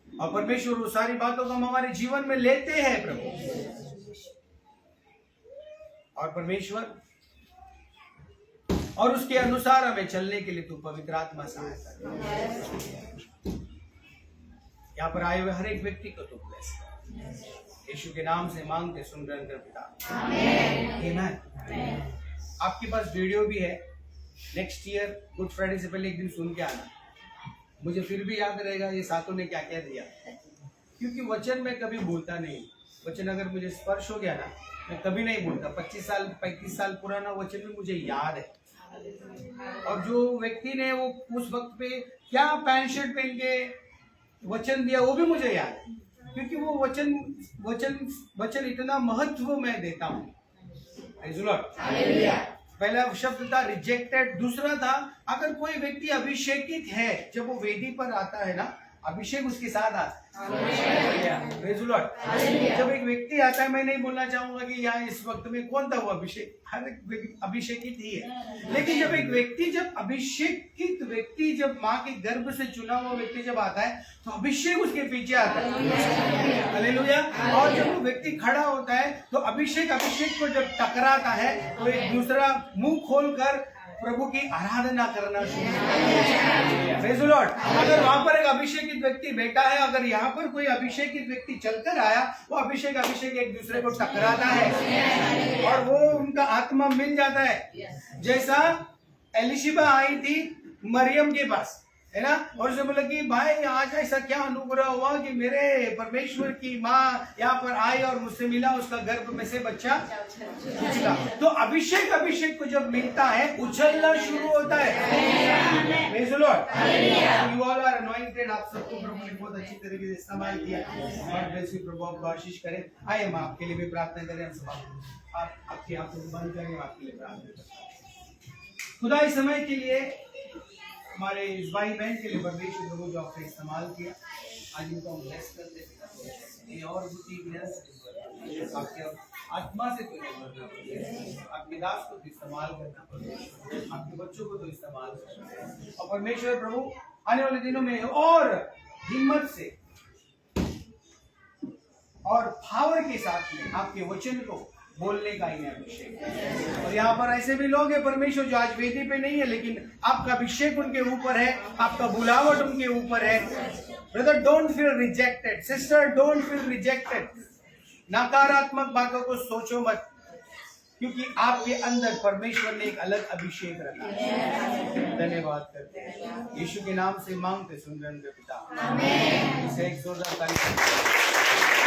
[SPEAKER 1] और परमेश्वर वो सारी बातों को हम हमारे जीवन में लेते हैं प्रभु। और परमेश्वर, और उसके अनुसार हमें चलने के लिए तू पवित्र आत्मा सहायता कर। यहाँ पर आए हुए हर एक व्यक्ति को तू ब्लेस कर। यीशु के नाम से मांगते सुन ग्रहण कर पिता, आमीन। आपके पास वीडियो भी है, नेक्स्ट ईयर गुड फ्राइडे से पहले एक दिन सुन के आना। मुझे फिर भी याद रहेगा ये सातों ने क्या क्या दिया, क्योंकि वचन मैं कभी भूलता नहीं। वचन अगर मुझे स्पर्श हो गया ना, मैं कभी नहीं भूलता। 25 साल 35 साल पुराना वचन भी मुझे याद है। और जो व्यक्ति ने वो उस वक्त पे क्या पैंट शर्ट पहन के वचन दिया, वो भी मुझे याद है, क्योंकि वो वचन इतना महत्व मैं देता हूँ। पहला शब्द था रिजेक्टेड, दूसरा था अगर कोई व्यक्ति अभिषेकित है, जब वो वेदी पर आता है ना, अभिषेक उसके साथ आता है। Praise the Lord. जब एक व्यक्ति आता है, मैं नहीं बोलना चाहूंगा कि यहाँ इस वक्त में कौन था वो अभिषेक, हर एक अभिषेकित ही है, लेकिन जब एक व्यक्ति, जब अभिषेकित व्यक्ति, जब माँ के गर्भ से चुना हुआ व्यक्ति जब आता है, तो अभिषेक उसके पीछे आता है। हालेलुया। और जब वो व्यक्ति खड़ा होता है, तो अभिषेक को जब टकराता है, तो एक दूसरा मुंह खोलकर प्रभु की आराधना करना शुरू करता। Praise the Lord. अगर वहां पर एक अभिषेकित व्यक्ति बैठा है, अगर यहाँ पर कोई अभिषेकित व्यक्ति चलकर आया, वो अभिषेक एक दूसरे को टकराता है और वो उनका आत्मा मिल जाता है। जैसा एलिशिबा आई थी मरियम के पास, है ना, और उसने बोला कि भाई आज ऐसा क्या अनुग्रह हुआ कि मेरे परमेश्वर की माँ यहाँ पर आई और मुझसे मिला, उसका गर्भ में से बच्चा उछला। तो अभिषेक को जब मिलता है, उछलना शुरू होता है। Praise the Lord. You all are anointed. आप सबको प्रभु ने बहुत अच्छी तरीके से इस्तेमाल किया। God bless you. प्रभु आपको आशीष करे। आइए हम आपके लिए भी प्रार्थना करें। हम सब आप आपकी आंखों को बंद करें, आपके लिए प्रार्थना करें। खुदा इस समय के लिए, हमारे इस भाई बहन के लिए परमेश्वर प्रभु जो आपने इस्तेमाल किया, आज इनको हम ब्लेस कर देते हैं और आपके आत्मा से तो नहीं भरना पड़ेगा, आपके दास को तो इस्तेमाल करना पड़ेगा, आपके बच्चों को तो इस्तेमाल करना है। और परमेश्वर प्रभु आने वाले दिनों में और हिम्मत से और पावर के साथ में आपके वचन को बोलने का इन्हें अभिषेक है। और यहाँ पर ऐसे भी लोग हैं परमेश्वर जो आज वेदी पे नहीं है, लेकिन आपका अभिषेक उनके ऊपर है, आपका बुलावट उनके ऊपर है। Brother don't feel rejected, sister don't feel rejected. नकारात्मक बातों को सोचो मत, क्योंकि आपके अंदर परमेश्वर ने एक अलग अभिषेक रखा है। धन्यवाद करते हैं यीशु के नाम से मांगते सुन रहे पिता, आमीन। एक जोरदार ताली।